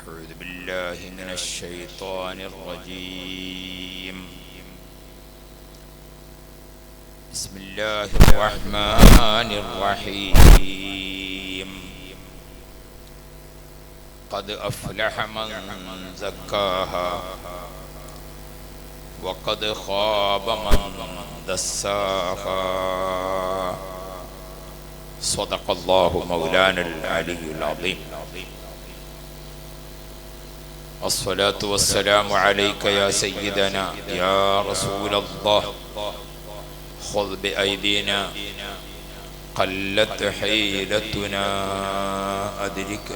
أعوذ بالله من الشيطان الرجيم. بسم الله الرحمن الرحيم. قد أفلح من زكاها وقد خاب من دساها. صدق الله مولانا العلي العظيم. الصلاة والسلام عليك يا سيدنا يا رسول الله. خذ بأيدينا قلت حيلتنا أدرك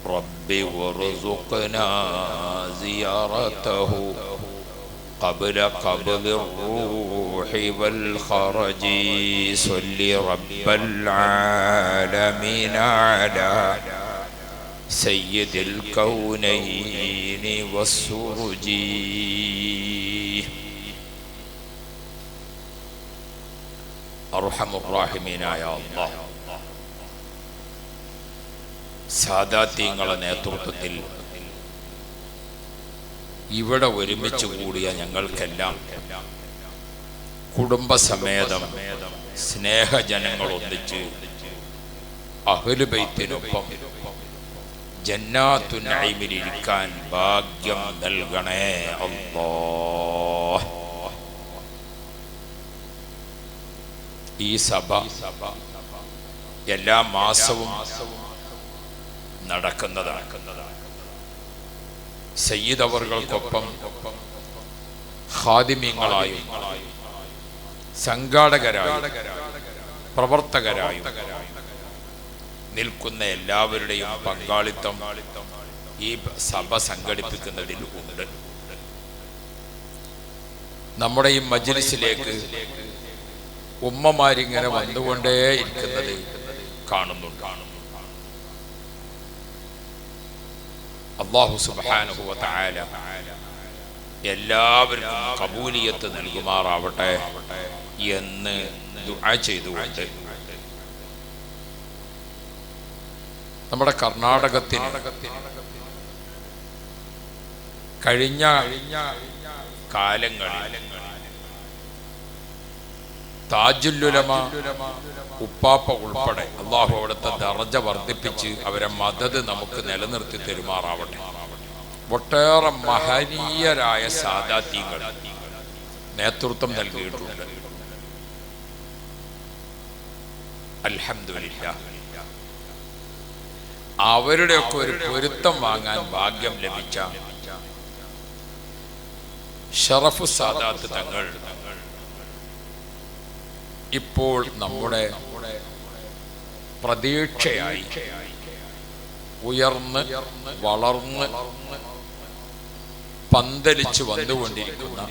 ربي وارزقنا زيارته قبل قبض الروح والخرج. صل رب العالمين على سيد الكونين والسرج. അർഹമുർ റഹീമീനായ അല്ലാഹ്, സാദാത്യങ്ങളുടെ നേതൃത്വത്തിൽ ഇവിടെ ഒരുമിച്ച് കൂടിയ ഞങ്ങൾക്കെല്ലാം കുടുംബസമേതം സ്നേഹജനങ്ങൾ ഒന്നിച്ച് അഹ്ലു ബൈത്തിനൊപ്പം ജന്നാത്തുൻ നഈമിൽ ഇരിക്കാൻ ഭാഗ്യം നൽകണേ അല്ലാഹ്. ഈ സഭ എല്ലാ മാസവും നടക്കുന്നതാണ്. സയ്യിദ് അവർകൾക്കൊപ്പം ഖാദിമീങ്ങളായും സംഘാടകരായും പ്രവർത്തകരായും നിൽക്കുന്ന എല്ലാവരുടെയും പങ്കാളിത്തം ഈ സഭ സംഘടിപ്പിക്കുന്നതിൽ ഉണ്ട്. നമ്മുടെ ഈ മജ്‌ലിസിലേക്ക് ഉമ്മമാരിങ്ങനെ വന്നുകൊണ്ടേ ഇരിക്കുന്നത് കാണുന്നുണ്ട്. അല്ലാഹു സുബ്ഹാനഹു വ തആല എല്ലാവർക്കും ഖബൂലിയത്ത് നൽകുമാറാവട്ടെ എന്ന് ദുആ ചെയ്തുകൊണ്ട് നമ്മുടെ കർണാടകത്തിൽ കഴിഞ്ഞ കാലങ്ങളിൽ താജുൽ ഉലമ ഉപ്പാപ്പ ഉൾപ്പെടെ അല്ലാഹു അവിടുത്തെ ദർജ വർദ്ധിപ്പിച്ച് അവരെ മദദ് നമുക്ക് നിലനിർത്തി തരുമാറാവട്ടെ. ഒട്ടേറെ മഹനീയരായ സാദാത്യങ്ങൾ നേതൃത്വം നൽകിയിട്ടുണ്ട്. അൽഹംദുലില്ലാഹ്, അവരുടെയൊക്കെ ഒരു പൊരുത്തം വാങ്ങാൻ ഭാഗ്യം ലഭിച്ച ഷറഫു സാദാത്ത് തങ്ങൾ ഇപ്പോൾ നമ്മുടെ പ്രതീക്ഷയായി ഉയർന്ന് വളർന്ന് പന്തലിച്ച് വന്നുകൊണ്ടിരിക്കുന്ന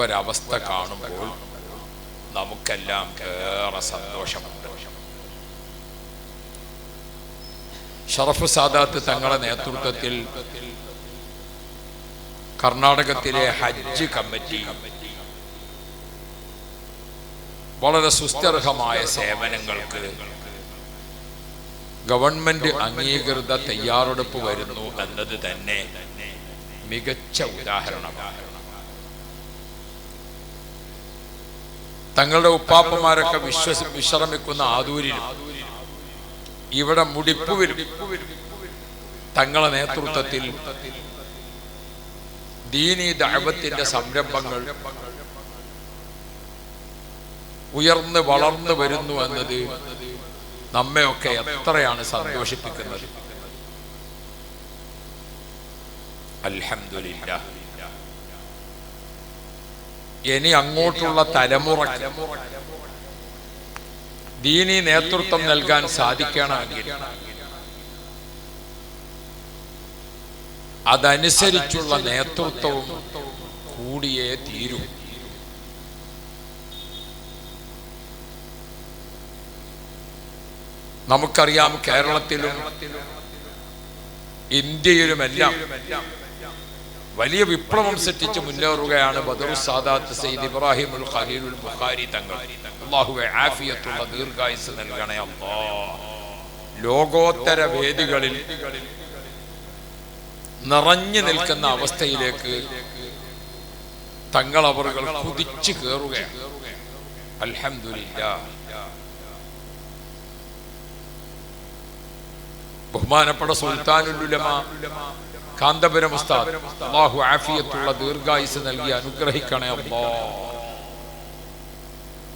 ഒരവസ്ഥ കാണുമ്പോൾ നമുക്കെല്ലാം ഏറെ സന്തോഷമുണ്ട്. ഷറഫ് സാദാത്ത് തങ്ങളുടെ നേതൃത്വത്തിൽ കർണാടകത്തിലെ ഹജ്ജ് കമ്മിറ്റി വളരെ സുസ്ഥിരമായ സേവനങ്ങൾക്ക് ഗവൺമെന്റ് അംഗീകൃത തയ്യാറെടുപ്പ് വരുന്നു എന്നത് തന്നെ മികച്ച ഉദാഹരണമാണ്. തങ്ങളുടെ ഉപ്പാപ്പമാരൊക്കെ വിശ്രമിക്കുന്ന ആദൂരിലും ഇവിടെ മുടിപ്പുവിലും തങ്ങളുടെ നേതൃത്വത്തിൽ ദീനീ ദഅവത്തിന്റെ സംരംഭങ്ങൾ ഉയർന്ന് വളർന്നു വരുന്നു എന്നത് നമ്മെയൊക്കെ എത്രയാണ് സന്തോഷിപ്പിക്കുന്നത്. അൽഹംദുലില്ലാഹ്, ഇനി അങ്ങോട്ടുള്ള തലമുറയ്ക്ക് ദീനീ നേതൃത്വം നൽകാൻ സാധിക്കണമെങ്കിൽ അതനുസരിച്ചുള്ള നേതൃത്വവും കൂടിയേ തീരൂ. നമുക്കറിയാം, കേരളത്തിലും ഇന്ത്യയിലുമെല്ലാം വലിയ വിപ്ലവം സൃഷ്ടിച്ച് മുന്നേറുകയാണ് ബദറുസ് സാദാത്ത് സയ്യിദ് ഇബ്രാഹിമുൽ ഖലീലുൽ ബുഖാരി തങ്ങൾ. അല്ലാഹുവേ ആഫിയത്തുള്ള ദീർഘായുസ്സ് നൽകണേ അല്ലാഹ്. ലോകോത്തര വേദികളിൽ നിറഞ്ഞു നിൽക്കുന്ന അവസ്ഥയിലേക്ക് തങ്ങളവറുകൾ കുതിച്ചു കയറുകയാണ്. അൽഹംദുലില്ലാഹ്. ബഹുമാനപ്പെട്ട സുൽത്താനുൽ ഉലമ കാന്തപുരം ഉസ്താദ്, അല്ലാഹു ആഫിയത്തുള്ള ദീർഘായുസ് നൽകി അനുഗ്രഹിക്കണേ അല്ലാഹ്.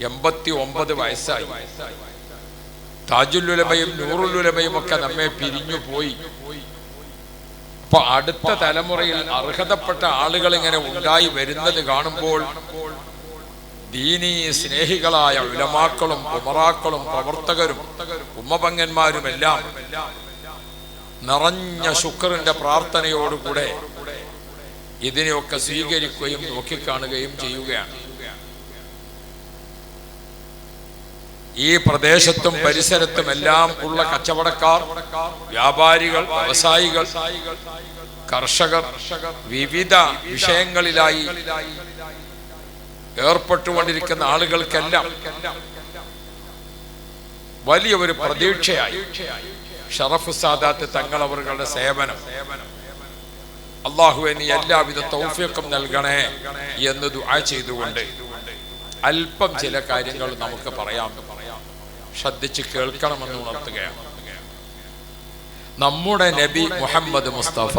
89 വയസ്സായി. താജുൽ ഉലമയും നൂറുൽ ഉലമയും ഒക്കെ നമ്മെ പിരിഞ്ഞു പോയി. അപ്പൊ അടുത്ത തലമുറയിൽ അർഹതപ്പെട്ട ആളുകൾ ഇങ്ങനെ ഉണ്ടായി വരുന്നത് കാണുമ്പോൾ ദീനീ സ്നേഹികളായ ഉലമാക്കളും ഉമറാക്കളും പ്രവർത്തകരും ഉമ്മപങ്ങന്മാരുമെല്ലാം നിറഞ്ഞ ശുക്റിന്റെ പ്രാർത്ഥനയോടുകൂടെ ഇതിനെയൊക്കെ സ്വീകരിക്കുകയും നോക്കിക്കാണുകയും ചെയ്യുകയാണ്. ഈ പ്രദേശത്തും പരിസരത്തും എല്ലാം ഉള്ള കച്ചവടക്കാർ, വ്യാപാരികൾ, വ്യവസായികൾ, കർഷകർ വിവിധ വിഷയങ്ങളിലായി ഏർപ്പെട്ടുകൊണ്ടിരിക്കുന്ന ആളുകൾക്കെല്ലാം വലിയ ഒരു പ്രതീക്ഷയായി ഷറഫ് സാദാത്ത് തങ്ങളവറുകളുടെ സേവനം. അല്ലാഹുവേ നീ എല്ലാവിധ തൗഫീഖും നൽകണേ എന്ന് ദുആ ചെയ്തുകൊണ്ട് അല്പം ചില കാര്യങ്ങൾ നമുക്ക് പറയാം. ശ്രദ്ധിച്ച് കേൾക്കണമെന്ന് ഉണർത്തുകയാണ്. നമ്മുടെ നബി മുഹമ്മദ് മുസ്തഫ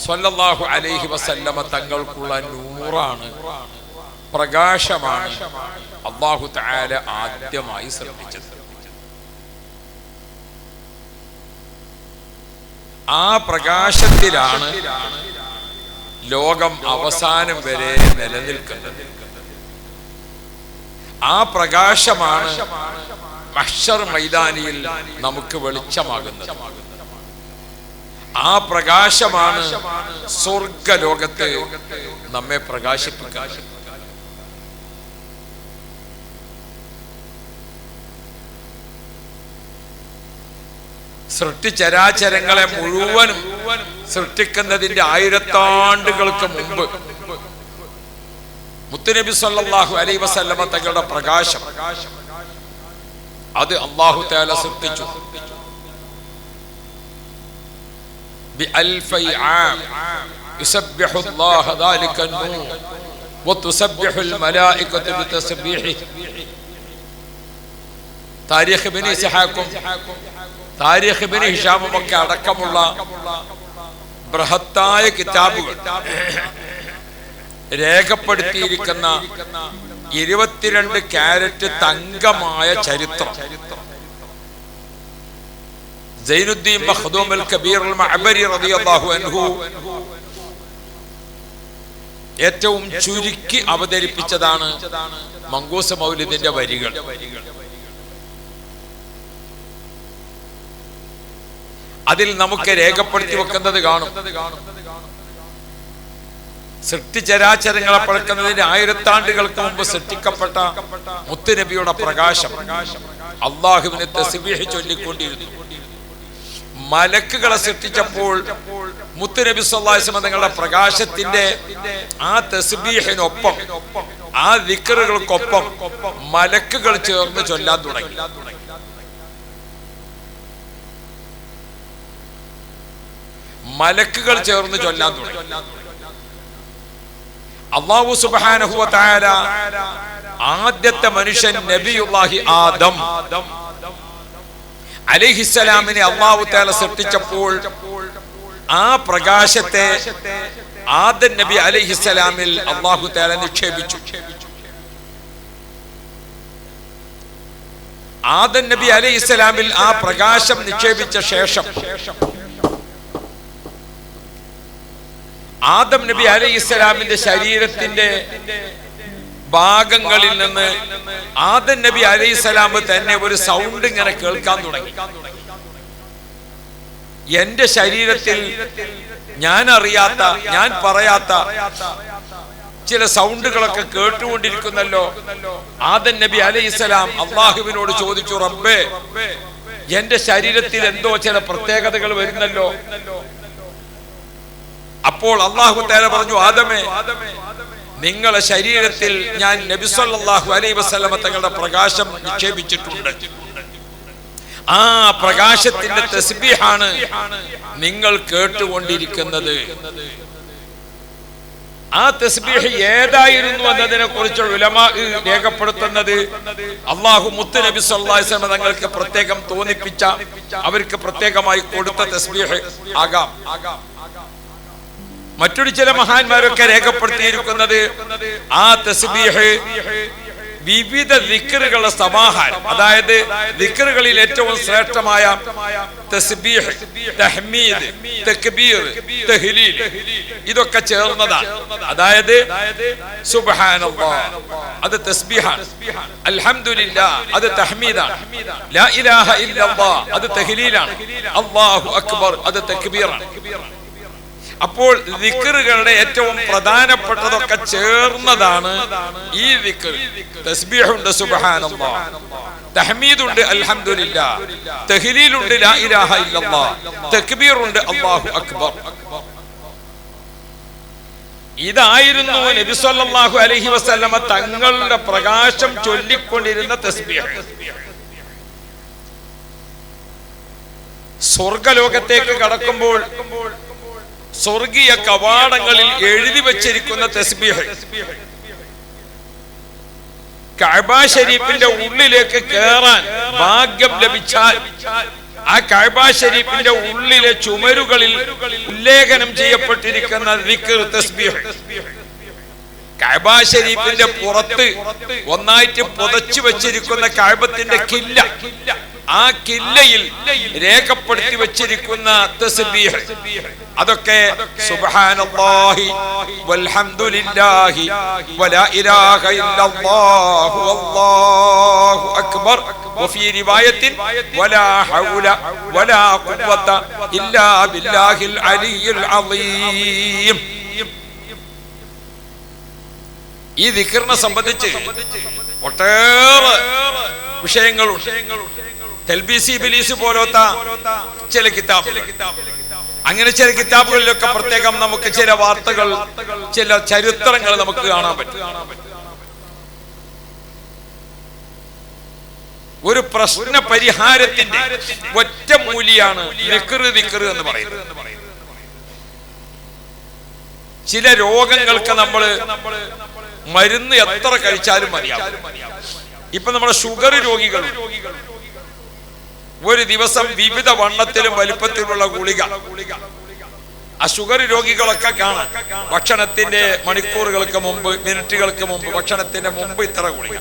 സ്വല്ലല്ലാഹു അലൈഹി വസല്ലമ തങ്ങൾക്കുള്ള നൂറാണ്, പ്രകാശമാണ് അല്ലാഹു തആല ആദ്യമായി സൃഷ്ടിച്ചത്. ആ പ്രകാശത്തിലാണ് ലോകം അവസാനം വരെ നിലനിൽക്കുന്നത്. ആ പ്രകാശമാണ് മഹ്ശർ മൈതാനിയിൽ നമുക്ക് വെളിച്ചമാകുന്നത്. ആ പ്രകാശമാണ് സ്വർഗലോകത്ത് നമ്മെ പ്രകാശിപ്പിക്കുന്നത്. സൃഷ്ടിചരാചരങ്ങളെ മുഴുവനും സൃഷ്ടിക്കുന്നതിന്റെ 1000 ആണ്ടുകൾക്ക് മുമ്പ് മുത്തുനബി സല്ലല്ലാഹു അലൈഹി വസല്ലമ തങ്ങളുടെ പ്രകാശം അത് അല്ലാഹു തആല സൃഷ്ടിച്ചു. ബിഅൽഫി ആം യുസബ്ബിഹു അല്ലാഹു ദാലിക അൻ-നൂർ വതുസബ്ബിഹു അൽ-മലായികതു ബിതസ്ബീഹി. താരീഖ് ഇബ്നു ഇസ്ഹാഖും താരീഖ് ഇബ്നു ഹിഷാമും ഒക്കെ അടക്കമുള്ള ബൃഹത്തായ കിതാബുകൾ രേഖപ്പെടുത്തിയിരിക്കുന്ന 22 കാരറ്റ് തങ്കമായ ചരിത്രം സൈനുദ്ദീൻ മഖ്ദൂം അൽ കബീർ അൽ മഅബരി റളിയല്ലാഹു അൻഹു ഏറ്റവും ചുരുക്കി അവതരിപ്പിച്ചതാണ് മങ്കൂസ് മൗലിദിന്റെ വരികൾ. അതിൽ നമുക്ക് രേഖപ്പെടുത്തി വെക്കുന്നത് കാണും. സൃഷ്ടിചരാചരങ്ങളെ പടക്കുന്നതിന് 1000 ആണ്ടുകൾക്ക് മുമ്പ് സൃഷ്ടിക്കപ്പെട്ട മുത്തുനബിയുടെ പ്രകാശം അല്ലാഹുവിനെ തസ്ബീഹ് ചൊല്ലിക്കൊണ്ടിരുന്നു. മലക്കുകളെ സൃഷ്ടിച്ചപ്പോൾ മുത്തുനബി സല്ലല്ലാഹു അലൈഹി വസല്ലം തങ്ങളുടെ പ്രകാശത്തിന്റെ ആ തസ്ബീഹിനൊപ്പം ആ ദിക്റുകൾക്കൊപ്പം മലക്കുകൾ ചേർന്ന് ചൊല്ലാൻ തുടങ്ങി. മലക്കുകൾ ചേർന്ന് ചൊല്ലാൻ തുടങ്ങി. അല്ലാഹു സുബ്ഹാനഹു വ തആല ആദ്യത്തെ മനുഷ്യൻ നബിയുല്ലാഹി ആദം അലൈഹിസ്സലാമിനെ അല്ലാഹു തആല സൃഷ്ടിച്ചപ്പോൾ ആ പ്രകാശത്തെ ആദം നബി അലൈഹിസ്സലാമിൽ അല്ലാഹു തആല നിക്ഷേപിച്ചു. ആദം നബി അലൈഹിസ്സലാമിൽ ആ പ്രകാശം നിക്ഷേപിച്ച ശേഷം ആദം നബി അലൈഹിസ്സലാമിന്റെ ശരീരത്തിന്റെ ഭാഗങ്ങളിൽ നിന്ന് ആദം നബി അലൈഹിസ്സലാം തന്നെ ഒരു സൗണ്ട് ഇങ്ങനെ കേൾക്കാൻ തുടങ്ങി. എന്റെ ശരീരത്തിൽ ഞാൻ അറിയാത്ത, ഞാൻ പറയാത്ത ചില സൗണ്ടുകളൊക്കെ കേട്ടുകൊണ്ടിരിക്കുന്നല്ലോ. ആദം നബി അലൈഹിസ്സലാം അല്ലാഹുവിനോട് ചോദിച്ചു, റബ്ബേ, എന്റെ ശരീരത്തിൽ എന്തോ ചില പ്രത്യേകതകൾ വരുന്നല്ലോ. അപ്പോൾ അല്ലാഹു തആല പറഞ്ഞു, ആദമേ, നിങ്ങളുടെ ശരീരത്തിൽ ഞാൻ നബി സല്ലല്ലാഹു അലൈഹി വസല്ലമ തങ്ങളുടെ പ്രകാശം നിക്ഷേപിച്ചിട്ടുണ്ട്. ആ പ്രകാശത്തിന്റെ തസ്ബീഹാണ് നിങ്ങൾ കേട്ടുകൊണ്ടിരിക്കുന്നത്. ആ തസ്ബീഹ് ഏതായിരുന്നു എന്നതിനെ കുറിച്ച് ഉലമാ രേഖപ്പെടുത്തുന്നത് അല്ലാഹു മുത്ത് നബി സല്ലല്ലാഹു അലൈഹി വസല്ലം തങ്ങൾക്ക് പ്രത്യേകം തോന്നിപ്പിച്ച, അവർക്ക് പ്രത്യേകമായി കൊടുത്ത തസ്ബീഹ് ആകാം. മറ്റൊരു ചില മഹാന്മാരൊക്കെ രേഖപ്പെടുത്തിയിരിക്കുന്നത് ആ തസ്ബീഹ് വിവിധ ദിക്റുകളുടെ സമാഹാരം, അതായത് ദിക്റുകളിൽ ഏറ്റവും ശ്രേഷ്ഠമായ തസ്ബീഹ്, തഹ്മീദ്, തക്ബീർ, തഹ്ലീൽ ഇതൊക്കെ ചേർന്നതാണ്. അതായത് സുബ്ഹാനല്ലാഹ് അത് തസ്ബീഹാണ്, അൽഹംദുലില്ലാഹ് അത് തഹ്മീദാണ്, ലാ ഇലാഹ ഇല്ലല്ലാഹ് അത് തഹ്ലീലാണ്, അല്ലാഹു അക്ബർ അത് തക്ബീറാണ്. അപ്പോൾ ദിക്റുകളുടെ ഏറ്റവും പ്രധാനപ്പെട്ടതൊക്കെ ചേർന്നതാണ് ഈ ദിക്ർ. തസ്ബീഹുണ്ട് സുബ്ഹാനല്ലാഹ്, തഹ്മീദുണ്ട് അൽഹംദുലില്ലാഹ്, തഹ്ലീലുണ്ട് ലാ ഇലാഹ ഇല്ലല്ലാഹ്, തക്ബീറുണ്ട് അല്ലാഹു അക്ബർ. ഇതായിരുന്നു നബി സല്ലല്ലാഹു അലൈഹി വസല്ലമ തങ്ങളുടെ പ്രകാശം ചൊല്ലിക്കൊണ്ടിരുന്ന തസ്ബീഹ്. സ്വർഗലോകത്തേക്ക് കടക്കുമ്പോൾ സ്വർഗീയ കവാടങ്ങളിൽ എഴുതി വച്ചിരിക്കുന്ന തസ്ബീഹ്, കഅബ ശരീഫിന്റെ ഉള്ളിലേക്ക് കയറാൻ ഭാഗ്യം ലഭിച്ചാൽ ആ കഅബ ശരീഫിന്റെ ഉള്ളിലെ ചുമരുകളിൽ ഉല്ലേഖനം ചെയ്യപ്പെട്ടിരിക്കുന്ന ദിക്ർ തസ്ബീഹ്, കഅബ ശരീഫിന്റെ പുറത്ത് ഒന്നായിട്ട് പുതച്ചു വെച്ചിരിക്കുന്ന കഅബത്തിന്റെ കില്ല, ആ കില്ലയിൽ രേഖപ്പെടുത്തി വെച്ചിരിക്കുന്ന തസ്ബീഹ്, അതൊക്കെ സുബ്ഹാനല്ലാഹി വൽഹംദുലില്ലാഹി വലാ ഇലാഹ ഇല്ലല്ലാഹു വല്ലാഹു അക്ബർ വഫീ റിവായത്തിൻ വലാ ഹൗല വലാ ഖുവത ഇല്ലാ ബില്ലാഹിൽ അലിയ്യിൽ അളീം. ഈ ദിക്റിനെ സംബന്ധിച്ച് ഒട്ടേറെ വിഷയങ്ങളുണ്ട്. തൽബീസി ഇബ്ലീസ് പോലത്തെ ചില കിതാബുകൾ, അങ്ങനെ ചില കിതാബുകളിലൊക്കെ പ്രത്യേകം നമുക്ക് ചില വാർത്തകൾ, ചില ചരിത്രങ്ങൾ നമുക്ക് കാണാൻ പറ്റും. ഒരു പ്രശ്ന പരിഹാരത്തിന്റെ ഒറ്റമൂലിയാണ് ദിക്ർ എന്ന് പറയുന്നത്. ചില രോഗങ്ങൾക്ക് നമ്മൾ മരുന്ന് എത്ര കഴിച്ചാലും മതിയാവും. ഇപ്പൊ നമ്മുടെ ഷുഗർ രോഗികൾ ഒരു ദിവസം വിവിധ വണ്ണത്തിലും വലിപ്പത്തിലുള്ള ഗുളിക, ആ ഷുഗർ രോഗികളൊക്കെ കാണാം ഭക്ഷണത്തിന്റെ മണിക്കൂറുകൾക്ക് മുമ്പ്, മിനിറ്റുകൾക്ക് മുമ്പ്, ഭക്ഷണത്തിന്റെ മുമ്പ് ഇത്ര ഗുളിക,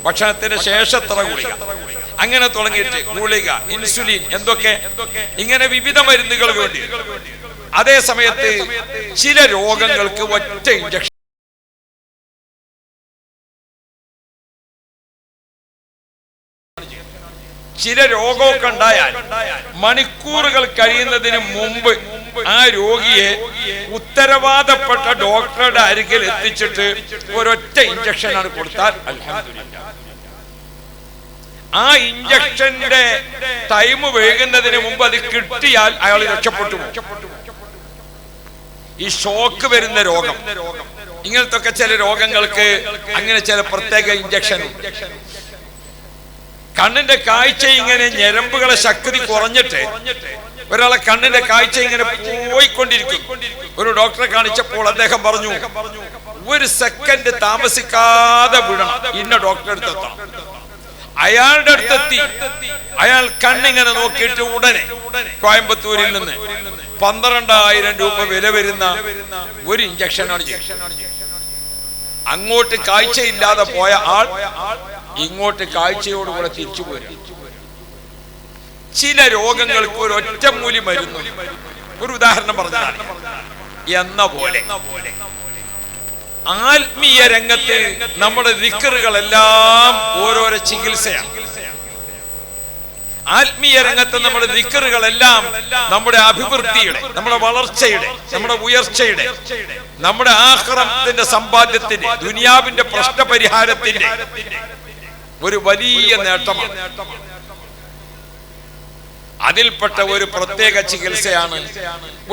ഭക്ഷണത്തിന്റെ ശേഷം ഇത്ര ഗുളിക, അങ്ങനെ തുടങ്ങിയിട്ട് ഗുളിക, ഇൻസുലിൻ, എന്തൊക്കെ ഇങ്ങനെ വിവിധ മരുന്നുകൾ വേണ്ടി. അതേ സമയത്ത് ചില രോഗങ്ങൾക്ക് ഒറ്റ ഇഞ്ചക്ഷൻ, ചില രോഗമൊക്കെ ഉണ്ടായാൽ മണിക്കൂറുകൾ കഴിയുന്നതിന് മുമ്പ് ആ രോഗിയെ ഉത്തരവാദപ്പെട്ട ഡോക്ടറുടെ അരികിൽ എത്തിച്ചിട്ട് ഒരൊറ്റ ഇഞ്ചക്ഷനാണ് കൊടുത്താൽ അൽഹംദുലില്ലാഹ് ആ ഇഞ്ചക്ഷന്റെ ടൈം വൈകുന്നതിന് മുമ്പ് അത് കിട്ടിയാൽ അയാൾ രക്ഷപ്പെട്ടു. ഈ ഷോക്ക് വരുന്ന രോഗം, ഇങ്ങനത്തെ ഒക്കെ ചില രോഗങ്ങൾക്ക് അങ്ങനെ ചില പ്രത്യേക ഇഞ്ചക്ഷൻ ഉണ്ട്. കണ്ണിന്റെ കാഴ്ച ഇങ്ങനെ ഞരമ്പുകളെ ശക്തി കുറഞ്ഞിട്ട് ഒരാളെ കണ്ണിന്റെ കാഴ്ച ഇങ്ങനെ പോയിക്കൊണ്ടിരിക്കും. ഒരു ഡോക്ടറെ കാണിച്ചപ്പോൾ അദ്ദേഹം പറഞ്ഞു, ഒരു സെക്കൻഡ് താമസിക്കാതെ വിടണം, ഇന്ന ഡോക്ടറെ അടുത്തെത്തണം. അയാളുടെ അടുത്തെത്തി. അയാൾ കണ്ണിങ്ങനെ നോക്കിയിട്ട് ഉടനെ കോയമ്പത്തൂരിൽ നിന്ന് 12,000 രൂപ വില വരുന്ന ഒരു ഇഞ്ചക്ഷനാണ് ചെയ്യുന്നത്. അങ്ങോട്ട് കാഴ്ചയില്ലാതെ പോയ ആൾ ഇങ്ങോട്ട് കാഴ്ചയോടുകൂടെ തിരിച്ചു പോരും. ചില രോഗങ്ങൾക്ക് ഒരു ഒറ്റമൂലി മരുന്ന്, ഒരു ഉദാഹരണം പറഞ്ഞാൽ എന്ന പോലെ ആത്മീയ രംഗത്ത് നമ്മുടെ ദിക്റുകളെല്ലാം ഓരോരോ ചികിത്സയാണ്. ആത്മീയ രംഗത്ത് നമ്മുടെ ദിക്റുകളെല്ലാം നമ്മുടെ അഭിവൃദ്ധിയുടെ, നമ്മുടെ വളർച്ചയുടെ, നമ്മുടെ ഉയർച്ചയുടെ, നമ്മുടെ ആഖിറത്തിന്റെ സമ്പാദ്യത്തിന്റെ, ദുനിയാവിന്റെ പ്രശ്നപരിഹാരത്തിന്റെ ഒരു വലിയ നേട്ടമാണ്. അതിൽപ്പെട്ട ഒരു പ്രത്യേക ചികിത്സയാണ്,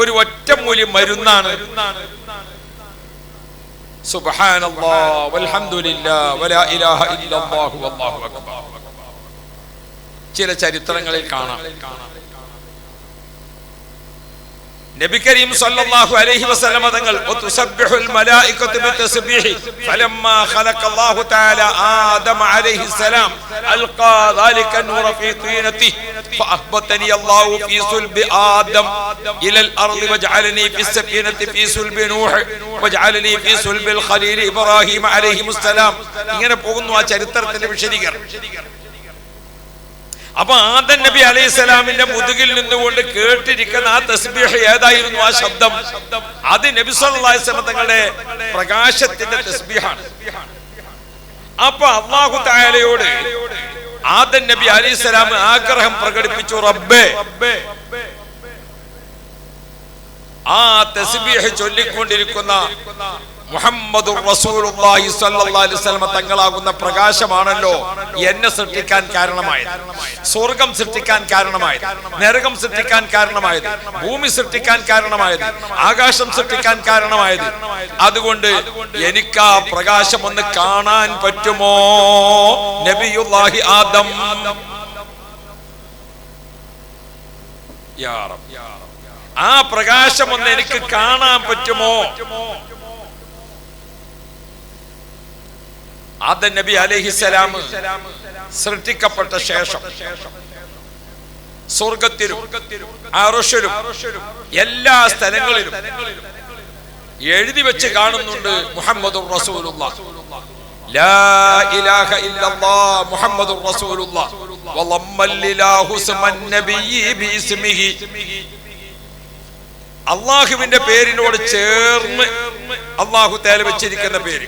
ഒരു ഒറ്റമൂലി മരുന്നാണ് സുബ്ഹാനല്ലാഹ് വൽഹംദുലില്ലാഹ് വലാ ഇലാഹ ഇല്ലല്ലാഹു വല്ലാഹു അക്ബർ. ചില ചരിത്രങ്ങളിൽ കാണാം. നബി കരീം സല്ലല്ലാഹു അലൈഹി വസല്ലം തങ്ങൾ വതുസബ്ബിഹുൽ മലായികതു ബിതസ്ബീഹി ഫലമ്മാ ഖലഖല്ലാഹു തആല ആദം അലൈഹി സലാം അൽഖാ ദാലിക നൂറ ഫീ തീനതിഹി ഫഅഹ്ബതനി അല്ലാഹു ഫീ സുൽബി ആദം ഇലൽ അർളി വജഅലനി ഫീസ് സഫീനതി ഫീ സുൽബി നൂഹ് വജഅലനി ഫീ സുൽബിൽ ഖലീൽ ഇബ്രാഹിം അലൈഹിമുസ് സലാം. ഇങ്ങനെ പോകുന്നു ആ ചരിത്രത്തിന്റെ വിശദീകരണം. അപ്പൊ ആദം നബി അലൈഹിസ്സലാമിന്റെ മുതുകിൽ നിന്നുകൊണ്ട് കേട്ടിരിക്കുന്ന ആ തസ്ബീഹ് ഏതായിരുന്നു? ആ ശബ്ദം അത് നബി സല്ലല്ലാഹു അലൈഹി വസല്ലം തങ്ങളുടെ പ്രകാശത്തിന്റെ തസ്ബീഹാണ്. അപ്പൊ അല്ലാഹു തആലയോട് ആദം നബി അലൈഹിസ്സലാം ആഗ്രഹം പ്രകടിപ്പിച്ചു, റബ്ബേ ആ തസ്ബീഹ് ചൊല്ലിക്കൊണ്ടിരിക്കുന്ന മുഹമ്മദുർ റസൂലുള്ളാഹി സ്വല്ലല്ലാഹു അലൈഹി വസല്ലം തങ്ങളാകുന്ന പ്രകാശമാണല്ലോ എന്നെ സൃഷ്ടിക്കാൻ കാരണമായത്, സ്വർഗം സൃഷ്ടിക്കാൻ കാരണമായത്, നരകം സൃഷ്ടിക്കാൻ കാരണമായത്, ഭൂമി സൃഷ്ടിക്കാൻ കാരണമായത്, ആകാശം സൃഷ്ടിക്കാൻ കാരണമായത്. അതുകൊണ്ട് എനിക്ക് ആ പ്രകാശം ഒന്ന് കാണാൻ പറ്റുമോ നബിയുല്ലാഹി ആദം? യാ റബ്ബ്, ആ പ്രകാശം ഒന്ന് എനിക്ക് കാണാൻ പറ്റുമോ? ആദം നബി അലൈഹിസ്സലാം സൃഷ്ടിക്കപ്പെട്ട ശേഷം സ്വർഗത്തിലും അർശിലും എല്ലാ സ്ഥലങ്ങളിലും എഴുതി വെച്ച് കാണുന്നുണ്ട് മുഹമ്മദുർ റസൂലുള്ളാഹ്, ലാ ഇലാഹ ഇല്ലല്ലാഹ് മുഹമ്മദുർ റസൂലുള്ളാഹ് വളമ്മല്ലിലാഹു സ്മൻ നബിയ്യി ബിസ്മിഹി. അല്ലാഹുവിന്റെ പേരിനോട് ചേർന്ന് അല്ലാഹു തആല വെച്ചിരിക്കുന്ന പേര്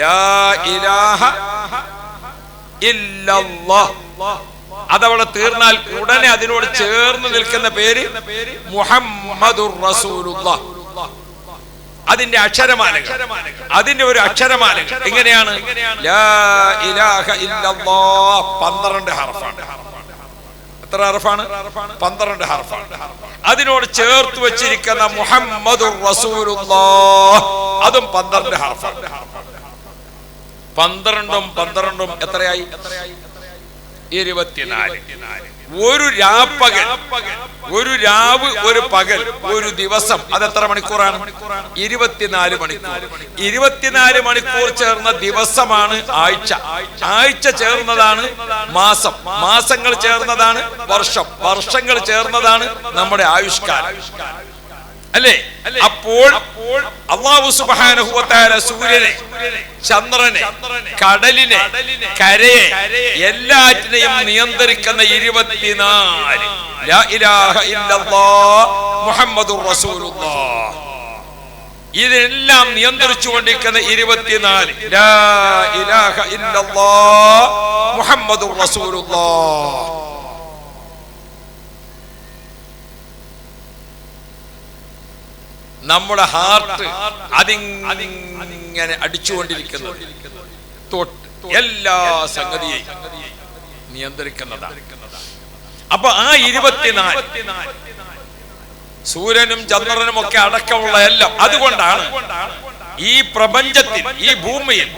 ലാ ഇലാഹ ഇല്ലല്ലാഹ്. അതവിടെ തീർന്നാൽ ഉടനെ അതിനോട് ചേർന്ന് നിൽക്കുന്ന പേര് മുഹമ്മദുർ റസൂലുള്ളാഹ്. അതിന്റെ അക്ഷരമാലകൾ, അതിന്റെ ഒരു അക്ഷരമാലകൾ എങ്ങനെയാണ്? ലാ ഇലാഹ ഇല്ലല്ലാഹ് 12 ഹർഫാണ്. എത്ര ഹർഫാണ്? 12 ഹർഫാണ്. അതിനോട് ചേർത്ത് വെച്ചിരിക്കുന്ന മുഹമ്മദുർ റസൂലുള്ളാഹ് അതും 12 ഹർഫാണ്. 12ഉം 12ഉം എത്രയായി? 24. ഒരു രാപ്പകൽ, ഒരു രാവ്, ഒരു പകൽ, ഒരു ദിവസം, അതെത്ര മണിക്കൂറാണ്? 24 മണിക്കൂർ. 24 മണിക്കൂർ ചേർന്ന ദിവസമാണ് ആഴ്ച. ആഴ്ച ചേർന്നതാണ് മാസം. മാസങ്ങൾ ചേർന്നതാണ് വർഷം. വർഷങ്ങൾ ചേർന്നതാണ് നമ്മുടെ ആയുഷ്കാലം, അല്ലേ? അപ്പോൾ അല്ലാഹു സുബ്ഹാനഹു വ തആല സൂര്യനെ, ചന്ദ്രനെ, കടലിനെ, കരയെ എല്ലാറ്റിനെയും നിയന്ത്രിക്കുന്ന 24 ലാ ഇലാഹ ഇല്ലല്ലാഹ് മുഹമ്മദുർ റസൂലുള്ളാഹ്, ഇതെല്ലാം നിയന്ത്രിച്ചുകൊണ്ടിരിക്കുന്ന 24 ലാ ഇലാഹ ഇല്ലല്ലാഹ് മുഹമ്മദുർ റസൂലുള്ളാഹ്. നമ്മുടെ ഹാർട്ട് അതിങ്ങനെ അടിച്ചുകൊണ്ടിരിക്കുന്നു. എല്ലാ സംഗതിയെയും നിയന്ത്രിക്കുന്നതാണ്. അപ്പൊ ആ 24 സൂര്യനും ചന്ദ്രനും ഒക്കെ അടക്കമുള്ള എല്ലാം. അതുകൊണ്ടാണ് ഈ പ്രപഞ്ചത്തിൽ, ഈ ഭൂമിയിൽ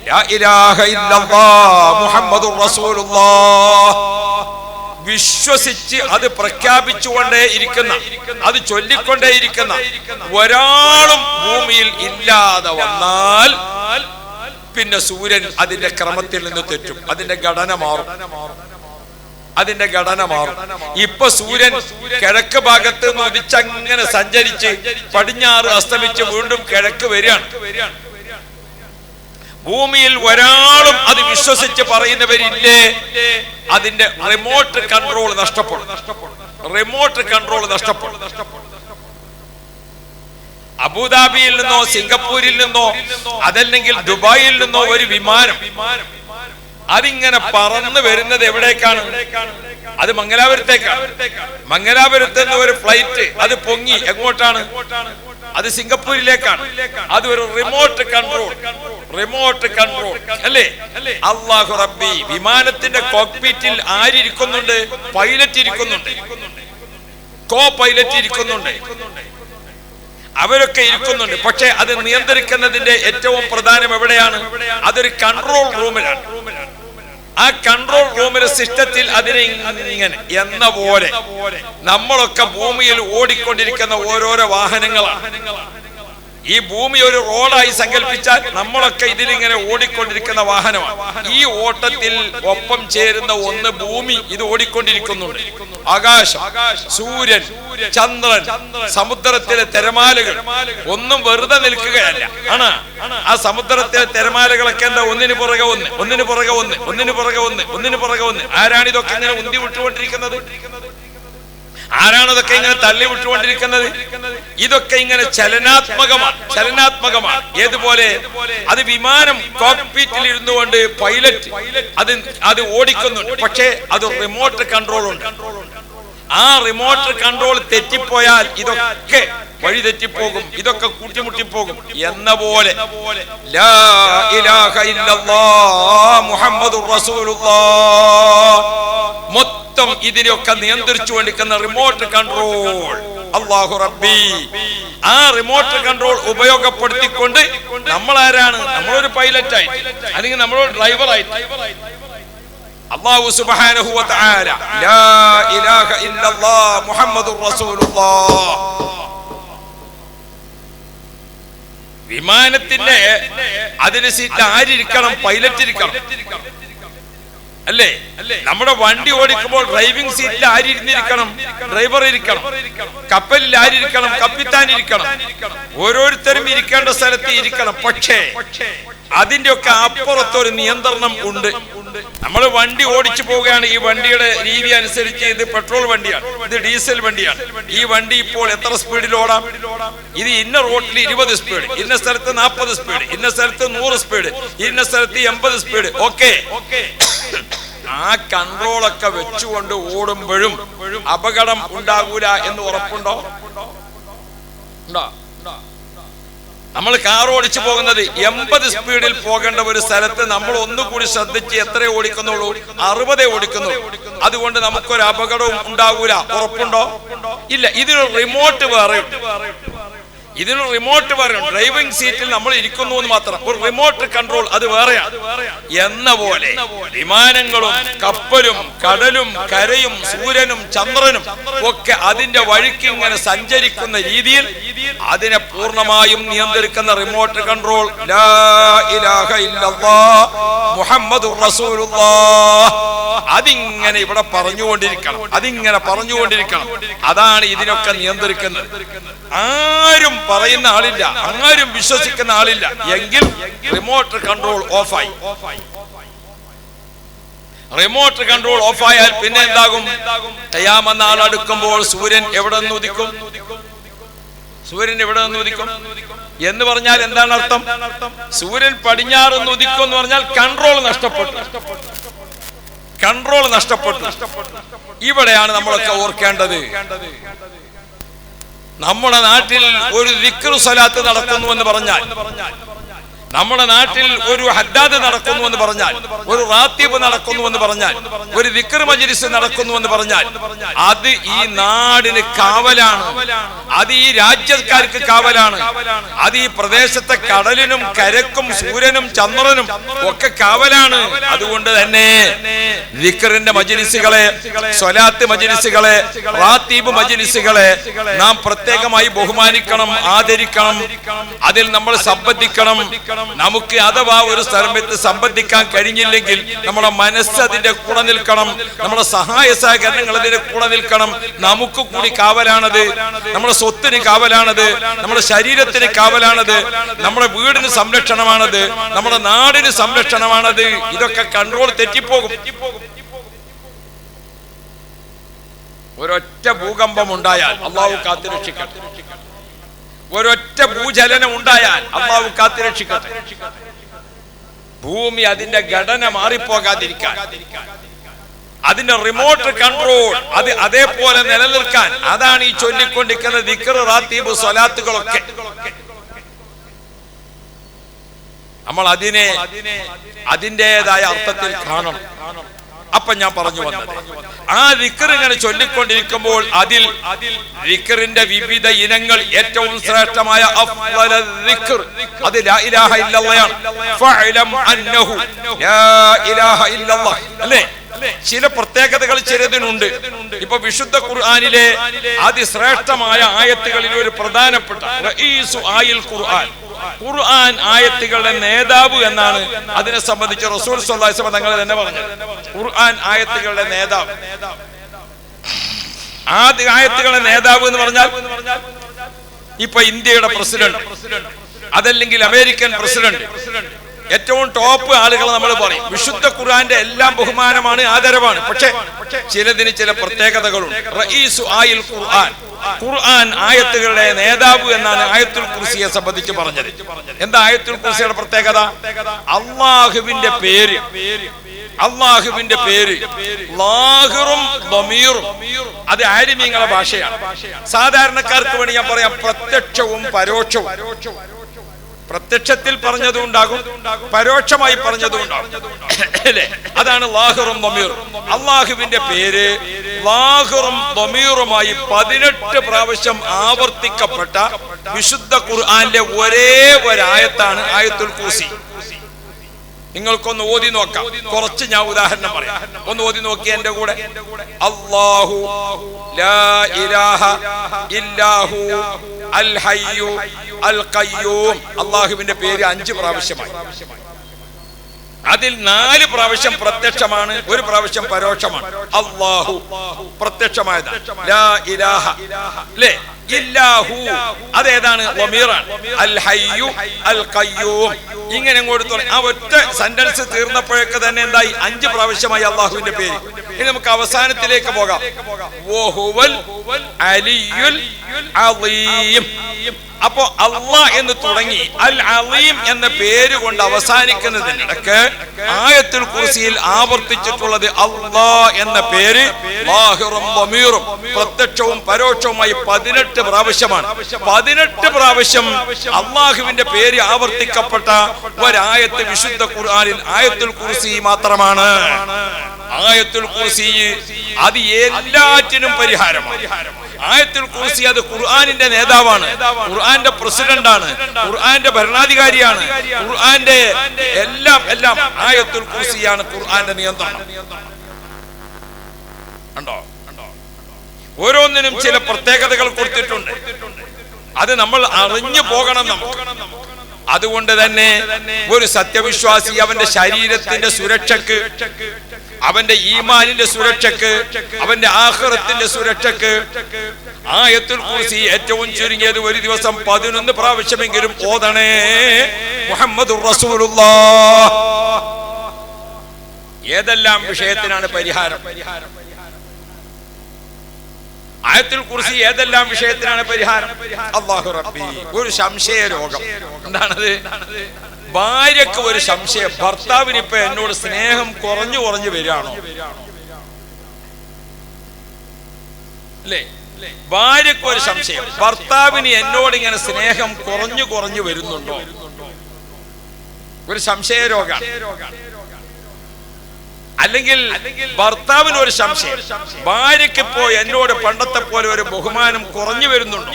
ലാ ഇലാഹ ഇല്ലല്ലാഹ് മുഹമ്മദുർ റസൂലുള്ളാഹ് വിശ്വസിച്ച് അത് പ്രഖ്യാപിച്ചുകൊണ്ടേ ഇരിക്കുന്ന, അത് ചൊല്ലിക്കൊണ്ടേയിരിക്കുന്ന ഒരാളും ഭൂമിയിൽ ഇല്ലാതെ വന്നാൽ പിന്നെ സൂര്യൻ അതിന്റെ ക്രമത്തിൽ നിന്ന് തെറ്റും. അതിന്റെ ഘടന മാറും. അതിന്റെ ഘടന മാറും. ഇപ്പൊ സൂര്യൻ കിഴക്ക് ഭാഗത്ത് നിന്ന് ഉദിച്ചങ്ങനെ സഞ്ചരിച്ച് പടിഞ്ഞാറ് അസ്തമിച്ച് വീണ്ടും കിഴക്ക് വരികയാണ്. ഭൂമിയിൽ ഒരാളും അത് വിശ്വസിച്ച് പറയുന്നവരില്ലേ? അതിന്റെ റിമോട്ട് കൺട്രോൾ നഷ്ടപ്പെടും. റിമോട്ട് കൺട്രോൾ നഷ്ടപ്പെടും. അബുദാബിയിൽ നിന്നോ സിംഗപ്പൂരിൽ നിന്നോ അതല്ലെങ്കിൽ ദുബായിൽ നിന്നോ ഒരു വിമാനം അതിങ്ങനെ പറന്ന് വരുന്നത് എവിടേക്കാണ്? അത് മംഗലാപുരത്തേക്കാണ്. മംഗലാപുരത്ത് നിന്ന് ഒരു ഫ്ലൈറ്റ് അത് പൊങ്ങി എങ്ങോട്ടാണ്? അത് സിംഗപ്പൂരിലേക്കാണ്. അത് ഒരു റിമോട്ട് കൺട്രോൾ. റിമോട്ട് കൺട്രോൾ അല്ലേ? അല്ലാഹു റബ്ബി, വിമാനത്തിന്റെ കോക്പിറ്റിൽ ആരിയ്ക്കുന്നുണ്ട്? പൈലറ്റ് ഇരിക്കുന്നുണ്ട്, കോ പൈലറ്റ് ഇരിക്കുന്നുണ്ട്, അവരൊക്കെ ഇരിക്കുന്നുണ്ട്. പക്ഷെ അത് നിയന്ത്രിക്കുന്നതിന്റെ ഏറ്റവും പ്രധാനം എവിടെയാണ്? അതൊരു കൺട്രോൾ റൂമിലാണ്. ആ കൺട്രോൾ റൂമിലെ സിസ്റ്റത്തിൽ അതിനെ ഇങ്ങനെ എന്ന പോലെ നമ്മളൊക്കെ ഭൂമിയിൽ ഓടിക്കൊണ്ടിരിക്കുന്ന ഓരോരോ വാഹനങ്ങളാണ്. ഈ ഭൂമി ഒരു റോഡായി സങ്കല്പിച്ചാൽ നമ്മളൊക്കെ ഇതിലിങ്ങനെ ഓടിക്കൊണ്ടിരിക്കുന്ന വാഹനമാണ്. ഈ ഓട്ടത്തിൽ ഒപ്പം ചേരുന്ന ഒന്ന് ഭൂമി, ഇത് ഓടിക്കൊണ്ടിരിക്കുന്നുണ്ട്. ആകാശം, സൂര്യൻ, ചന്ദ്രൻ, സമുദ്രത്തിലെ തിരമാലകൾ ഒന്നും വെറുതെ നിൽക്കുകയല്ല. ആണ് ആ സമുദ്രത്തിലെ തിരമാലകളൊക്കെ എന്താ ഒന്നിനു പുറകെ ഒന്ന്, ഒന്നിനു പുറകെ ഒന്ന്, ഒന്നിനു പുറകെ ഒന്ന്, ഒന്നിനു പുറകെ ഒന്ന്. ആരാണ് ഇതൊക്കെ ഇങ്ങനെ ഉന്തി വിട്ടുകൊണ്ടിരിക്കുന്നത്? ആരാണ് ഇതൊക്കെ ഇങ്ങനെ തള്ളി വിട്ടുകൊണ്ടിരിക്കുന്നത്? ഇതൊക്കെ ഇങ്ങനെ ചലനാത്മകമാണ്. ഏതുപോലെ? അത് വിമാനം കോക്പിറ്റിൽ ഇരുന്നു കൊണ്ട് പൈലറ്റ് അത് ഓടിക്കുന്നുണ്ട്. പക്ഷേ അത് റിമോട്ട് കൺട്രോൾ ഉണ്ട്. ആ റിമോട്ട് കൺട്രോൾ തെറ്റിപ്പോയാൽ ഇതൊക്കെ വഴി തെറ്റിപ്പോകും, ഇതൊക്കെ കൂട്ടിമുട്ടിപ്പോകും. എന്ന പോലെ ലാ ഇലാഹ ഇല്ലല്ലാഹ് മുഹമ്മദുർ റസൂലുള്ളാഹ് മൊത്തം ഇതിനെയൊക്കെ നിയന്ത്രിച്ചു കൊണ്ടിരിക്കുന്ന റിമോട്ട് കൺട്രോൾ അല്ലാഹു റബ്ബി. ആ റിമോട്ട് കൺട്രോൾ ഉപയോഗപ്പെടുത്തിക്കൊണ്ട് നമ്മൾ ആരാണ്? നമ്മളൊരു പൈലറ്റ് ആയിട്ട് അല്ലെങ്കിൽ നമ്മളൊരു ഡ്രൈവർ ആയിട്ട് അല്ലാഹു സുബ്ഹാനഹു വ തആല ലാ ഇലാഹ ഇല്ലല്ലാഹ് മുഹമ്മദുർ റസൂലുള്ളാഹ്. വിമാനത്തിന്റെ അതിന് സീറ്റ് ആരിക്കണം? പൈലറ്റ് ഇരിക്കണം അല്ലേ? നമ്മുടെ വണ്ടി ഓടിക്കുമ്പോൾ ഡ്രൈവിംഗ് സീറ്റിൽ ആരിരുന്നിരിക്കണം? ഡ്രൈവർ ഇരിക്കണം. കപ്പലിൽ ആരിക്കണം? കപ്പിത്താൻ ഇരിക്കണം. ഓരോരുത്തരും ഇരിക്കേണ്ട സ്ഥലത്ത് ഇരിക്കണം. പക്ഷേ അതിന്റെ ഒക്കെ അപ്പുറത്തൊരു നിയന്ത്രണം ഉണ്ട്. നമ്മൾ വണ്ടി ഓടിച്ചു പോവുകയാണ്. ഈ വണ്ടിയുടെ രീതി അനുസരിച്ച് ഇത് പെട്രോൾ വണ്ടിയാണ്, ഇത് ഡീസൽ വണ്ടിയാണ്. ഈ വണ്ടി ഇപ്പോൾ എത്ര സ്പീഡിൽ ഓടാം? ഇത് ഇന്ന റോഡിൽ 20 സ്പീഡ്, ഇന്ന സ്ഥലത്ത് 40 സ്പീഡ്, ഇന്ന സ്ഥലത്ത് 100 സ്പീഡ്, ഇന്ന സ്ഥലത്ത് 80 സ്പീഡ്. ഓക്കെ, ആ കൺട്രോളൊക്കെ വെച്ചുകൊണ്ട് ഓടുമ്പോഴും അപകടം ഉണ്ടാകൂല എന്ന് ഉറപ്പുണ്ടോ? നമ്മൾ കാർ ഓടിച്ചു പോകുന്നത് 80 സ്പീഡിൽ പോകേണ്ട ഒരു സ്ഥലത്ത് നമ്മൾ ഒന്നുകൂടി ശ്രദ്ധിച്ച് എത്ര ഓടിക്കുന്നുള്ളൂ? 60 ഓടിക്കുന്നുള്ളൂ. അതുകൊണ്ട് നമുക്കൊരു അപകടവും ഉണ്ടാകൂല. ഉറപ്പുണ്ടോ? ഇല്ല. ഇതിന് റിമോട്ട് വേറെ, ഇതിന് റിമോട്ട് പറയും. ഡ്രൈവിംഗ് സീറ്റിൽ നമ്മൾ ഇരിക്കുന്നു എന്ന് മാത്രം, ഒരു റിമോട്ട് കൺട്രോൾ അത് വേറെയാണ്. എന്ന പോലെ വിമാനങ്ങളും കപ്പലും കടലും കരയും സൂര്യനും ചന്ദ്രനും ഒക്കെ അതിന്റെ വഴിക്ക് ഇങ്ങനെ സഞ്ചരിക്കുന്ന രീതിയിൽ അതിനെ പൂർണ്ണമായും നിയന്ത്രിക്കുന്ന റിമോട്ട് കൺട്രോൾ ലാ ഇലാഹ ഇല്ലല്ലാഹ് മുഹമ്മദുർ റസൂലുള്ളാഹ്. അതിങ്ങനെ ഇവിടെ പറഞ്ഞുകൊണ്ടിരിക്കണം, അതിങ്ങനെ പറഞ്ഞുകൊണ്ടിരിക്കണം. അതാണ് ഇതിനൊക്കെ നിയന്ത്രിക്കുന്നത്. ആരും പറയുന്ന ആളില്ല, ആരും വിശ്വസിക്കുന്ന ആളില്ല എങ്കിൽ റിമോട്ട് കൺട്രോൾ ഓഫായി. റിമോട്ട് കൺട്രോൾ ഓഫായാൽ പിന്നെ എന്താകും? ഖിയാമത്ത് നാൾ അടുക്കുമ്പോൾ സൂര്യൻ എവിടെ നിന്ന് ഉദിക്കും? സൂര്യൻ എവിടെ നിന്ന് ഉദിക്കും എന്ന് പറഞ്ഞാൽ എന്താണ് അർത്ഥം? സൂര്യൻ പടിഞ്ഞാറ് നിന്ന് ഉദിക്കും എന്ന് പറഞ്ഞാൽ കൺട്രോൾ നഷ്ടപ്പെട്ടു, കൺട്രോൾ നഷ്ടപ്പെട്ടു. ഇവിടെയാണ് നമ്മളൊക്കെ ഓർക്കേണ്ടത്. നമ്മുടെ നാട്ടിൽ ഒരു ദിക്ർ സ്വലാത്ത് നടക്കുന്നു എന്ന് പറഞ്ഞാൽ, നമ്മുടെ നാട്ടിൽ ഒരു ഹദ്ദാദ് നടക്കുന്നു എന്ന് പറഞ്ഞാൽ, ഒരു റാത്തീബ് നടക്കുന്നു എന്ന് പറഞ്ഞാൽ, ഒരു ദിക്ർ മജ്ലിസ് നടക്കുന്നു എന്ന് പറഞ്ഞാൽ അത് ഈ നാടിന് കാവലാണ്, അത് ഈ രാജ്യക്കാർക്ക് കാവലാണ്, അത് ഈ പ്രദേശത്തെ കടലിനും കരക്കും സൂര്യനും ചന്ദ്രനും ഒക്കെ കാവലാണ്. അതുകൊണ്ട് തന്നെ ദിക്റിന്റെ മജ്ലിസുകളെ, സ്വലാത്ത് മജ്ലിസുകളെ, റാത്തീബ് മജ്ലിസുകളെ നാം പ്രത്യേകമായി ബഹുമാനിക്കണം, ആദരിക്കണം. അതിൽ നമ്മൾ സംബന്ധിക്കണം. നമുക്ക് അഥവാ ഒരു സ്ഥലത്ത് സംബന്ധിക്കാൻ കഴിഞ്ഞില്ലെങ്കിൽ നമ്മുടെ മനസ്സ് അതിന്റെ കൂടെ നിൽക്കണം, നമ്മുടെ സഹായ സഹകരണങ്ങൾ അതിന്റെ കൂടെ നിൽക്കണം. നമുക്ക് കൂടി കാവലാണത്, നമ്മുടെ സ്വത്തിന് കാവലാണത്, നമ്മുടെ ശരീരത്തിന് കാവലാണത്, നമ്മുടെ വീടിന് സംരക്ഷണമാണത്, നമ്മുടെ നാടിന് സംരക്ഷണമാണത്. ഇതൊക്കെ കൺട്രോൾ തെറ്റിപ്പോകും. ഒരൊറ്റ ഭൂകമ്പം ഉണ്ടായാൽ അള്ളാഹു കാത്തുരക്ഷിക്കട്ടെ, ഒരൊറ്റ ഭൂചലനം ഉണ്ടായാൽ അള്ളാഹു കാത്തുരക്ഷിക്കട്ടെ. ഭൂമി അതിന്റെ ഘടന മാറിപ്പോകാതിരിക്കാൻ, അതിന്റെ റിമോട്ട് കൺട്രോൾ അത് അതേപോലെ നിലനിൽക്കാൻ, അതാണ് ഈ ചൊല്ലിക്കൊണ്ടിരിക്കുന്ന ദിക്ർ, റാത്തീബ്, സ്വലാത്തുകളൊക്കെ. നമ്മൾ അതിനെ അതിൻ്റെതായ അർത്ഥത്തിൽ കാണണം. അപ്പൊ ഞാൻ പറഞ്ഞു വന്നത്, ആ ദിക്ർ ഇങ്ങനെ ചൊല്ലിക്കൊണ്ടിരിക്കുമ്പോൾ അതിൽ ദിക്റിന്റെ വിവിധ ഇനങ്ങൾ ഏറ്റവും ശ്രേഷ്ഠമായ അത് ലാ ഇലാഹ ഇല്ലല്ലാഹ് ഫഅലം അന്നഹു ലാ ഇലാഹ ഇല്ലല്ലാഹ് അല്ലേ? ചില പ്രത്യേകതകൾ ചിലതിനുണ്ട്. ഇപ്പൊ വിശുദ്ധ ഖുർആനിലെ അതിശ്രേഷ്ഠമായ ആയത്തുകളിൽ ഒരു പ്രധാനപ്പെട്ട റഈസു ആയിൽ ഖുർആൻ, ഖുർആൻ ആയത്തുകളുടെ നേതാവ് എന്നാണ് അതിനെ സംബന്ധിച്ച് റസൂൽ സ്വല്ലല്ലാഹു അലൈഹി വസല്ലം തങ്ങൾ തന്നെ പറഞ്ഞത്. ഖുർആൻ ആയത്തുകളുടെ നേതാവ്, ആദ്യ ആയത്തുകളുടെ നേതാവ് എന്ന് പറഞ്ഞാൽ ഇപ്പൊ ഇന്ത്യയുടെ പ്രസിഡന്റ്, അതല്ലെങ്കിൽ അമേരിക്കൻ പ്രസിഡന്റ്, ഏറ്റവും ടോപ്പ് ആളുകൾ നമ്മൾ പറയും. വിശുദ്ധ ഖുർആന്റെ എല്ലാം ബഹുമാനമാണ്, ആദരവാണ്. പക്ഷെ ചിലതിന് ചില പ്രത്യേകതകളുണ്ട്. റഈസു ആയിൽ ഖുർആൻ, ഖുർആൻ ആയത്തുകളുടെ നേതാവ് എന്നാണ് ആയത്തുൽ കുർസിയെ സംബന്ധിച്ച് പറഞ്ഞത്. എന്താ ആയത്തുൽ കുർസിയുടെ പ്രത്യേകത? അല്ലാഹുവിന്റെ പേര്, അല്ലാഹുവിന്റെ പേര് ലാഹിറും ദമീറും, അത് ആലിമീങ്ങളുടെ ഭാഷയാണ്. സാധാരണക്കാർക്ക് വേണ്ടി ഞാൻ പറയാം, പ്രത്യക്ഷവും പരോക്ഷവും. പ്രത്യക്ഷത്തിൽ പറഞ്ഞതും ഉണ്ടാകും, പരോക്ഷമായി പറഞ്ഞതും ഉണ്ടാകും അല്ലേ? അതാണ് ലാഹിറും ദമീറും. അല്ലാഹുവിന്റെ പേര് ലാഹിറും ദമീറുമായി 18 പ്രാവശ്യം ആവർത്തിക്കപ്പെട്ട വിശുദ്ധ ഖുർആനിലെ ഒരേ ഒരായത്താണ് ആയത്തുൽ കുർസി. നിങ്ങൾക്കൊന്ന് ഓതി നോക്കാം. കുറച്ച് ഞാൻ ഉദാഹരണം പറയാം, ഒന്ന് ഓതി നോക്കി എന്റെ കൂടെ. അല്ലാഹു ലാ ഇലാഹ ഇല്ലാഹു അൽ ഹയ്യു അൽ ഖയ്യൂം. അല്ലാഹുവിന്റെ പേര് 5 പ്രാവശ്യമായി. അതിൽ 4 പ്രാവശ്യം പ്രത്യക്ഷമാണ്, 1 പ്രാവശ്യം പരോക്ഷമാണ്. അല്ലാഹു പ്രത്യക്ഷമായതാണ്. ലാ ഇലാഹ അല്ലേ? ഇല്ലാഹു അതേതാണ്? ദമീറാണ്. അൽ ഹയ്യു അൽ ഖയ്യൂം. ഇങ്ങനെ അങ്ങോട്ട് ആ ഒറ്റ സെന്റൻസ് തീർന്നപ്പോഴൊക്കെ തന്നെ എന്തായി? 5 പ്രാവശ്യമായി അല്ലാഹുവിന്റെ പേര്. ഇനി നമുക്ക് അവസാനത്തിലേക്ക് പോകാം. വഹുവൽ അലിയുൽ അളീം. അപ്പോ അല്ലാഹ് എന്ന് തുടങ്ങി അൽ അലീം എന്ന പേര് കൊണ്ട് അവസാനിക്കുന്നതിനിടക്ക് ആയത്തുൽ കുർസിയിൽ ആവർത്തിച്ചിട്ടുള്ളത് അല്ലാഹ് എന്ന പേര് ലാഹിറും ദമീറും, പ്രത്യക്ഷവും പരോക്ഷവുമായി 18 പ്രാവശ്യമാണ്. 18 പ്രാവശ്യം അല്ലാഹുവിന്റെ പേര് ആവർത്തിക്കപ്പെട്ട ഒരായത്ത് വിശുദ്ധ ഖുർആനിൽ ആയത്തുൽ കുർസി മാത്രമാണ്. ആയത്തുൽ കുർസി അത് എല്ലാറ്റിനും പരിഹാരമാണ്. ആയത്തുൽ കുർസി അത് ഖുർആനിന്റെ നേതാവാണ്, ഖുർആന്റെ പ്രസിഡന്റാണ്, ഖുർആന്റെ ഭരണാധികാരിയാണ്, ഖുർആന്റെ എല്ലാം എല്ലാം ആയത്തുൽ കുർസിയാണ് ഖുർആന്റെ നിയന്ത്രണം. കണ്ടോ? ഓരോന്നിനും ചില പ്രത്യേകതകൾ കൊടുത്തിട്ടുണ്ട്. അത് നമ്മൾ അറിഞ്ഞു പോകണം നമുക്ക്. അതുകൊണ്ട് തന്നെ ഒരു സത്യവിശ്വാസി അവന്റെ ശരീരത്തിന്റെ സുരക്ഷക്ക്, അവന്റെ ഈമാനിന്റെ സുരക്ഷക്ക്, അവന്റെ ആഖിറത്തിന്റെ സുരക്ഷക്ക് ആയത്തുൽ കുർസി ഏറ്റവും ചുരുങ്ങിയത് ഒരു ദിവസം 11 പ്രാവശ്യമെങ്കിലും ഓതണേ. മുഹമ്മദുർ റസൂലുള്ളാഹ്. ഏതെല്ലാം വിഷയത്തിനാണ് പരിഹാരം? ആയത്തുൽ കുർസി ഏതെല്ലാം വിഷയത്തിനാണ് പരിഹാരം? അല്ലാഹു റബ്ബി, ഒരു സംശയ രോഗം. എന്താണത്? ഭാര്യക്ക് ഒരു സംശയം, ഭർത്താവിന് ഇപ്പൊ എന്നോട് സ്നേഹം കുറഞ്ഞു കുറഞ്ഞു വരികയാണോ അല്ലേ? ഭാര്യക്ക് ഒരു സംശയം, ഭർത്താവിന് എന്നോട് ഇങ്ങനെ സ്നേഹം കുറഞ്ഞു കുറഞ്ഞു വരുന്നുണ്ടോ? ഒരു സംശയ രോഗം. അല്ലെങ്കിൽ ഭർത്താവിന് ഒരു സംശയം, ഭാര്യക്ക് ഇപ്പോ എന്നോട് പണ്ടത്തെ പോലെ ഒരു ബഹുമാനം കുറഞ്ഞു വരുന്നുണ്ടോ?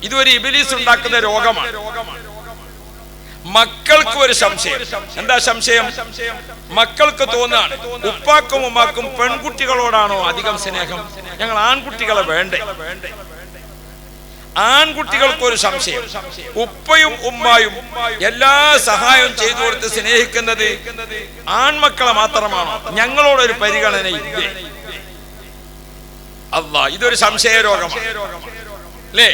ഇതൊരു ഇബ്ലീസ് ഉണ്ടാക്കുന്ന രോഗമാണ്. മക്കൾക്ക് ഒരു സംശയം. എന്താ സംശയം? മക്കൾക്ക് തോന്നാണ്, ഉപ്പാക്കും ഉമ്മാക്കും പെൺകുട്ടികളോടാണോ അധികം സ്നേഹം, ഞങ്ങൾ ആൺകുട്ടികളെ വേണ്ടേ? ആൺകുട്ടികൾക്ക് ഒരു സംശയം, ഉപ്പയും ഉമ്മായും എല്ലാ സഹായവും ചെയ്തു കൊടുത്ത് സ്നേഹിക്കുന്നത് ആൺമക്കളെ മാത്രമാണോ, ഞങ്ങളോടൊരു പരിഗണന ഇല്ലേ? അല്ലാഹ്, ഇതൊരു സംശയ രോഗമാണ് അല്ലേ?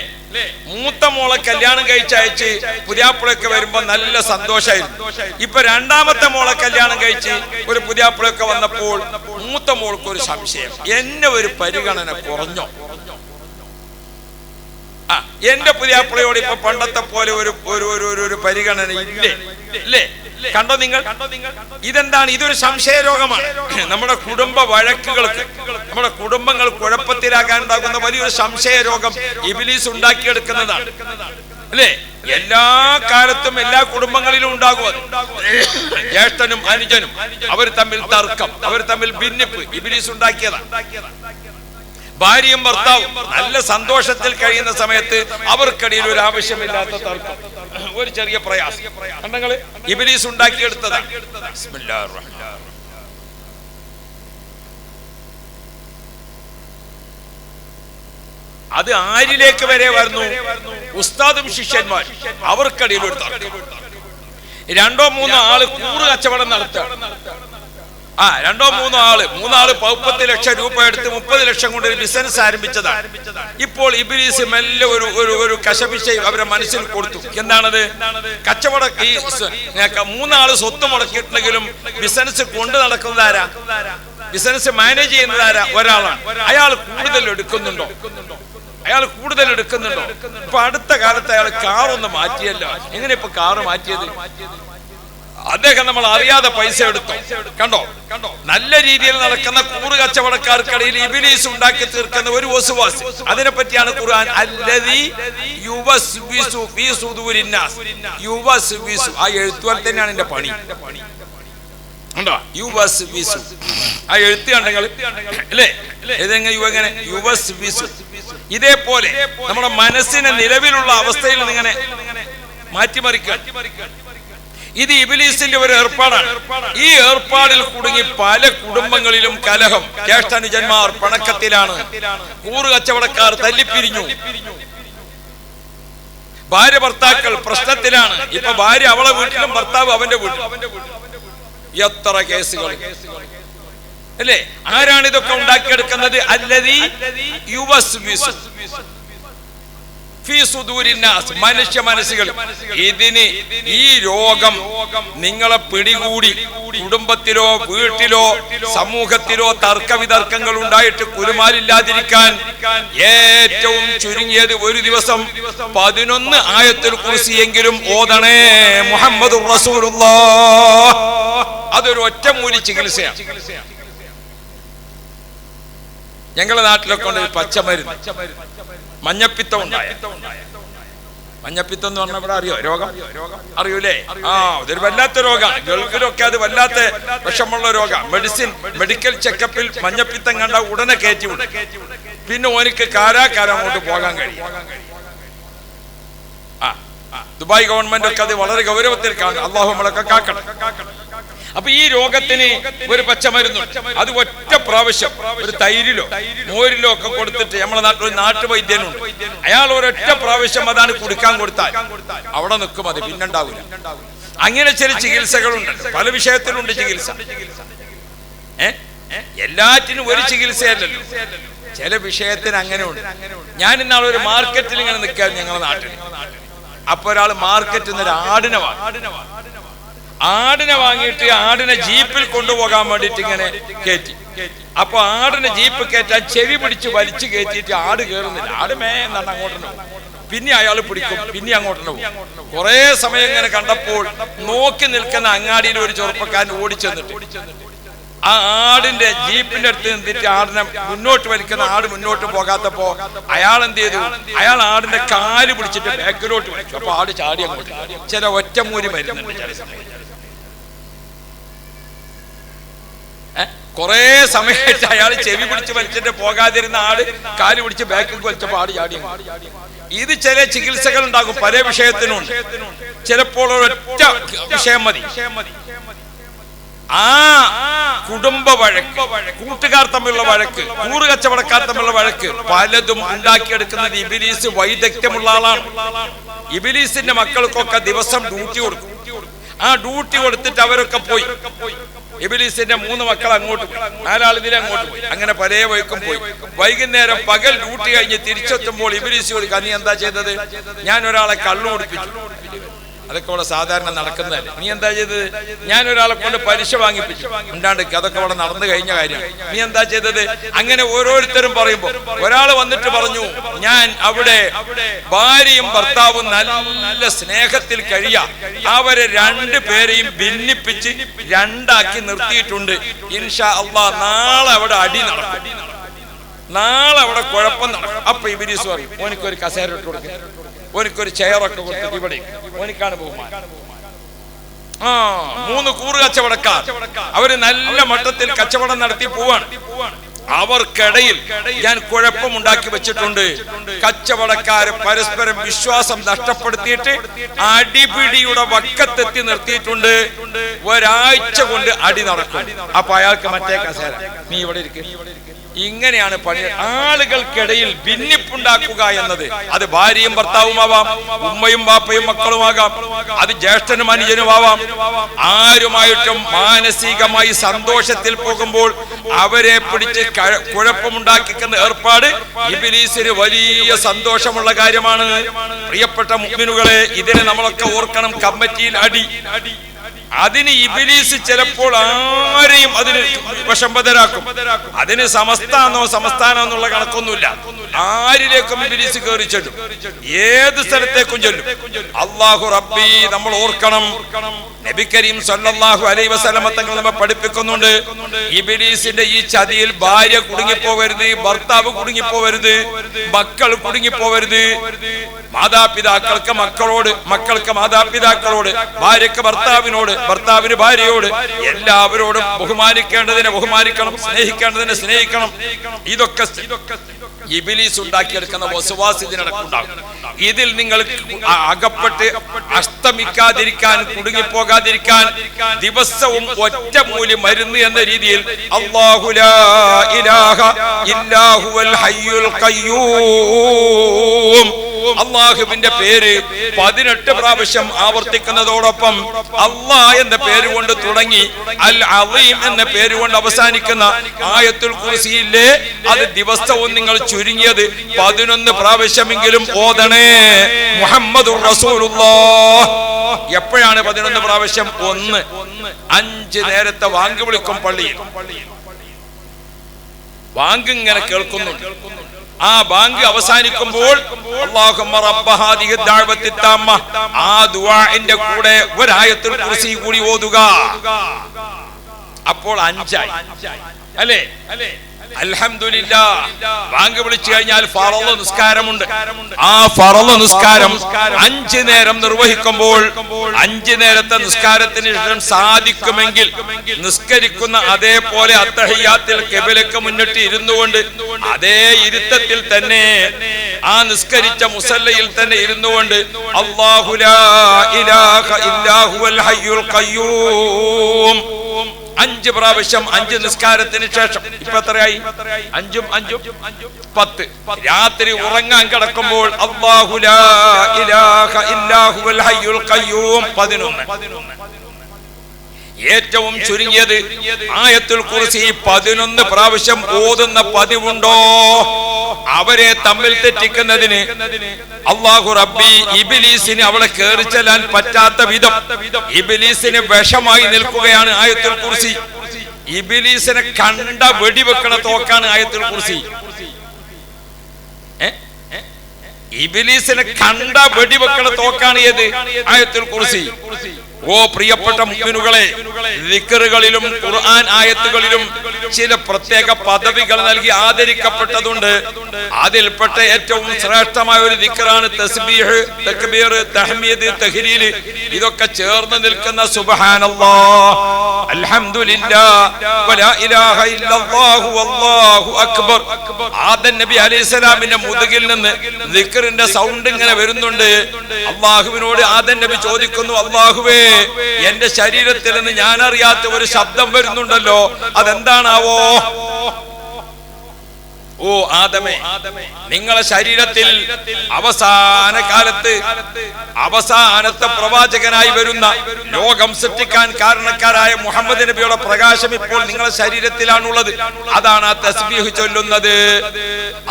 മൂത്ത മോളെ കല്യാണം കഴിച്ചയച്ച് പുതിയാപ്പിളൊക്കെ വരുമ്പോ നല്ല സന്തോഷമായിരുന്നു. ഇപ്പൊ രണ്ടാമത്തെ മോളെ കല്യാണം കഴിച്ച് ഒരു പുതിയാപ്പിളൊക്കെ വന്നപ്പോൾ മൂത്ത മോൾക്ക് ഒരു സംശയം, എന്നെ ഒരു പരിഗണന കുറഞ്ഞോ? എന്റെ പുതിയാപ്പിളയോട് ഇപ്പൊ പണ്ടത്തെ പോലെ ഒരു പരിഗണന ഇല്ലേ? ഇല്ലേ? കണ്ടോ നിങ്ങൾ? ഇതെന്താണ്? ഇതൊരു സംശയ രോഗമാണ്. നമ്മുടെ കുടുംബ വഴക്കുകൾക്ക്, നമ്മുടെ കുടുംബങ്ങൾ കുഴപ്പത്തിലാകാൻ ഉണ്ടാകുന്ന വലിയൊരു സംശയ രോഗം ഇബ്ലീസ് ഉണ്ടാക്കിയെടുക്കുന്നതാണ് അല്ലേ? എല്ലാ കാലത്തും എല്ലാ കുടുംബങ്ങളിലും ഉണ്ടാകും. ജ്യേഷ്ഠനും അനുജനും അവർ തമ്മിൽ തർക്കം, അവർ തമ്മിൽ ഭിന്നിപ്പ് ഇബ്ലീസ് ഉണ്ടാക്കിയതാണ്. ഭാര്യയും ഭർത്താവും നല്ല സന്തോഷത്തിൽ കഴിയുന്ന സമയത്ത് അവർക്കിടയിൽ ഒരു ആവശ്യമില്ലാത്ത തർക്കം, ഒരു ചെറിയ പ്രയാസം കണ്ടങ്ങള് ഇബ്ലീസ് ഉണ്ടാക്കിയെടുത്തതാണ്. ബിസ്മില്ലാഹിർ റഹ്മാനിർ റഹീം. അത് ആരിലേക്ക് വരെ വരുന്നു? ഉസ്താദും ശിഷ്യന്മാർ അവർക്കിടയിൽ ഒരു തർക്കം. രണ്ടോ മൂന്നോ ആള് കൂറ് കച്ചവടം നടത്തുക. രണ്ടോ മൂന്നാള് 30 ലക്ഷം രൂപ എടുത്ത് 30 ലക്ഷം കൊണ്ട് ഒരു ബിസിനസ് ആരംഭിച്ചതാണ്. ഇപ്പോൾ ഇബ്ലീസ് മെല്ലെ ഒരു കശപിശ അവരുടെ മനസ്സിൽ കൊടുത്തു. എന്താണത്? കച്ചവട മൂന്നാള് സ്വത്ത് മുടക്കിയിട്ടുണ്ടെങ്കിലും ബിസിനസ് കൊണ്ട് നടക്കുന്നതാരാ? Business manage ചെയ്യുന്നതാരാ? ഒരാളാണ്. അയാൾ കൂടുതൽ എടുക്കുന്നുണ്ടോ? ഇപ്പൊ അടുത്ത കാലത്ത് അയാൾ കാറൊന്ന് മാറ്റിയല്ലോ. എങ്ങനെ ഇപ്പൊ കാറ് മാറ്റിയത്? അദ്ദേഹം നമ്മൾ അറിയാതെ പൈസ എടുത്തു. കണ്ടോ, നല്ല രീതിയിൽ നടക്കുന്ന കൂറ് കച്ചവടക്കാർക്കിടയിൽ ഇബ്ലീസ് ഉണ്ടാക്കി തീർക്കുന്ന ഒരു വസ്വാസ്. അതിനെ പറ്റിയാണ് ഖുർആൻ അല്ലദീ യുവസ്വിസു ഫീ സുദൂരിന്നാസ്. യുവസ്വിസു, ആ എഴുത്തുകാർ തന്നെയാണ് എന്റെ പണി. കണ്ടോ, യുവസ്വിസു, ആ എഴുത്ത് കണ്ടെങ്കിൽ അല്ലേ? ഇതെങ്ങനെ യുവസ്വിസു. ഇതേപോലെ നമ്മുടെ മനസ്സിനെ നിലവിലുള്ള അവസ്ഥയിൽ ഇങ്ങനെ മാറ്റിമറിക്കുക. ഇത് ഇബ്ലീസിന്റെ ഒരു ഏർപ്പാടാണ്. ഈ ഏർപ്പാടിൽ കുടുങ്ങി പല കുടുംബങ്ങളിലും കലഹം. ജ്യേഷ്ഠനുജന്മാർ പണക്കത്തിലാണ്, കൂറ് കച്ചവടക്കാർ തല്ലിപ്പിരിഞ്ഞു, ഭാര്യ ഭർത്താക്കൾ പ്രശ്നത്തിലാണ്. ഇപ്പൊ ഭാര്യ അവളെ വീട്ടിലും ഭർത്താവ് അവന്റെ വീട്ടിലും. എത്ര കേസുകൾ അല്ലേ? ആരാണ് ഇതൊക്കെ ഉണ്ടാക്കിയെടുക്കുന്നത്? അല്ലദീ യുവസ്വിസു ഫീ സുദൂരിന്നാസ്, മനുഷ്യ മനസ്സുകൾ. ഇതിന് ഈ രോഗം നിങ്ങളെ പിടികൂടി കുടുംബത്തിലോ വീട്ടിലോ സമൂഹത്തിലോ തർക്കവിതർക്കങ്ങൾ ഉണ്ടായിട്ട് കുലുമാലില്ലാതിരിക്കാൻ ഏറ്റവും ചുരുങ്ങിയത് ഒരു ദിവസം 11 ആയത്തുൽ കുർസിയെങ്കിലും ഓതണേ മുഹമ്മദുർ റസൂലുള്ളാഹ്. അതൊരു ഒറ്റമൂലി ചികിത്സയാണ്. ഞങ്ങളുടെ നാട്ടിലൊക്കെ ഉണ്ട് പച്ചമരുന്ന്. മഞ്ഞപ്പിത്തം ഉണ്ടായ, മഞ്ഞപ്പിത്തം എന്ന് പറഞ്ഞാൽ ഇവിടെ അറിയോ? രോഗം അറിയൂലേ? അതൊരു വല്ലാത്ത രോഗമാണ്. ഗൾഫിലൊക്കെ അത് വല്ലാത്ത വിഷമുള്ള രോഗം. മെഡിക്കൽ ചെക്കപ്പിൽ മഞ്ഞപ്പിത്തം കണ്ട ഉടനെ കയറ്റി വിടും. പിന്നെ ഓനിക്ക് കാരാകാരം അങ്ങോട്ട് പോകാൻ കഴിയും. ദുബായ് ഗവൺമെന്റ് ഒക്കെ അത് വളരെ ഗൗരവത്തിൽ കാണും. അള്ളാഹു നമ്മളൊക്കെ കാക്കണം. അപ്പൊ ഈ രോഗത്തിന് ഒരു പച്ചമരുന്ന്, അത് ഒറ്റ പ്രാവശ്യം ഒരു തൈരിലോ മോരിലോ ഒക്കെ കൊടുത്തിട്ട് നമ്മളെ നാട്ടിൽ ഒരു നാട്ടുവൈദ്യനുണ്ട്. അയാൾ ഒരൊറ്റ പ്രാവശ്യം അതാണ് കുടിക്കാൻ കൊടുത്താൽ അവിടെ നിൽക്കും, അത് പിന്നുണ്ടാവില്ല. അങ്ങനെ ചില ചികിത്സകളുണ്ട്. പല വിഷയത്തിലുണ്ട് ചികിത്സ. എല്ലാറ്റിനും ഒരു ചികിത്സയല്ലല്ലോ. ചില വിഷയത്തിന് അങ്ങനെ ഉണ്ട്. ഞാൻ ഇന്നാളെ ഒരു മാർക്കറ്റിൽ ഇങ്ങനെ നിൽക്കാൻ ഞങ്ങളുടെ നാട്ടിൽ. അപ്പൊ ഒരാൾ മാർക്കറ്റിൽ നിന്ന് ഒരു ആടിനെ വാങ്ങിയിട്ട് ആടിനെ ജീപ്പിൽ കൊണ്ടുപോകാൻ വേണ്ടിട്ട് ഇങ്ങനെ കയറ്റി. അപ്പൊ ആടിനെ ജീപ്പ് കയറ്റാൻ ചെവി പിടിച്ച് വലിച്ചു കയറ്റിയിട്ട് ആട് കയറുന്നില്ല. ആട് എന്നാണ് അങ്ങോട്ട് പോകും. പിന്നെ അയാൾ പിടിക്കും, പിന്നെ അങ്ങോട്ട് പോകും. കുറെ സമയം ഇങ്ങനെ കണ്ടപ്പോൾ നോക്കി നിൽക്കുന്ന അങ്ങാടിയിൽ ഒരു ചെറുപ്പക്കാരൻ ഓടിച്ചെന്നിട്ട് ആ ആടിന്റെ ജീപ്പിന്റെ അടുത്ത് നിന്നിട്ട് ആടിനെ മുന്നോട്ട് വലിക്കുന്ന ആട് മുന്നോട്ട് പോകാത്തപ്പോ അയാൾ എന്ത് ചെയ്തു? അയാൾ ആടിന്റെ കാല് പിടിച്ചിട്ട് ബാക്കിലോട്ട് വലിച്ചു. അപ്പൊ ആട് ചാടി അങ്ങോട്ട്. ചില ഒറ്റമൂരി മരുന്നുണ്ട് ചില സമയം. കുറെ സമയത്ത് അയാൾ ചെവി പിടിച്ച് വലിച്ചിട്ട് പോകാതിരുന്ന ആട് കാല് പിടിച്ച് ബാക്കിൽ വലിച്ചപ്പോ ആട് ചാടി. ഇത് ചില ചികിത്സകൾ ഉണ്ടാകും. പല വിഷയത്തിനുണ്ട്. ചിലപ്പോൾ ഒരൊറ്റ വിഷയം മതി. ആ കുടുംബ വഴക്ക്, കൂട്ടുകാർ തമ്മിലുള്ള വഴക്ക്, കൂറ് കച്ചവടക്കാർ തമ്മിലുള്ള വഴക്ക് പലതും ഉണ്ടാക്കിയെടുക്കുന്നത് ഇബ്ലീസ് വൈദഗ്ധ്യമുള്ള ആളാണ്. ഇബ്ലീസിന്റെ മക്കൾക്കൊക്കെ ദിവസം ഡ്യൂട്ടി കൊടുക്കും. ആ ഡ്യൂട്ടി കൊടുത്തിട്ട് അവരൊക്കെ പോയി. ഇബ്ലീസിന്റെ 3 മക്കൾ അങ്ങോട്ട് പോയി, 4 ആൾ ഇതിലെ അങ്ങോട്ട് പോയി. അങ്ങനെ പല വഴിക്കും പോയി. വൈകുന്നേരം പകൽ ഡ്യൂട്ടി കഴിഞ്ഞ് തിരിച്ചെത്തുമ്പോൾ ഇബ്ലീസ് ചോദിക്കുക, നീ എന്താ ചെയ്തത്? ഞാൻ ഒരാളെ കള്ളു കുടിപ്പിച്ചു. അതൊക്കെ ഇവിടെ സാധാരണ നടക്കുന്നതല്ലേ. നീ എന്താ ചെയ്തത്? ഞാൻ ഒരാളെ കൊണ്ട് പലിശ വാങ്ങിപ്പിച്ചു. ഉണ്ടാണ്ട് അതൊക്കെ ഇവിടെ നടന്നു കഴിഞ്ഞ കാര്യം. നീ എന്താ ചെയ്തത്? അങ്ങനെ ഓരോരുത്തരും പറയുമ്പോ ഒരാൾ വന്നിട്ട് പറഞ്ഞു, ഞാൻ അവിടെ ഭാര്യയും ഭർത്താവും നല്ല സ്നേഹത്തിൽ കഴിയാ, അവരെ 2 പേരെയും ഭിന്നിപ്പിച്ച് 2ആക്കി നിർത്തിയിട്ടുണ്ട്. ഇൻഷാ അല്ലാഹ് നാളെ അവിടെ അടി നടക്കും, നാളെ അവിടെ കുഴപ്പം നടക്കും. അപ്പൊ ഇബ്ലീസ് പറയും, ഓനിക്കൊരു കസേര ഇട്ട് കൊടുക്കുക. ഓനിക്കൊരു ചെയറൊക്കെ കൊടുത്തിട്ട് ഇവിടെ ഓനിക്കാണ് ബഹുമാനം. 3 കൂറ് കച്ചവടക്കാർ അവര് നല്ല മട്ടത്തിൽ കച്ചവടം നടത്തി പോവാണ്. അവർക്കിടയിൽ ഞാൻ കുഴപ്പമുണ്ടാക്കി വെച്ചിട്ടുണ്ട്. കച്ചവടക്കാര് പരസ്പരം വിശ്വാസം നഷ്ടപ്പെടുത്തിയിട്ട് അടിപിടിയുടെ വക്കത്തെത്തി നിർത്തിയിട്ടുണ്ട്. ഒരാഴ്ച കൊണ്ട് അടി നടക്കും. അപ്പൊ അയാൾക്ക് മറ്റേ കസേര, നീ ഇവിടെ ഇരിക്കും. ഇങ്ങനെയാണ് പണി. ആളുകൾക്കിടയിൽ ഭിന്നിപ്പുണ്ടാക്കുക എന്നത് അത് ഭാര്യയും ഭർത്താവുമാവാം, ഉമ്മയും ബാപ്പയും മക്കളുമാകാം, അത് ജ്യേഷ്ഠനും അനുജനുമാവാം. ആരുമായിട്ടും മാനസികമായി സന്തോഷത്തിൽ പോകുമ്പോൾ അവരെ പിടിച്ച് കുഴപ്പമുണ്ടാക്കിക്കുന്ന ഏർപ്പാട് ഇബ്ലീസിന് വലിയ സന്തോഷമുള്ള കാര്യമാണ്. പ്രിയപ്പെട്ട മുഅ്മിനുകളെ, ഇതിനെ നമ്മളൊക്കെ ഓർക്കണം. കമ്മിറ്റിയിൽ അടി, അതിന് ഇബ്ലീസ് ചിലപ്പോൾ ആരെയും അതിന് വശംബദ്ധരാക്കും. അതിന് സംസ്ഥാനം എന്നുള്ള കണക്കൊന്നുമില്ല. ആരിലേക്കും ഇബ്ലീസ് കയറി ചെല്ലും, ഏത് സ്ഥലത്തേക്കും ചെല്ലും. അല്ലാഹു റബ്ബി നമ്മൾ ഓർക്കണം. നബി കരീം സല്ലല്ലാഹു അലൈഹി വസല്ലം തങ്ങൾ നമ്മെ പഠിപ്പിക്കുന്നുണ്ട്, ഇബ്ലീസിന്റെ ഈ ചതിയിൽ ഭാര്യ കുടുങ്ങിപ്പോവരുത്, ഭർത്താവ് കുടുങ്ങിപ്പോവരുത്, മക്കൾ കുടുങ്ങിപ്പോവരുത്. മാതാപിതാക്കൾക്ക് മക്കളോട്, മക്കൾക്ക് മാതാപിതാക്കളോട്, ഭാര്യക്ക് ഭർത്താവിനോട്, ഭർത്താവിന് ഭാര്യയോട്, എല്ലാവരോടും ബഹുമാനിക്കേണ്ടതിനെ ബഹുമാനിക്കണം, സ്നേഹിക്കേണ്ടതിനെ സ്നേഹിക്കണം. ഇതൊക്കെ ഇബ്ലീസ് ഉണ്ടാക്കിയെടുക്കുന്ന വസ്വാസ് ഇതിനിടക്കുണ്ടാകും. ഇതിൽ നിങ്ങൾ അകപ്പെട്ട് അസ്തമിക്കാതിരിക്കാൻ, കുടുങ്ങിപ്പോകാതിരിക്കാൻ ദിവസവും ഒറ്റമൂലി മരുന്ന് എന്ന രീതിയിൽ അല്ലാഹു ലാ ഇലാഹ ഇല്ലാ ഹുവൽ ഹയ്യുൽ ഖയ്യൂം, അള്ളാഹുവിന്റെ പേര് 18 പ്രാവശ്യം ആവർത്തിക്കുന്നതോടൊപ്പം അല്ലാഹ് എന്ന പേര് കൊണ്ട് തുടങ്ങി അൽ അളീം എന്ന പേര് കൊണ്ട് അവസാനിക്കുന്ന ആയത്തുൽ കുർസിയില്ലേ, അത് ദിവസവും നിങ്ങൾ ചുരുങ്ങിയത് 11 പ്രാവശ്യമെങ്കിലും ഓതണേ. മുഹമ്മദുർ റസൂലുള്ളാഹ്. എപ്പോഴാണ് 11 പ്രാവശ്യം? 1 5 നേരത്തെ വാങ്ക് വിളിക്കും പള്ളിയിൽ. വാങ്ക് ഇങ്ങനെ കേൾക്കുന്നുണ്ട്. ആ ബാങ്ക് അവസാനിക്കുമ്പോൾ അല്ലാഹുമ്മ റബ്ബ ഹാദിഹി ദഅവത്തി തമ്മ, ആ ദുആഇന്റെ കൂടെ ഒരായത്തുൽ കുർസി കൂടി ഓതുക. അപ്പോൾ 5 ആയി അല്ലേ? അൽഹംദുലില്ലാഹ്. ബാങ്ക് വിളിച്ചു കഴിഞ്ഞാൽ ഫർള് നിസ്കാരമുണ്ട്. ആ ഫർള് നിസ്കാരം 5 നേരം നിർവഹിക്കുമ്പോൾ 5 നേരത്തെ നിസ്കാരത്തിന് ശേഷം സാധിക്കുമെങ്കിൽ നിസ്കരിക്കുന്ന അതേപോലെ അത്തഹിയ്യാത്തിൽ ഖിബലക്ക് മുന്നിട്ട് ഇരുന്നുകൊണ്ട് അതേ ഇരുത്തത്തിൽ തന്നെ ആ നിസ്കരിച്ച മുസല്ലയിൽ തന്നെ ഇരുന്നുകൊണ്ട് അല്ലാഹു ലാ ഇലാഹ ഇല്ലാ ഹുവൽ ഹയ്യുൽ ഖയ്യൂം 5 പ്രാവശ്യം 5 നിസ്കാരത്തിന് ശേഷം. ഇപ്പൊ എത്രയായി? 5ഉം 5ഉം 10. രാത്രി ഉറങ്ങാൻ കിടക്കുമ്പോൾ അല്ലാഹു ലാ ഇലാഹ ഇല്ലാ ഹുവൽ ഹയ്യുൽ ഖയ്യൂം 11. ഏറ്റവും ചുരുങ്ങിയത് ആയത്തുൽ കുർസി 11 പ്രാവശ്യം ഓതുന്ന പതിവുണ്ടോ? അവരെ തമ്മിൽ തെറ്റിക്കുന്നതിന് അല്ലാഹു റബ്ബി ഇബ്ലീസിന് അവിടെ കയറി ചെല്ലാൻ പറ്റാത്ത വിധം ഇബ്ലീസിന് വിഷമായി നിൽക്കുകയാണ് ആയത്തുൽ കുർസി. ഇബ്ലീസിനെ കണ്ട വെടിവെക്കണ തോക്കാണ് ആയത്തുൽ കുർസി. ഇബ്ലീസിനെ കണ്ട വെടിവെക്കണ തോക്കാണ് ഏത്? ആയത്തുൽ കുർസി. ഓ പ്രിയപ്പെട്ട മുഅ്മിനുകളെ, ദിക്റുകളിലും ഖുർആൻ ആയത്തുകളിലും ചില പ്രത്യേക പദവികൾ നൽകി ആദരിക്കപ്പെട്ടതുണ്ട്. അതിൽപ്പെട്ട ഏറ്റവും ശ്രേഷ്ഠമായ ഒരു ദിക്റാണ് തസ്ബീഹ്, തക്ബീർ, തഹ്മീദ്, തഹ്ലീൽ. ഇതൊക്കെ ചേർന്ന് നിൽക്കുന്ന സുബ്ഹാനല്ലാഹ്, അൽഹംദുലില്ലാഹ്, വലാ ഇലാഹ ഇല്ലല്ലാഹു വല്ലാഹു അക്ബർ. ആദം നബി അലൈഹിസ്സലാമിന്റെ മുതുകിൽ നിന്ന് ദിക്റിന്റെ സൗണ്ട് ഇങ്ങനെ വരുന്നുണ്ട്. അല്ലാഹുവിനോട് ആദം നബി ചോദിക്കുന്നു, അല്ലാഹുവേ, എന്റെ ശരീരത്തിൽ നിന്ന് ഞാൻ അറിയാത്ത ഒരു ശബ്ദം വരുന്നുണ്ടല്ലോ, അതെന്താണാവോ? ഓ ആദമേ, നിങ്ങളെ ശരീരത്തിൽ അവസാന കാലത്ത് അവസാനത്തെ പ്രവാചകനായി വരുന്ന ലോകം സൃഷ്ടിക്കാൻ കാരണക്കാരായ മുഹമ്മദ് നബിയുടെ പ്രകാശം ഇപ്പോൾ നിങ്ങളെ ശരീരത്തിലാണുള്ളത്. അതാണ് ആ തസ്ബീഹ് ചൊല്ലുന്നത്.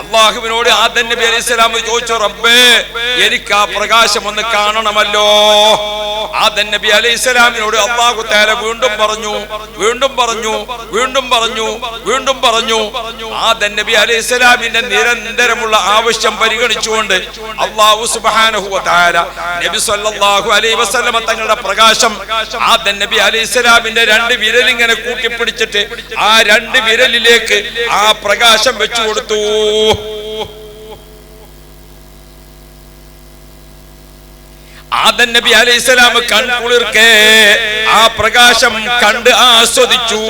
അല്ലാഹുവിനോട് ആദം നബി അലൈഹിസ്സലാം ചോദിച്ചു, റബ്ബേ, എനിക്ക് ആ പ്രകാശം ഒന്ന് കാണണമല്ലോ. ആദം നബി അലൈഹിസ്സലാമിനോട് അല്ലാഹു തആല വീണ്ടും പറഞ്ഞു, വീണ്ടും പറഞ്ഞു, വീണ്ടും പറഞ്ഞു, വീണ്ടും പറഞ്ഞു. ആദം നബി അലൈഹിസ്സലാമിന്റെ നിരന്തരമുള്ള ആവശ്യം പരിഗണിച്ചുകൊണ്ട് അല്ലാഹു സുബ്ഹാനഹു വ തആല നബി സല്ലല്ലാഹു അലൈഹി വസല്ലം തങ്ങളുടെ പ്രകാശം ആദം നബി അലൈഹിസ്സലാമിന്റെ 2 വിരൽ ഇങ്ങനെ കൂട്ടിപ്പിടിച്ചിട്ട് ആ 2 വിരലിലേക്ക് ആ പ്രകാശം വെച്ചു കൊടുത്തു. ആദം നബി അലൈഹിസ്സലാം കൺകുളിർക്കെ ആ പ്രകാശം കണ്ട് ആസ്വദിച്ചു.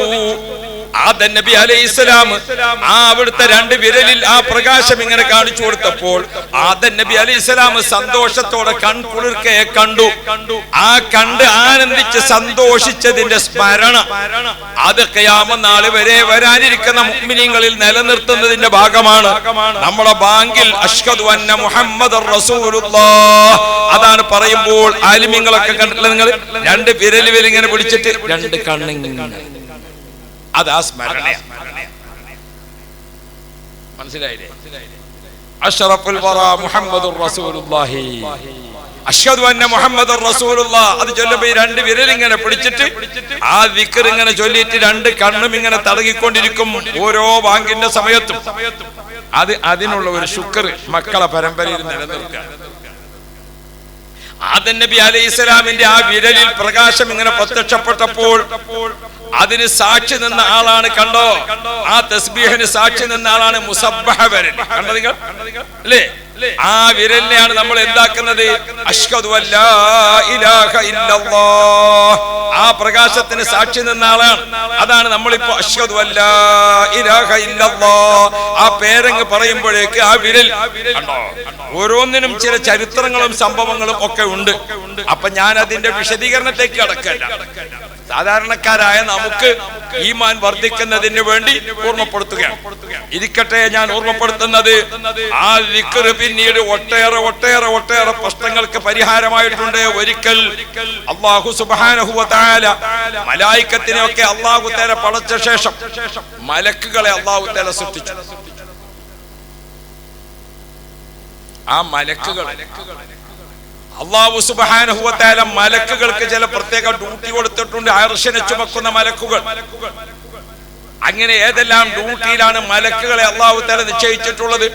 ആദം നബി അലൈഹിസ്സലാം അവിടുത്തെ രണ്ട് വിരലിൽ ആ പ്രകാശം ഇങ്ങനെ കാണിച്ചു കൊടുത്തപ്പോൾ ആദം നബി അലൈഹിസ്സലാം സന്തോഷത്തോടെ കൺകുളിർക്കെ കണ്ടു. ആ കണ്ട് ആനന്ദിച്ച് സന്തോഷിച്ചതിന്റെ സ്മരണ അത് ഖിയാമത്ത് നാൾ വരെ വരാനിരിക്കുന്ന മുഅ്മിനീങ്ങളിൽ നിലനിർത്തുന്നതിന്റെ ഭാഗമാണ്. നമ്മുടെ ബാങ്കിൽ അഷ്ഹദു അന്ന മുഹമ്മദർ റസൂലുള്ളാഹ് അതാണ് പറയുമ്പോൾ ആലിമീങ്ങളൊക്കെ കണ്ടിട്ടില്ല നിങ്ങൾ? രണ്ട് വിരൽ ഇങ്ങനെ പിടിച്ചിട്ട് രണ്ട് കണ്ണിങ്ങനെ, അതാ സ്മരണ. മനസ്സിലായില്ലേ? അഷ്റഫുൽ വറാ മുഹമ്മദുർ റസൂലുള്ളാഹി അഷ്ഹദു അന്ന മുഹമ്മദുർ റസൂലുള്ളാഹ് അത് ചൊല്ലുമ്പോൾ ഈ രണ്ട് വിരൽ ഇങ്ങനെ പിടിച്ചിട്ട് ആ ദിക്ർ ഇങ്ങനെ ചൊല്ലിയിട്ട് രണ്ട് കണ്ണും ഇങ്ങനെ തടകിക്കൊണ്ടിരിക്കും ഓരോ ബാങ്കിന്റെ സമയത്തും. അതിനുള്ള ഒരു ശുക്ർ മക്കളെ പരമ്പരയിൽ നിലനിർത്തുക. ആദം നബി അലൈഹിസ്സലാമിന്റെ ആ വിരലിൽ പ്രകാശം ഇങ്ങനെ പ്രത്യക്ഷപ്പെട്ടപ്പോൾ അതിന് സാക്ഷി നിന്ന ആളാണ്, കണ്ടോ, ആ തസ്ബീഹിന് സാക്ഷി നിന്ന ആളാണ് മുസബ്ബഹ വിരൽ. കണ്ടോ നിങ്ങൾ അല്ലേ? ആ വിരലിനെയാണ് നമ്മൾ എന്താക്കുന്നത്? അഷ്ഹദു അല്ലാ ഇലാഹ ഇല്ലല്ലാഹ്. ആ പ്രകാശത്തിന് സാക്ഷി നിന്ന ആളാണ്. അതാണ് നമ്മളിപ്പോ അഷ്ഹദു അല്ലാ ഇലാഹ ഇല്ലല്ലാഹ് ആ പേരങ്ങ് പറയുമ്പോഴേക്ക് ആ വിരൽ കണ്ടോ, ഓരോന്നിനും ചില ചരിത്രങ്ങളും സംഭവങ്ങളും ഒക്കെ ഉണ്ട്. അപ്പൊ ഞാൻ അതിന്റെ വിശദീകരണത്തേക്ക് കടക്കല്ല. സാധാരണക്കാരായ നമുക്ക് ഈമാൻ വർദ്ധിക്കുന്നതിന് വേണ്ടി ഓർമ്മപ്പെടുത്തുകയാണ്. ഇരിക്കട്ടെ, ഞാൻ ഓർമ്മപ്പെടുത്തുന്നത് ആ ദിക്ർ പിന്നീട് ഒട്ടേറെ പ്രശ്നങ്ങൾക്ക് പരിഹാരമായിട്ടുണ്ട്. ഒരിക്കൽ അല്ലാഹു സുബ്ഹാനഹു വ തആല മലായികത്തിനെയൊക്കെ അല്ലാഹു തആല പടച്ച ശേഷം മലക്കുകളെ അല്ലാഹു തആല സൃഷ്ടിച്ചു. ആ മലക്കുകൾ അല്ലാഹു സുബ്ഹാനഹു വ തആല മലക്കുകൾക്ക് ചില പ്രത്യേക ഡ്യൂട്ടി കൊടുത്തിട്ടുണ്ട്. അർശിനെ ചുമക്കുന്ന മലക്കുകൾ. അങ്ങനെ ഏതെല്ലാം ഡ്യൂട്ടിയിലാണ് മലക്കുകളെ അല്ലാഹു തആല നിശ്ചയിച്ചിട്ടുള്ളത്?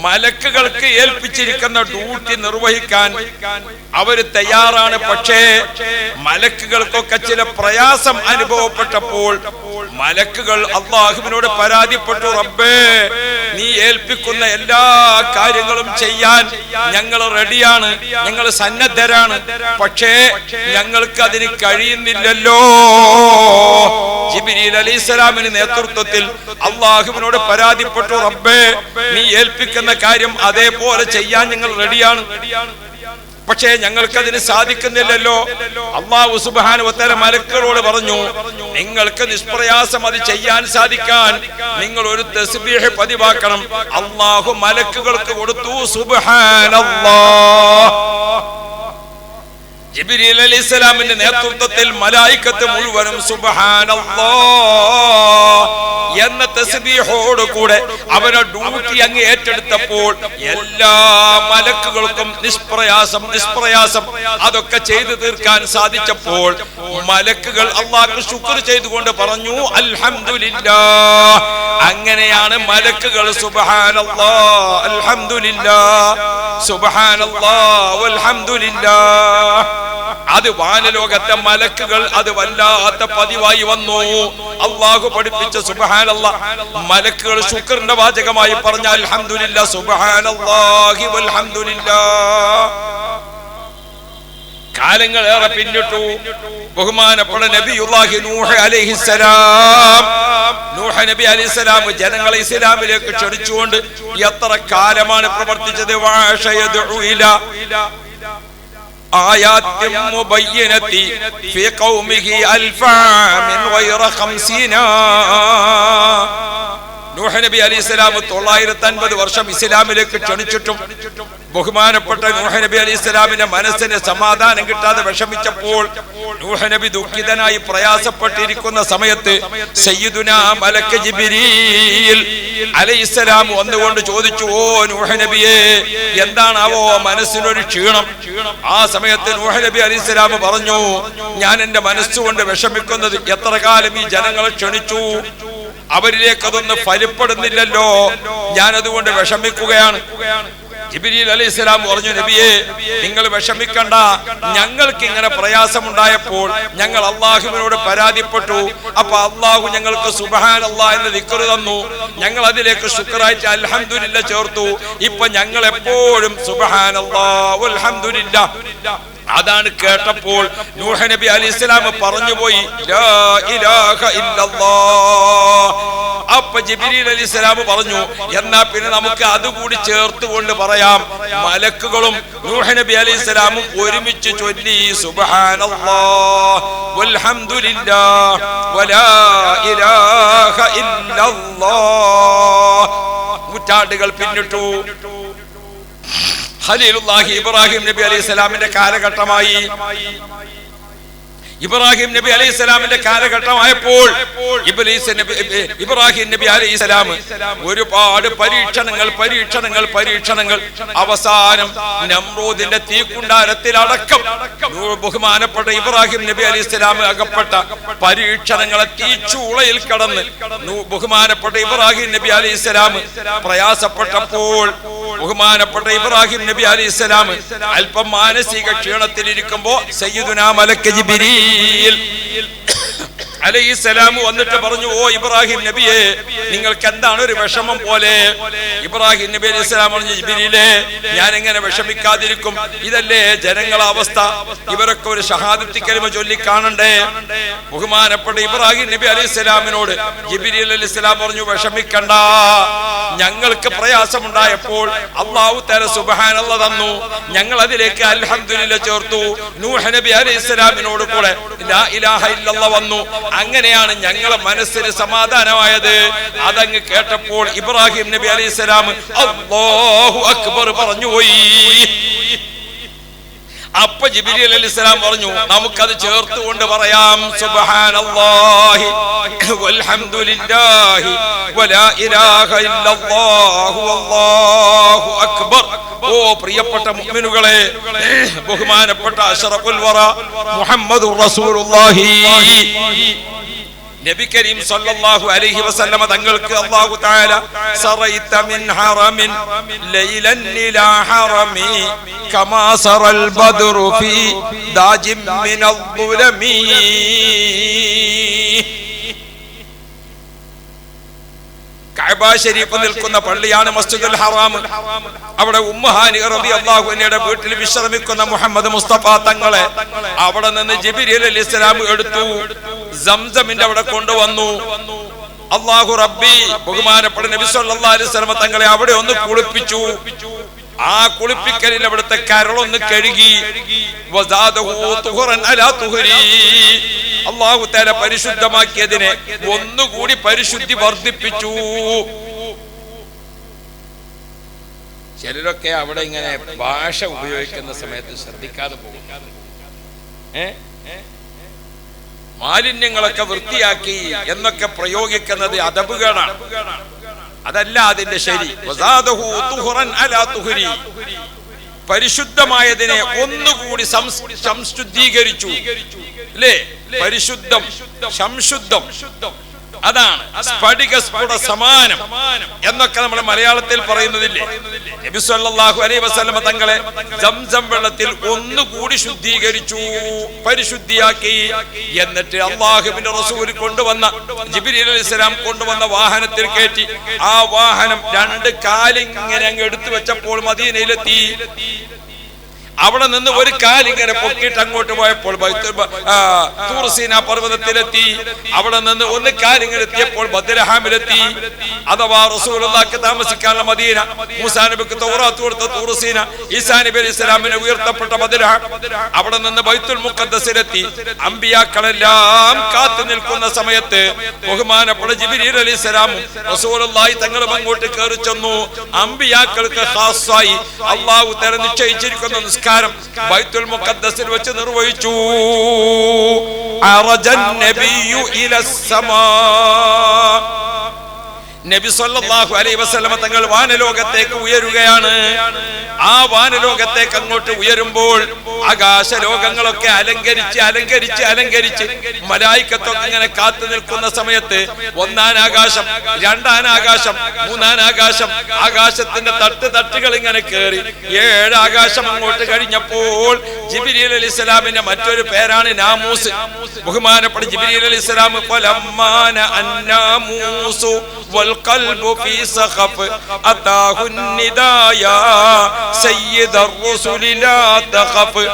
മലക്കുകൾക്ക് ഏൽപ്പിച്ചിരിക്കുന്ന ഡ്യൂട്ടി നിർവഹിക്കാൻ അവര് തയ്യാറാണ്. പക്ഷേ മലക്കുകൾക്കൊക്കെ ചില പ്രയാസം അനുഭവപ്പെട്ടപ്പോൾ മലക്കുകൾ അല്ലാഹുവിനോട് പരാതിപ്പെട്ടു, റബ്ബേ, നീ ഏൽപ്പിക്കുന്ന എല്ലാ കാര്യങ്ങളും ചെയ്യാൻ ഞങ്ങൾ റെഡിയാണ്, ഞങ്ങൾ സന്നദ്ധരാണ്, പക്ഷേ ഞങ്ങൾക്ക് അതിന് കഴിയുന്നില്ലല്ലോ. ജിബ്രീൽ അലൈഹിസ്സലാമിന്റെ നേതൃത്വത്തിൽ അല്ലാഹുവിനോട് പരാതിപ്പെട്ടു, റബ്ബേ, നീ ഏൽപ്പിക്കുന്ന കാര്യം അതേപോലെ ചെയ്യാൻ ഞങ്ങൾ റെഡിയാണ്, പക്ഷേ ഞങ്ങൾക്ക് അതിന് സാധിക്കുന്നില്ലല്ലോ. അല്ലാഹു സുബ്ഹാനഹു വ തആല മലക്കുകളോട് പറഞ്ഞു, നിങ്ങൾക്ക് നിഷ്പ്രയാസം അത് ചെയ്യാൻ സാധിക്കാൻ നിങ്ങൾ ഒരു തസ്ബീഹ് പതിവാക്കണം. അല്ലാഹു മലക്കുകൾക്ക് കൊടുത്തു സുബ്ഹാനല്ലാഹ്. ജിബ്രീൽ അലൈഹിസ്സലാമിന്റെ നേതൃത്വത്തിൽ മലായികത്ത് മുഴുവനും സുബ്ഹാനല്ലാഹ് എന്ന തസ്ബീഹോട് കൂടെ അവരുടെ ഡ്യൂട്ടി അങ്ങ് ഏറ്റെടുത്തപ്പോൾ എല്ലാ മലക്കുകൾക്കും നിഷ്പ്രയാസം അതൊക്കെ ചെയ്തു തീർക്കാൻ സാധിച്ചപ്പോൾ മലക്കുകൾ അല്ലാഹുവിന് ശുക്ർ ചെയ്തുകൊണ്ട് പറഞ്ഞു അൽഹംദുലില്ലാഹ്. അങ്ങനെയാണ് മലക്കുകൾ സുബ്ഹാനല്ലാഹ്, അൽഹംദുലില്ലാഹ്, സുബ്ഹാനല്ലാഹ്, വൽഹംദുലില്ലാഹ്. അത് വാനലോകത്തെ മലക്കുകൾ അത് വല്ലാത്ത പതിവായി വന്നു. അല്ലാഹു പഠിപ്പിച്ച സുബ്ഹാനല്ലാഹ് മലക്കുകൾ ശുക്റിന്റെ വാചകമായി പറഞ്ഞ അൽഹംദുലില്ലാഹ്, സുബ്ഹാനല്ലാഹി വൽഹംദുലില്ലാഹ്. കാലങ്ങൾ ഏറെ പിന്നിട്ടു. ബഹുമാനപ്പെട്ട നബിയുല്ലാഹി നൂഹ് അലൈഹിസ്സലാം, നൂഹ് നബി അലൈഹിസ്സലാം ജനങ്ങളെ ഇസ്ലാമിലേക്ക് ക്ഷണിച്ചുകൊണ്ട് എത്ര കാലമാണ് പ്രവർത്തിച്ചത്. വഅശയദു ഇലാ ആയാത്തിൻ മുബയ്യിനതി ഫീ ഖൗമിഹി അൽഫാ മിൻ ഗൈറ 50. നൂഹ് നബി അലൈഹിസ്സലാം 950 വർഷം ഇസ്ലാമിലേക്ക് ക്ഷണിച്ചിട്ടും ബഹുമാനപ്പെട്ട നൂഹ് നബി അലൈഹിസ്സലാമിന്റെ മനസ്സിന് സമാധാനം കിട്ടാതെ വിഷമിച്ചപ്പോൾ നൂഹ് നബി ദുഃഖിതനായി പ്രയാസപ്പെട്ടിരിക്കുന്ന സമയത്ത് സയ്യിദുനാ മലക്ക് ജിബ്രീൽ അലൈഹിസ്സലാം വന്നുകൊണ്ട് ചോദിച്ചു, ഓ നൂഹ് നബിയേ, എന്താണാവോ മനസ്സിനൊരു ക്ഷീണം? ആ സമയത്ത് നൂഹ് നബി അലൈഹിസ്സലാം പറഞ്ഞു, ഞാൻ എന്റെ മനസ്സുകൊണ്ട് വിഷമിക്കുന്നത്, എത്ര കാലം ഈ ജനങ്ങളെ ക്ഷണിച്ചു, അവരിലേക്ക് അതൊന്നും ഫലപ്പെടുന്നില്ലല്ലോ, ഞാൻ അതുകൊണ്ട് വിഷമിക്കുകയാണ്. ജിബ്രീൽ അലൈഹിസ്സലാം പറഞ്ഞു, നബിയെ നിങ്ങൾ വിഷമിക്കണ്ട, ഞങ്ങൾക്ക് ഇങ്ങനെ പ്രയാസമുണ്ടായപ്പോൾ ഞങ്ങൾ അള്ളാഹുവിനോട് പരാതിപ്പെട്ടു. അപ്പൊ അള്ളാഹു ഞങ്ങൾക്ക് സുബ്ഹാനല്ലാഹ് എന്ന ദിക്ർ തന്നു. ഞങ്ങൾ അതിലേക്ക് ശുക്റായിട്ട് അൽഹംദുലില്ലാഹ് ചേർത്തു. ഇപ്പൊ ഞങ്ങൾ എപ്പോഴും സുബ്ഹാനല്ലാഹ് വൽഹംദുലില്ലാഹ്. അതാണ് കേട്ടപ്പോൾ നൂഹ് നബി അലൈഹിസ്സലാം പറഞ്ഞുപോയി, ലാ ഇലാഹ ഇല്ലല്ലാഹ്. അപ്പൊ ജിബ്രീൽ അലൈഹിസ്സലാം പറഞ്ഞു, എന്നാ പിന്നെ നമുക്ക് അതുകൂടി ചേർത്തുകൊണ്ട് പറയാം. മലക്കുകളും നൂഹ് നബി അലൈഹിസ്സലാമും ഒരുമിച്ച് ചൊല്ലി, സുബ്ഹാനല്ലാഹ് വൽഹംദുലില്ലാഹ് വലാ ഇലാഹ ഇല്ലല്ലാഹ്. നൂറ്റാണ്ടുകൾ പിന്നിട്ടു. ഖലീലുല്ലാഹി ഇബ്രാഹിം നബി അലൈഹിസ്സലാമിന്റെ കാലഘട്ടമായി. ഇബ്രാഹിം നബി അലൈഹിസ്സലാമിന്റെ കാലഘട്ടമായപ്പോൾ ഇബ്രാഹിം നബി അലൈഹിസ്സലാം ഒരുപാട് പരീക്ഷണങ്ങൾ അവസാനം നമ്രൂദിന്റെ തീക്കുണ്ടാരത്തിൽ അടക്കം ബഹുമാനപ്പെട്ട ഇബ്രാഹിം നബി അലൈഹിസ്സലാം അകപ്പെട്ട പരീക്ഷണങ്ങളെ തീച്ചൂളയിൽ കടന്ന് ബഹുമാനപ്പെട്ട ഇബ്രാഹിം നബി അലൈഹിസ്സലാം പ്രയാസപ്പെട്ടപ്പോൾ ബഹുമാനപ്പെട്ട ഇബ്രാഹിം നബി അലൈഹിസ്സലാം അല്പം മാനസിക ക്ഷീണത്തിലിരിക്കുമ്പോ സയ്യിദുനാ മലക്ക് ജിബ്രീൽ അലൈഹിസ്സലാം വന്നിട്ട് പറഞ്ഞു, ഓ ഇബ്രാഹിം നബിയെ, നിങ്ങൾക്ക് എന്താണ് ഒരു വിഷമം പോലെ? ഇബ്രാഹിം നബി അലൈഹിസ്സലാം പറഞ്ഞു, ജിബ്രീലേ, ഞാൻ എങ്ങനെ വിഷമിക്കാതിരിക്കും? ഇതല്ലേ ജനങ്ങളെ അവസ്ഥ. ഇവരൊക്കെ ഒരു ഷഹാദത്ത് കലിമ ചൊല്ലി കാണണ്ടേ? ബഹുമാനപ്പെട്ട ഇബ്രാഹിം നബി അലൈഹിസ്സലാമിനോട് ജിബ്രീൽ അലൈഹിസ്സലാം പറഞ്ഞു, വിഷമിക്കണ്ട, ഞങ്ങൾക്ക് പ്രയാസമുണ്ടായപ്പോൾ അല്ലാഹു തആല സുബ്ഹാനല്ലാഹ് തന്നു. ഞങ്ങൾ അതിലേക്ക് അൽഹംദുലില്ലാഹ് ചേർത്തു. നൂഹ് നബി അലൈഹിസ്സലാമിനോട് കൂടെ ലാ ഇലാഹ ഇല്ലല്ലാഹ് വന്നു. അങ്ങനെയാണ് ഞങ്ങളെ മനസ്സിന് സമാധാനമായത്. അതങ്ങ് കേട്ടപ്പോൾ ഇബ്രാഹിം നബി അലൈഹിസ്സലാം അല്ലാഹു അക്ബർ പറഞ്ഞുപോയി. അപ്പൊ ജിബ്രീൽ അലൈഹിസ്സലാം പറഞ്ഞു, നമുക്കത് ചേർത്തുകൊണ്ട് പറയാം, സുബ്ഹാനല്ലാഹി വൽഹംദുലില്ലാഹി വലാ ഇലാഹ ഇല്ലല്ലാഹു വല്ലാഹു അക്ബർ. ഓ പ്രിയപ്പെട്ട മുഅ്മിനുകളെ, ബഹുമാനപ്പെട്ട അഷ്റഫുൽ വറ മുഹമ്മദുർ റസൂലുള്ളാഹി നബി കരീം സല്ലല്ലാഹു അലൈഹി വസല്ലമ തങ്ങൾക്ക് അല്ലാഹു തആല സറൈത മിൻ ഹറമിൻ ലൈലൻ ഇലാ ഹറമി കമാ സറൽ ബദ്റു ഫീ ദാജിം മിനൽ ദുലമി. കഅബ ശരീഫ് നിൽക്കുന്ന പള്ളിയാണ് മസ്ജിദുൽ ഹറാം. അവിടെ ഉമ്മഹാനി റളിയല്ലാഹു അൻഹയുടെ വീട്ടിൽ വിശ്രമിക്കുന്ന മുഹമ്മദ് മുസ്തഫ തങ്ങളെ അവിടെ നിന്ന് ജിബ്രീൽ അലൈഹിസ്സലാം എടുത്തു, സംസമിന്റെ അവിടെ കൊണ്ടുവന്നു. അല്ലാഹു റബ്ബി ബഹുമാനപ്പെട്ട നബി സല്ലല്ലാഹു അലൈഹി വസല്ലം തങ്ങളെ അവിടെ ഒന്ന് കുളിപ്പിച്ചു. ആ കുളിപ്പിക്കലിൽ അവിടുത്തെ കരളൊന്ന് കഴുകി. അല്ലാഹു തആല പരിശുദ്ധമാക്കിയതിനെ ഒന്നുകൂടി പരിശുദ്ധി വർദ്ധിപ്പിച്ചു. ചിലരൊക്കെ അവിടെ ഇങ്ങനെ ഭാഷ ഉപയോഗിക്കുന്ന സമയത്ത് ശ്രദ്ധിക്കാതെ പോകും. മാലിന്യങ്ങളൊക്കെ വൃത്തിയാക്കി എന്നൊക്കെ പ്രയോഗിക്കുന്നത് അദബുകളാണ്. അതല്ല അതിന്റെ ശരി. പരിശുദ്ധമായതിനെ ഒന്നുകൂടി സംശുദ്ധീകരിച്ചു. അല്ലേ? പരിശുദ്ധം സംശുദ്ധം, അതാണ് സ്ഫടിക സ്ഫുട സമാനം എന്നൊക്കെ നമ്മൾ മലയാളത്തിൽ പറയുന്നതില്ലേ. നബി സല്ലല്ലാഹു അലൈഹി വസല്ലം തങ്ങളെ സംസം വെള്ളത്തിൽ ഒന്നുകൂടി ശുദ്ധീകരിച്ചു, പരിശുദ്ധിയാക്കി. എന്നിട്ട് അല്ലാഹുവിന്റെ റസൂൽ കൊണ്ടുവന്ന ജിബ്രീൽ അലൈഹിസ്സലാം കൊണ്ടുവന്ന വാഹനത്തിൽ കയറ്റി ആ വാഹനം രണ്ട് കാലിങ്ങനെ അങ്ങ് എടുത്തു വെച്ചപ്പോൾ മദീനയിലെത്തി. അവിടെ നിന്ന് ഒരു കാലിങ്ങനെ പൊക്കിയിട്ട് അങ്ങോട്ട് പോയപ്പോൾ തൂർ സീനാ പർവ്വതത്തിലെത്തി. അവിടെ നിന്ന് ഒന്ന് കാലിങ്ങനെ എത്തിയപ്പോൾ ബദ്രഹാമിലെത്തി. അഥവാ റസൂലുള്ളാഹിക്ക് താമസിക്കാനുള്ള മദീന, മൂസാ നബിക്ക് തൗറാത്ത് കൊടുത്ത തൂർ സീന, ഈസാ നബി അലൈഹി സ്വലാമിന് ഉയർത്തപ്പെട്ട ബദ്രഹാം. അവിടെ നിന്ന് ബൈത്തുൽ മുഖദ്ദസിലെത്തി. അമ്പിയാക്കളെല്ലാം കാത്തു നിൽക്കുന്ന സമയത്ത് ബഹുമാനപ്പെട്ട ജിബ്രീൽ അലൈഹി സ്വലാമും റസൂലുള്ളാഹി തങ്ങളും അങ്ങോട്ട് കയറി ചെന്നു. അമ്പിയാക്കൾക്ക് ഖാസായി അല്ലാഹു തആല നിശ്ചയിച്ചിരിക്കുന്ന നിസ്കാരം ബൈത്തുൽ മുഖദ്ദസിൽ വെച്ച് നിർവഹിച്ചു. അറജൻ നബിയു ഇലസ് സമാ, നബി സല്ലല്ലാഹു അലൈഹി വസല്ലമ തങ്ങൾ വാനലോകത്തേക്ക് ഉയരുകയാണ്. ആ വാനലോകത്തേക്ക് അങ്ങോട്ട് ഉയരുമ്പോൾ ആകാശ ലോകങ്ങളൊക്കെ അലങ്കരിച്ച് മലായികത്തൊക്കെ ഇങ്ങനെ കാത്തു നിൽക്കുന്ന സമയത്ത് ഒന്നാം ആകാശം, രണ്ടാം ആകാശം, മൂന്നാം ആകാശം, ആകാശത്തിന്റെ തട്ടുകൾ ഇങ്ങനെ കേറി 7 ആകാശം അങ്ങോട്ട് കഴിഞ്ഞപ്പോൾ ജിബ്രീൽ അലൈഹിസ്സലാമിന്റെ മറ്റൊരു പേരാണ് നാമൂസ്. ബഹുമാനപ്പെട്ട ജിബ്രീൽ അലൈഹിസ്സലാം ഫലമ്മാന അന്നാമൂസു വൽഖൽബു ഫീ സഖഫ് അതാഹു നിദായാ സയ്യിദർ റസൂലി ലാ തഖഫ്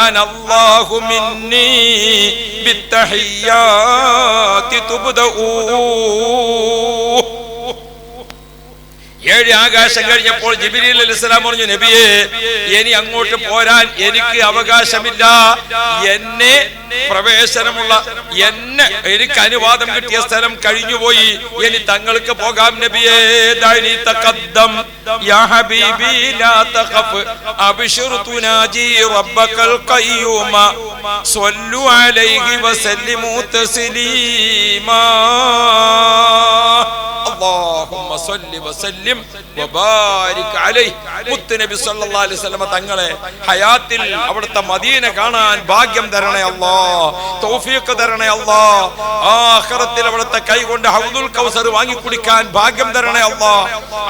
അനല്ലാഹു മിന്നി ബിത്തഹിയ്യാതി തുബ്ദഊ. 7 ആകാശം കഴിഞ്ഞപ്പോൾ ജിബ്രീൽ അലൈഹിസ്സലാം പറഞ്ഞു, നബിയേ, ഇനി അങ്ങോട്ട് പോരാൻ എനിക്ക് അവകാശമില്ല. എന്നെ പ്രവേശനമുള്ള എനിക്ക് അനുവാദം കിട്ടിയ സ്ഥലം കഴിഞ്ഞുപോയി. ഇനി തങ്ങൾക്ക് പോകാം നബിയേ. ദഅനി തഖദ്ദം യാ ഹബീബി ലാ തഖഫ് അബ്ശിർ തുനാജി റബ്ബകൽ ഖയ്യൂമ സ്വല്ലു അലൈഹി വസല്ലിമു തസ്ലീമാ. അല്ലാഹുമ്മ സ്വല്ലി വസല്ലിം വബാരിക് അലൈഹി. മുത്തുനബി സല്ലല്ലാഹു അലൈഹി വസല്ലം തങ്ങളെ ഹയാത്തിൽ അവിടുത്തെ മദീന കാണാൻ ഭാഗ്യം തരണേ അല്ലാഹ്, തൗഫീഖ് തരണേ അല്ലാഹ്. ആഖിറത്തിൽ അവിടുത്തെ കൈകൊണ്ട് ഹൗദുൽ കൗസർ വാങ്ങി കുടിക്കാൻ ഭാഗ്യം തരണേ അല്ലാഹ്.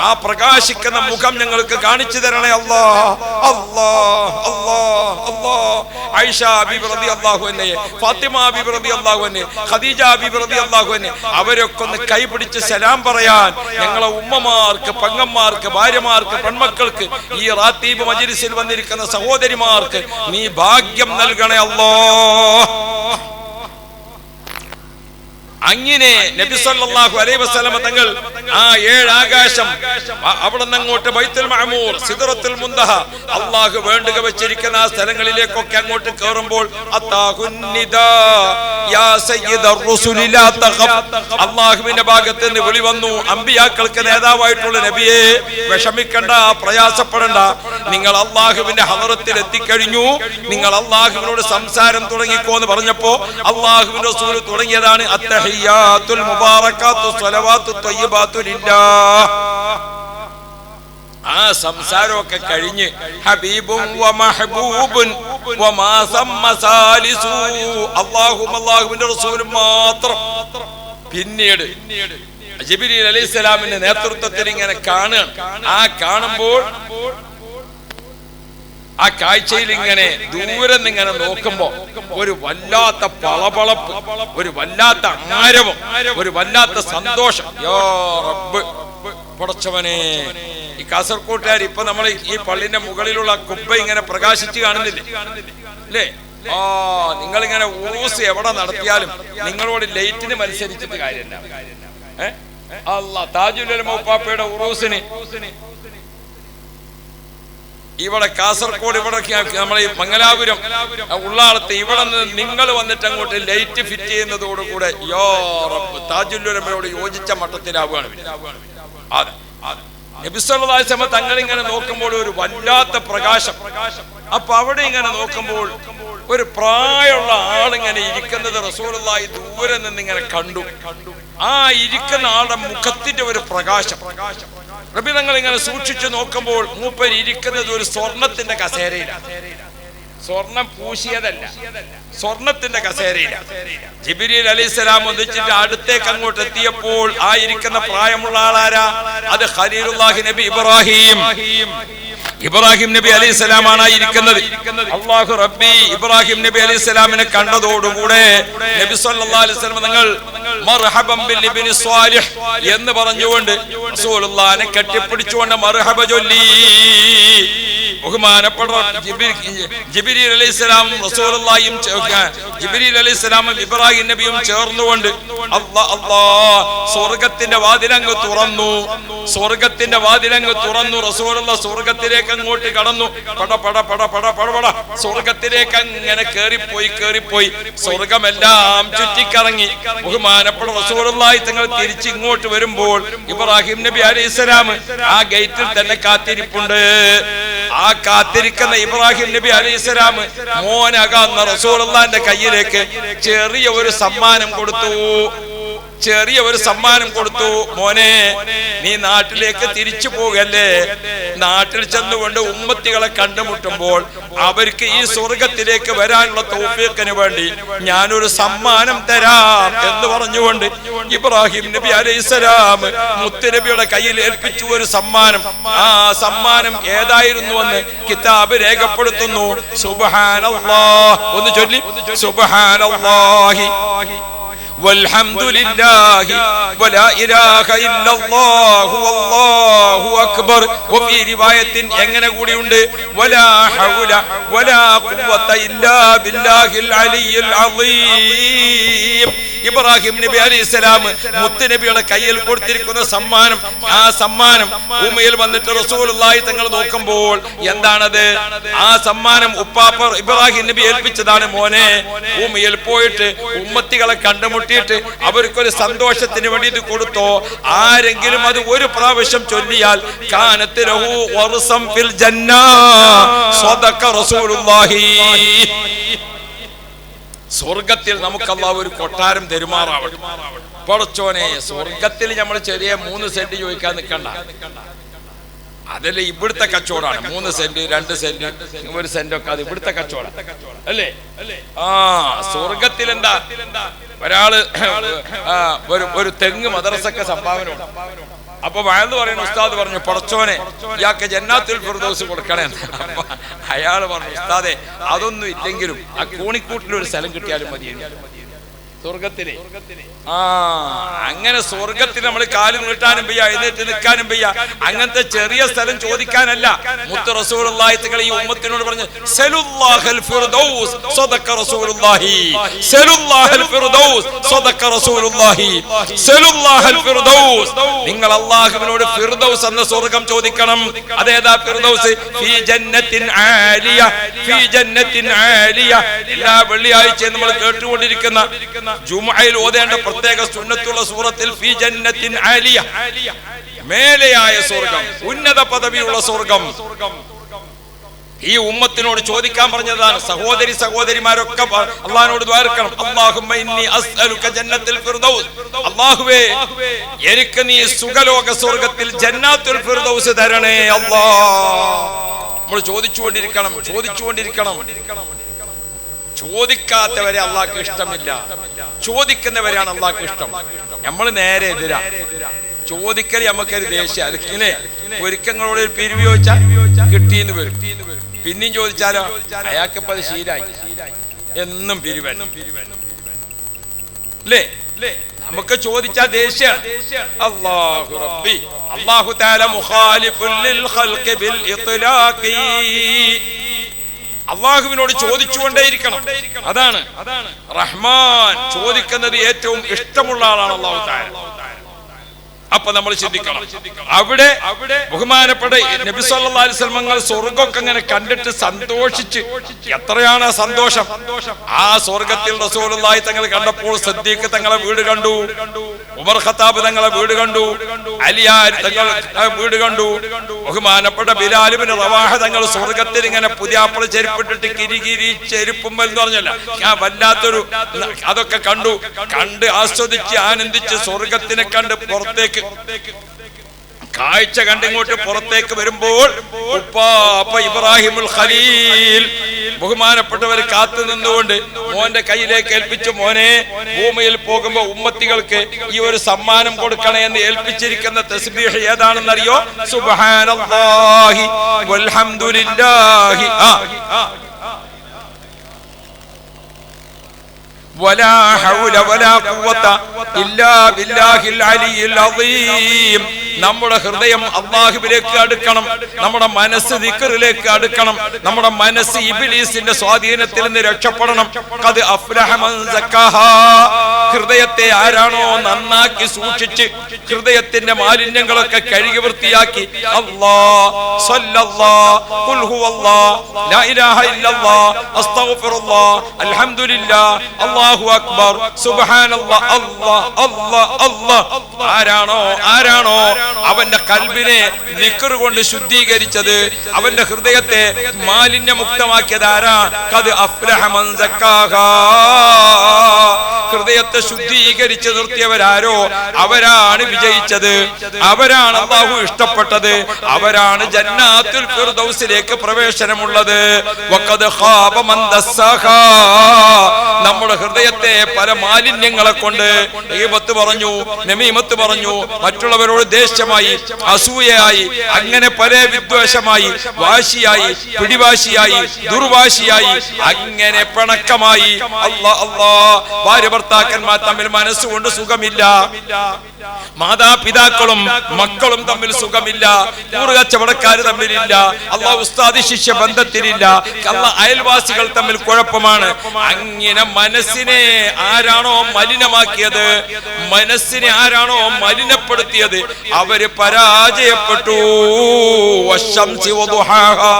ആ പ്രകാശിക്കുന്ന മുഖം ഞങ്ങൾക്ക് കാണിച്ചു തരണേ അല്ലാഹ്. അല്ലാഹ് അല്ലാഹ് അല്ലാഹ്. ആയിഷ ബീബി റളിയല്ലാഹു അൻഹ, ഫാത്തിമ ബീബി റളിയല്ലാഹു അൻഹ, ഖദീജ ബീബി റളിയല്ലാഹു അൻഹ, അവരൊക്കെ ഒന്ന് കൈപിടിച്ച് സലാം പറയാൻ ഞങ്ങളെ ഉമ്മമാർക്ക്, പെങ്ങന്മാർക്ക്, ഭാര്യമാർക്ക്, പെൺമക്കൾക്ക്, ഈ റാത്തീബ് മജ്ലിസിൽ വന്നിരിക്കുന്ന സഹോദരിമാർക്ക് നീ ഭാഗ്യം നൽകണേ അല്ലാഹ്. അങ്ങനെ നബി സല്ലല്ലാഹു അലൈഹി വസല്ലം തങ്ങൾ ആ 7 ആകാശം അവിടെ നിന്ന് അങ്ങോട്ട് ബൈത്തുൽ മഅമൂർ, സിദ്റത്തുൽ മുന്തഹ, അല്ലാഹു വേണ്ടുക വെച്ചിരിക്കുന്ന ആ സ്ഥലങ്ങളിലേക്കൊക്കെ അങ്ങോട്ട് കയറുമ്പോൾ അത്താഹുന്നിദാ യാ സയ്യിദർ റസൂലി ലാ തഖഫ്, അല്ലാഹുവിന്റെ ഭാഗത്ത് നിന്ന് വിളി വന്നു. അമ്പിയാക്കൾക്ക് നേതാവായിട്ടുള്ള നബിയെ, വിഷമിക്കണ്ട, പ്രയാസപ്പെടണ്ട, നിങ്ങൾ അല്ലാഹുവിന്റെ ഹളറത്തിൽ എത്തിക്കഴിഞ്ഞു, നിങ്ങൾ അല്ലാഹുവിനോട് സംസാരം തുടങ്ങിക്കോ എന്ന് പറഞ്ഞപ്പോ അല്ലാഹുവിന്റെ റസൂൽ തുടങ്ങിയതാണ് അത്തഹിയ്യാത്തുൽ മുബാറകാത്തു സ്വലവാത്തു ത്വയ്യിബാത്തു ലില്ലാഹ്. ആ സംസാരമൊക്കെ കഴിഞ്ഞ് ഹബീബുൻ വ മഹബൂബുൻ വമാ സമ്മ സാലിസു, അല്ലാഹുവിന്റെ റസൂൽ മാത്രം. പിന്നീട് ജിബ്രീൽ അലൈഹിസ്സലാമിന്റെ നേതൃത്വത്തിൽ ഇങ്ങനെ കാണുകയാണ്. ആ കാണുമ്പോൾ ആ കാഴ്ചയിൽ ഇങ്ങനെ ദൂരെ നിന്ന് ഇങ്ങനെ നോക്കുമ്പോ ഒരു വല്ലാത്ത പളപളപ്പ്, ഒരു വല്ലാത്ത ആരവം, ഒരു വല്ലാത്ത സന്തോഷം. യാ റബ്ബ്, പടച്ചവനെ, ഈ കാസർകോട്ടുകാർ ഇപ്പൊ നമ്മൾ ഈ പള്ളിന്റെ മുകളിലുള്ള കുബ്ബ ഇങ്ങനെ പ്രകാശിച്ച് കാണുന്നില്ലേ അല്ലേ? ആ, നിങ്ങളിങ്ങനെ ഉറൂസ് എവിടെ നടത്തിയാലും നിങ്ങളോട് ലൈറ്റിന് മത്സരിച്ചിട്ട് കാര്യമില്ല. അല്ലാ, താജുൽ ഉലമ ഉപ്പാപ്പയുടെ ഉറൂസിന് ഇവിടെ കാസർഗോഡ്, ഇവിടെ നമ്മൾ ഈ മംഗലാപുരം, ഉള്ളാളത്ത്, ഇവിടെ നിന്ന് നിങ്ങൾ വന്നിട്ട് അങ്ങോട്ട് ലൈറ്റ് ഫിറ്റ് ചെയ്യുന്നതോടുകൂടെ യാ റബ്ബ്, താജുൽ ഉലമയോട് യോജിച്ച മട്ടത്തിലാവുകയാണ്. നബി സല്ലല്ലാഹു അലൈഹി വസല്ലം തങ്ങൾ ഇങ്ങനെ നോക്കുമ്പോൾ ഒരു വല്ലാത്ത പ്രകാശം. അപ്പൊ അവിടെ ഇങ്ങനെ നോക്കുമ്പോൾ ഒരു പ്രായമുള്ള ആളിങ്ങനെ ഇരിക്കുന്നത് റസൂലുള്ളാഹി ദൂരെ നിന്ന് ഇങ്ങനെ കണ്ടു. ആ ഇരിക്കുന്ന ആളുടെ മുഖത്തിന്റെ ഒരു പ്രകാശം നബി തങ്ങൾ ഇങ്ങനെ സൂക്ഷിച്ചു നോക്കുമ്പോൾ മൂപ്പർ ഇരിക്കുന്നത് ഒരു സ്വർണത്തിന്റെ കസേരയിലാണ്. സ്വർണം പൂശിയതല്ല, സ്വർണത്തിന്റെ കസേരയിലാണ്. ജിബ്രീൽ അലൈഹിസ്സലാം ഒന്നിച്ചിട്ട് അടുത്തേക്ക് അങ്ങോട്ട് എത്തിയപ്പോൾ ആ ഇരിക്കുന്ന പ്രായമുള്ള ആളാരാ? അത് ഖലീലുല്ലാഹി നബി ഇബ്രാഹിം നബി അലൈഹിസ്സലാമാണ് ഇരിക്കുന്നത്. അല്ലാഹു റബ്ബി ഇബ്രാഹിം നബി അലൈഹിസ്സലാമിനെ കണ്ടതോടുകൂടെ നബി സല്ലല്ലാഹു അലൈഹി വസല്ലം തങ്ങൾ മർഹബൻ ബിൽ ഇബ്നി സ്വാലിഹ് എന്ന് പറഞ്ഞുകൊണ്ട് റസൂലുള്ളാഹിനെ കെട്ടിപ്പിടിച്ചുകൊണ്ട് മർഹബ ചൊല്ലി. ബഹുമാനപ്പെട്ട ജിബ്രീൽ അലൈഹിസ്സലാമും റസൂലുള്ളാഹിയും ജിബ്രീൽ അലൈഹിസ്സലാമും ഇബ്രാഹിം നബിയും ചേർന്നുകൊണ്ട് സ്വർഗത്തിന്റെ വാതിലങ്ങ് തുറന്നു. സ്വർഗത്തിന്റെ വാതിലങ്ങ് തുറന്നു. റസൂലുള്ള സ്വർഗത്തിലേക്ക് അങ്ങോട്ട് കടന്നു. പട പട പട പട പട പട സ്വർഗത്തിലേക്ക് അങ്ങനെ കേറിപ്പോയി സ്വർഗമെല്ലാം ചുറ്റിക്കറങ്ങി. ബഹുമാനപ്പെട്ട റസൂലുള്ളാഹി തങ്ങൾ തിരിച്ച് ഇങ്ങോട്ട് വരുമ്പോൾ ഇബ്രാഹിം നബി അലൈഹിസ്സലാം ആ ഗേറ്റിൽ തന്നെ കാത്തിരിപ്പുണ്ട്. ആ കാത്തിരിക്കുന്ന ഇബ്രാഹിം നബി അലൈഹിസ്സലാം മോനകാന്ന റസൂലുള്ളാഹിന്റെ കയ്യിലേക്ക് ചെറിയ ഒരു സമ്മാനം കൊടുത്തു. ചെറിയ ഒരു സമ്മാനം കൊടുത്തു. മോനെ, നീ നാട്ടിലേക്ക് തിരിച്ചു പോകല്ലേ. നാട്ടിൽ ചെന്നുകൊണ്ട് ഉമ്മത്തികളെ കണ്ടുമുട്ടുമ്പോൾ അവർക്ക് ഈ സ്വർഗത്തിലേക്ക് വരാനുള്ള തൗഫീഖിന് വേണ്ടി ഞാനൊരു സമ്മാനം തരാം എന്ന് പറഞ്ഞുകൊണ്ട് ഇബ്രാഹിം നബി അലൈഹിസ്സലാം മുത്തുനബിയുടെ കയ്യിൽ ഏൽപ്പിച്ചു ഒരു സമ്മാനം. ആ സമ്മാനം ഏതായിരുന്നുവെന്ന് കിതാബ് രേഖപ്പെടുത്തുന്നു. സുബ്ഹാനല്ലാഹ്, ഒന്ന് ചൊല്ലി. സുബ്ഹാനല്ലാഹി വൽഹംദുലില്ലാഹി വലാ ഇലാഹ ഇല്ലല്ലാഹു വല്ലാഹു അക്ബർ. വഫീ റിവായത്തിൻ എങ്ങനെ കൂടിയുണ്ട്, വലാ ഹൗല വലാ ഖുവത ഇല്ലാ ബില്ലാഹിൽ അലിയിൽ അളീം. ഇബ്രാഹിം നബി അലൈഹിസ്സലാം മുത്തുനബിയുടെ കയ്യിൽ കൊടുത്തിരിക്കുന്ന സമ്മാനം, ആ സമ്മാനം ഭൂമിയിൽ വന്നിട്ട് റസൂലുള്ളാഹി തങ്ങൾ നോക്കുമ്പോൾ എന്താണത്? ആ സമ്മാനം ഉപ്പാപ്പ ഇബ്രാഹിം നബി ഏൽപ്പിച്ചതാണ്. മോനെ, ഭൂമിയിൽ പോയിട്ട് ഉമ്മത്തികളെ കണ്ടുമുട്ടിയിട്ട് അവർക്കൊരു സന്തോഷത്തിന് വേണ്ടി ഇത് കൊടുത്തോ. ആരെങ്കിലും അത് ഒരു പ്രാവശ്യം ചൊല്ലിയാൽ കാനത്ത് ലഹു വർസം ഫിൽ ജന്ന. സ്വദഖ റസൂലുള്ളാഹി. സ്വർഗത്തിൽ നമുക്ക് അല്ലാഹു ഒരു കൊട്ടാരം തെരുമാറാവട്ടെ. പടച്ചോനെ, സ്വർഗത്തിൽ നമ്മൾ ചെറിയ 3 സെന്റ് ചോദിക്കാൻ നിൽക്കണ്ട. അതല്ലേ ഇവിടുത്തെ കച്ചവടമാണ്. 3 സെന്റ് 2 സെന്റ് 1 സെന്റ് ഒക്കെ അത് ഇവിടുത്തെ കച്ചവടം അല്ലേ? സ്വർഗത്തിൽ എന്താ, ഒരാള് ഒരു തെങ്ങ് മദ്രസക്ക് സംഭാവന ഉണ്ട്. അപ്പൊ വയന്ന് പറയുന്ന ഉസ്താദ് പറഞ്ഞു, പടച്ചോനെ ഇയാൾക്ക് ജന്നാത്തുൽ ഫിർദൗസ് കൊടുക്കണേ. അപ്പൊ അയാൾ പറഞ്ഞു, ഉസ്താദെ അതൊന്നും ഇല്ലെങ്കിലും ആ കോണിക്കൂട്ടിൽ ഒരു സ്ഥലം കിട്ടിയാലും മതി സ്വർഗത്തില്. അങ്ങനെ സ്വർഗത്തിൽ നമ്മൾ കാല് നീട്ടാനും വയ്യ, എഴുന്നേറ്റ് നിൽക്കാനും വയ്യ. അങ്ങനത്തെ ചെറിയ സ്ഥലം ചോദിക്കാനല്ല മുത്ത് റസൂലുള്ളാഹി തങ്ങൾ ഈ ഉമ്മത്തിനോട് പറഞ്ഞു, സലുല്ലാഹൽ ഫിർദൗസ് സദഖ റസൂലുള്ളാഹി. സലുല്ലാഹൽ ഫിർദൗസ് സദഖ റസൂലുള്ളാഹി. സലുല്ലാഹൽ ഫിർദൗസ്. നിങ്ങൾ അല്ലാഹുവിനോട് ഫിർദൗസ് എന്ന സ്വർഗ്ഗം ചോദിക്കണം. അതേതാ ഫിർദൗസ്? ഫീ ജന്നത്തിൻ ആലിയ. ഫീ ജന്നത്തിൻ ആലിയ. എല്ലാ വെള്ളിയാഴ്ചയും നമ്മൾ കേട്ടുകൊണ്ടിരിക്കുന്ന ജുമുഅയിൽ ഓതേണ്ട പ്രത്യേക സുന്നത്തുള്ള സൂറത്തിൽ ഫീ ജന്നത്തിൻ ആലിയ, മേലെയായ സ്വർഗ്ഗം, ഉന്നത പദവിയുള്ള സ്വർഗ്ഗം. ഈ ഉമ്മത്തിനോട് ചോദിക്കാൻ പറഞ്ഞതാണ്. സഹോദരിമാരൊക്കെ അല്ലാഹുവിനോട് ദുആ ചെയ്യണം. അല്ലാഹുമ്മ ഇന്നി അസ്അലുക ജന്നത്തുൽ ഫിർദൗസ്. അല്ലാഹുവേ, എനിക്ക് നീ സുഖലോക സ്വർഗ്ഗത്തിൽ ജന്നാത്തുൽ ഫിർദൗസ് തരണേ അല്ലാഹ്. നമ്മൾ ചോദിച്ചുകൊണ്ടിരിക്കണം. ചോദിക്കാത്തവരെ അള്ളാഹ്ക്ക് ഇഷ്ടമില്ല, ചോദിക്കുന്നവരെയാണ് അള്ളാഹ്ക്ക് ഇഷ്ടം. നമ്മൾ നേരെ എതിരാ. ചോദിക്കൽ നമുക്കൊരു ദേഷ്യം. അതിനെ ഒരുക്കങ്ങളോട് ഒരു പിരിവ് ചോദിച്ചാൽ കിട്ടിയെന്ന് വരും. പിന്നെയും ചോദിച്ചാലോ അയാൾക്കിപ്പോ അത് ശീലായി, എന്നും പിരിവൻ അല്ലേ? നമുക്ക് ചോദിച്ചാൽ ദേഷ്യം. അല്ലാഹു റബ്ബി അല്ലാഹു തആല മുഖാലിഫുൽ ലിൽ ഖൽഖി ബിൽ ഇത്ലാഖി. അള്ളാഹുവിനോട് ചോദിച്ചുകൊണ്ടേയിരിക്കണം. അതാണ് റഹ്മാൻ. ചോദിക്കുന്നത് ഏറ്റവും ഇഷ്ടമുള്ള ആളാണ് അല്ലാഹു തആല. അപ്പൊ നമ്മൾ ചിന്തിക്കണം. അവിടെ ബഹുമാനപ്പെട്ട നബി സല്ലല്ലാഹു അലൈഹി വസല്ലം സ്വർഗ്ഗമൊക്കെ അങ്ങനെ കണ്ടിട്ട് സന്തോഷിച്ച്, എത്രയാണ് ആ സന്തോഷം! ആ സ്വർഗത്തിൽ റസൂലുള്ളാഹി തങ്ങൾ കണ്ടപ്പോൾ സിദ്ദീഖ് തങ്ങളെ വീട് കണ്ടു, ഉമർ ഖത്താബ് തങ്ങളെ വീട് കണ്ടു, അലിയാർ തങ്ങളെ വീട് കണ്ടു, ബഹുമാനപ്പെട്ട ബിലാൽ ഇബ്നു റവാഹ തങ്ങൾ സ്വർഗത്തിൽ ഇങ്ങനെ പുതിയാപ്പള ചെരുപ്പിട്ടിട്ട് കിരികിരി ചെരുപ്പും എന്ന് പറഞ്ഞല്ല, വല്ലാത്തൊരു അതൊക്കെ കണ്ട് ആസ്വദിച്ച് ആനന്ദിച്ച് സ്വർഗത്തിനെ കണ്ട് പുറത്തേക്ക് കാഴ്ച കണ്ടിങ്ങോട്ട് പുറത്തേക്ക് വരുമ്പോൾ ഉപ്പാപ്പ ഇബ്രാഹിമുൽ ഖലീൽ ബഹുമാനപ്പെട്ടവർ കാത്തു നിന്നുകൊണ്ട് മോന്റെ കയ്യിലേക്ക് ഏൽപ്പിച്ചു. മോനെ, ഭൂമിയിൽ പോകുമ്പോ ഉമ്മത്തികൾക്ക് ഈ ഒരു സമ്മാനം കൊടുക്കണേ എന്ന് ഏൽപ്പിച്ചിരിക്കുന്ന തസ്ബീഹ് ഏതാണെന്നറിയോ? സുബ്ഹാനല്ലാഹി വൽഹംദുലില്ലാഹി വലാ ഹൗല വലാ ഖുവത ഇല്ലാ ബില്ലാഹിൽ അലിയിൽ അളീം. നമ്മുടെ ഹൃദയം അല്ലാഹുവിലേക്ക് അടുക്കണം, നമ്മുടെ മനസ്സ് ദിക്റിലേക്ക് അടുക്കണം, നമ്മുടെ മനസ്സ് ഇബ്ലീസിന്റെ സ്വാധീനത്തിൽ നിന്ന് രക്ഷപ്പെടണം. ഖദ് അഫ്ലഹ മൻ സക്കാഹാ. ഹൃദയത്തെ ആരാണോ നന്നാക്കി സൂക്ഷിച്ച് ഹൃദയത്തിന്റെ മാലിന്യങ്ങളൊക്കെ കഴുകി വൃത്തിയാക്കി അല്ലാഹ് സല്ലല്ലാഹ് ഖുൽ ഹുവല്ലാഹ് ലാ ഇലാഹ ഇല്ലല്ലാഹ് അസ്തഗ്ഫിറുല്ലാഹ് അൽഹംദുലില്ലാഹ് അല്ലാഹു അക്ബർ സുബ്ഹാനല്ലാഹ് അല്ലാഹ് അല്ലാഹ് അല്ലാഹ്. ആരാണോ അവന്റെ കൽബിനെ ദിക്ർ കൊണ്ട് ശുദ്ധീകരിച്ചത്, അവന്റെ ഹൃദയത്തെ മാലിന്യമുക്തമാക്കിയത് ആരാ? ഖദ് അഫ്ലഹ മൻ സക്കാഹാ. ഹൃദയത്തെ ശുദ്ധീകരിച്ച് നിർത്തിയവരാരോ അവരാണ് വിജയിച്ചത്, അവരാണ് അല്ലാഹു ഇഷ്ടപ്പെട്ടത്, അവരാണ് ജന്നാത്തുൽ ഫിർദൗസിലേക്ക് പ്രവേശനമുള്ളത്. വഖദ് ഖാബ മൻ ദസ്സാഹാ. നമ്മുടെ ഹൃദയത്തെ പല മാലിന്യങ്ങളെ കൊണ്ട് ഗീബത്ത് പറഞ്ഞു, നമീമത്ത് പറഞ്ഞു, മറ്റുള്ളവരോട് ദേഷ്യമായി, അസൂയയായി, അങ്ങനെ പല വിദ്വേഷമായി, വാശിയായി, പിടിവാശിയായി, ദുർവാശിയായി, അങ്ങനെ പിണക്കമായി. ഭാര്യ ഭർത്താക്കന്മാർ തമ്മിൽ മനസ്സുകൊണ്ട് സുഖമില്ല, മാതാപിതാക്കളും മക്കളും തമ്മിൽ സുഖമില്ല, കൂറുകച്ചവടക്കാർ തമ്മിലില്ല, അല്ലാഹു ഉസ്താദി ശിഷ്യ ബന്ധത്തിലില്ല, അയൽവാസികൾ തമ്മിൽ കുഴപ്പമാണ്. അങ്ങനെ മനസ്സിനെ ആരാണോ മലിനമാക്കിയത്, മനസ്സിനെ ആരാണോ മലിനപ്പെടുത്തിയത്, അവര് പരാജയപ്പെട്ടു. വശംസി വദുഹാഹാ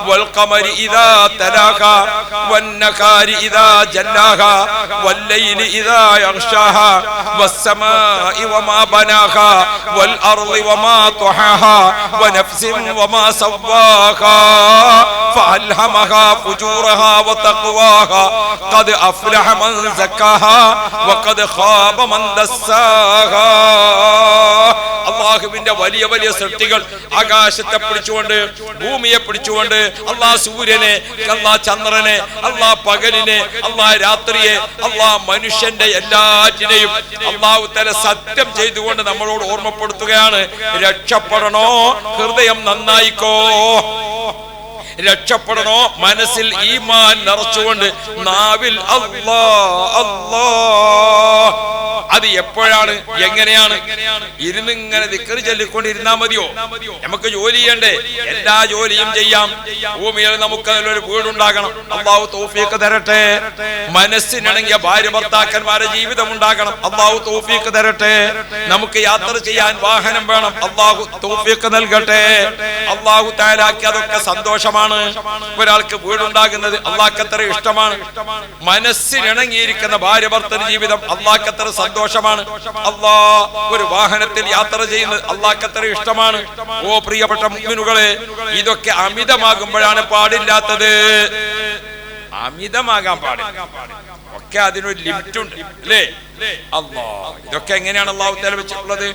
വൽഖമരി ഇദാ തലാഹാ വന്നഹാരി ഇദാ ജല്ലാഹാ വല്ലൈലി ഇദാ യഗ്ശാഹാ വസ്സമാഇ വമാ ബനാഹാ വൽഅർളി വമാ തുഹാഹാ വനഫ്സിൻ വമാ സവ്വാഹാ ഫഅൽഹമഹാ ഫുജൂറഹാ വതഖ്വാഹാ ഖദ് അഫ്ലഹ മൻ സക്കാഹാ വഖദ് ഖാബ മൻ ദസ്സാഹാ. അല്ലാഹുവിന്റെ വലിയ വലിയ സൃഷ്ടികൾ, ആകാശത്തെ പിടിച്ചുകൊണ്ട്, ഭൂമിയെ പിടിച്ചുകൊണ്ട്, അല്ലാഹ് സൂര്യനെ, അല്ലാഹ് ചന്ദ്രനെ, അല്ലാഹ് പകലിനെ, അല്ലാഹ് രാത്രിയെ, അല്ലാഹ് മനുഷ്യന്റെ എല്ലാറ്റിനെയും അല്ലാഹു തആല സത്യം ചെയ്തുകൊണ്ട് നമ്മളോട് ഓർമ്മപ്പെടുത്തുകയാണ്. രക്ഷപ്പെടണോ, ഹൃദയം നന്നായിക്കോ. രക്ഷപ്പെടണോ, മനസ്സിൽ ഈമാൻ നിറച്ചുകൊണ്ട്, നാവിൽ അല്ലാഹ് അല്ലാഹ്. അത് എപ്പോഴാണ്, എങ്ങനെയാണ്? ഇരുന്നിങ്ങനെ ദിക്ർ ചൊല്ലിക്കൊണ്ടിരുന്നാ മതിയോ? നമുക്ക് ജോലി ചെയ്യണ്ടേ? എല്ലാ ജോലിയും ചെയ്യാം. ഭൂമിയിൽ നമുക്ക് നല്ലൊരു വീടുണ്ടാകണം, അല്ലാഹു തൗഫീഖ് തരട്ടെ. മനസ്സിനാണെങ്കിൽ ഭാര്യ ഭർത്താക്കന്മാരുടെ ജീവിതം ഉണ്ടാകണം, അല്ലാഹു തൗഫീഖ് തരട്ടെ. നമുക്ക് യാത്ര ചെയ്യാൻ വാഹനം വേണം, അല്ലാഹു തൗഫീഖ് നൽകട്ടെ. അല്ലാഹു തആലാക്ക് അതൊക്കെ സന്തോഷമാണ്. ഒരാൾക്ക് വീടുണ്ടാകുന്നത് അല്ലാഹ്ക്ക് അത്ര ഇഷ്ടമാണ്. മനസ്സിനിണങ്ങിയിരിക്കുന്ന ഭാര്യ ഭർത്തൃ ജീവിതം അല്ലാഹ്ക്ക് അത്ര സന്തോഷമാണ്. അല്ലാഹ് ഒരു വാഹനത്തിൽ യാത്ര ചെയ്യുന്നത് അല്ലാഹ്ക്ക് അത്ര ഇഷ്ടമാണ്. ഓ പ്രിയപ്പെട്ട മുഅ്മിനുകളെ, ഇതൊക്കെ അമിതമാകുമ്പോഴാണ് പാടില്ലാത്തത്. അമിതമാകാൻ പാടില്ല, ഒക്കെ അതിനൊരു ലിമിറ്റ് ഉണ്ട്, അല്ലേ? അല്ലാഹ് ഇതൊക്കെ എങ്ങനെയാണ് അല്ലാഹു തആല വെച്ചിട്ടുള്ളത്?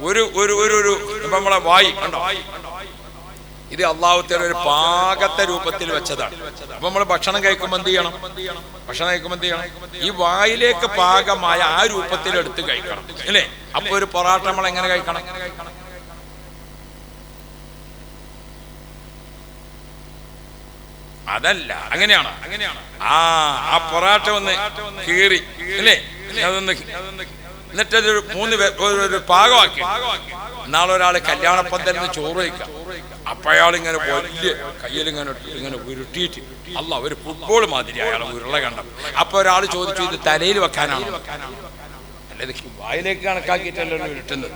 ഒരു നമ്മളെ വായി കണ്ടോ, ഇത് അല്ലാഹു തആല ഒരു പാകത്തെ രൂപത്തിൽ വെച്ചതാണ്. അപ്പൊ നമ്മൾ ഭക്ഷണം കഴിക്കുമ്പോൾ എന്ത് ചെയ്യണം? ഭക്ഷണം കഴിക്കുമ്പോൾ എന്ത് ചെയ്യണം? ഈ വായിലേക്ക് പാകമായ ആ രൂപത്തിൽ എടുത്ത് കഴിക്കണം, അല്ലേ? അപ്പൊ ഒരു പൊറാട്ട നമ്മൾ എങ്ങനെ കഴിക്കണം? അതല്ല, അങ്ങനെയാണ്. ആ പൊറാട്ട ഒന്ന് കീറി, അല്ലേ? അതൊന്ന് എന്നിട്ടത് ഒരു പാകമാക്കി. നാളെ ഒരാള് കല്യാണപ്പന്തലിന് ചോറ് കഴിക്കാം, അപ്പൊ അയാൾ ഇങ്ങനെ വലിയ കയ്യിൽ ഇങ്ങനെ ഉരുട്ടിയിട്ട്, അല്ല ഒരു ഫുട്ബോൾ മാതിരി അയാൾ ഉരുള കണ്ടം. അപ്പൊ ഒരാൾ ചോദിച്ചു, ഇത് തലയിൽ വെക്കാനാണോ? അല്ല, ഇത് വായിലേക്ക് കണക്കാക്കിയിട്ടല്ലോ ഉരുട്ടുന്നത്.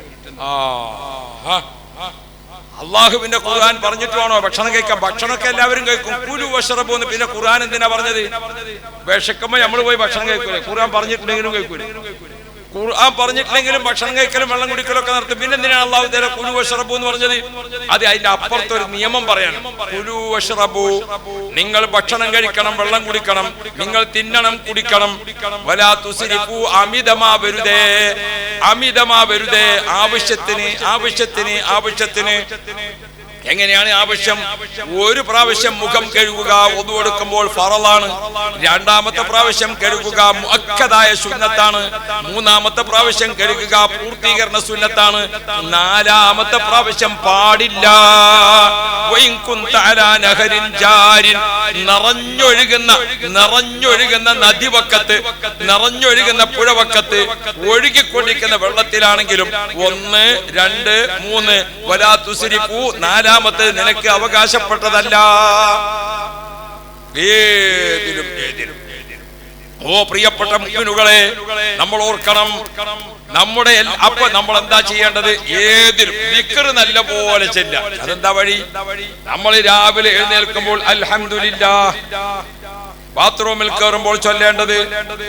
അള്ളാഹുവിന്റെ ഖുർആൻ പറഞ്ഞിട്ട് വേണോ ഭക്ഷണം കഴിക്കാം? ഭക്ഷണമൊക്കെ എല്ലാവരും കഴിക്കും. കുലു വശ്റബൂ എന്ന് പിന്നെ ഖുർആൻ എന്തിനാ പറഞ്ഞത്? വിശക്കുമ്പോ നമ്മൾ പോയി ഭക്ഷണം കഴിക്കൂലേ? ഖുർആൻ പറഞ്ഞിട്ടുണ്ടെങ്കിലും കഴിക്കൂലേ? ഖുർആൻ പറഞ്ഞിട്ടില്ലെങ്കിലും ഭക്ഷണം കഴിക്കലും വെള്ളം കുടിക്കലൊക്കെ നടത്തും. പിന്നെ എന്തിനാണ് അല്ലാഹു തആല കുലു വശ്റബൂ എന്ന് പറഞ്ഞത്? അത് അതിന്റെ അപ്പുറത്തൊരു നിയമം പറയാണ്. കുലു വശ്റബൂ, നിങ്ങൾ ഭക്ഷണം കഴിക്കണം, വെള്ളം കുടിക്കണം, നിങ്ങൾ തിന്നണം, കുടിക്കണം. വലാ തുസ്രിഫൂ, അമിതമാവരുതേ, അമിതമാവരുതേ. ആവശ്യത്തിന്. എങ്ങനെയാണ് ആവശ്യം? ഒരു പ്രാവശ്യം മുഖം കഴുകുക ഒന്നു കൊടുക്കുമ്പോൾ ഫറളാണ്. രണ്ടാമത്തെ പ്രാവശ്യം കഴുകുക മുഅക്കദായ സുന്നത്താണ്. മൂന്നാമത്തെ പ്രാവശ്യം കഴുകുക പൂർത്തീകരണ സുന്നത്താണ്. നാലാമത്തെ പ്രാവശ്യം പാടില്ല. നിറഞ്ഞൊഴുകുന്ന നദിവക്കത്ത്, നിറഞ്ഞൊഴുകുന്ന പുഴവക്കത്ത് ഒഴുകിക്കൊണ്ടിരിക്കുന്ന വെള്ളത്തിലാണെങ്കിലും 1, 2, 3 വലാ തുസ്രിഫൂ, നാലാമത്തെ നിനക്ക് അവകാശപ്പെട്ടതല്ല. ഏതിലും. ഓ പ്രിയപ്പെട്ട മുഅ്മിനുകളെ, നമ്മൾ ഓർക്കണം, നമ്മുടെ അപ്പൊ നമ്മൾ എന്താ ചെയ്യേണ്ടത്? ഏതിലും ദിക്ർ നല്ല പോലെ ചെല്ലാം. അതെന്താ വഴി? നമ്മൾ രാവിലെ എഴുന്നേൽക്കുമ്പോൾ അൽഹംദുലില്ലാഹ് ബാത്റൂമിൽ കയറുമ്പോൾ ചൊല്ലേണ്ടത്,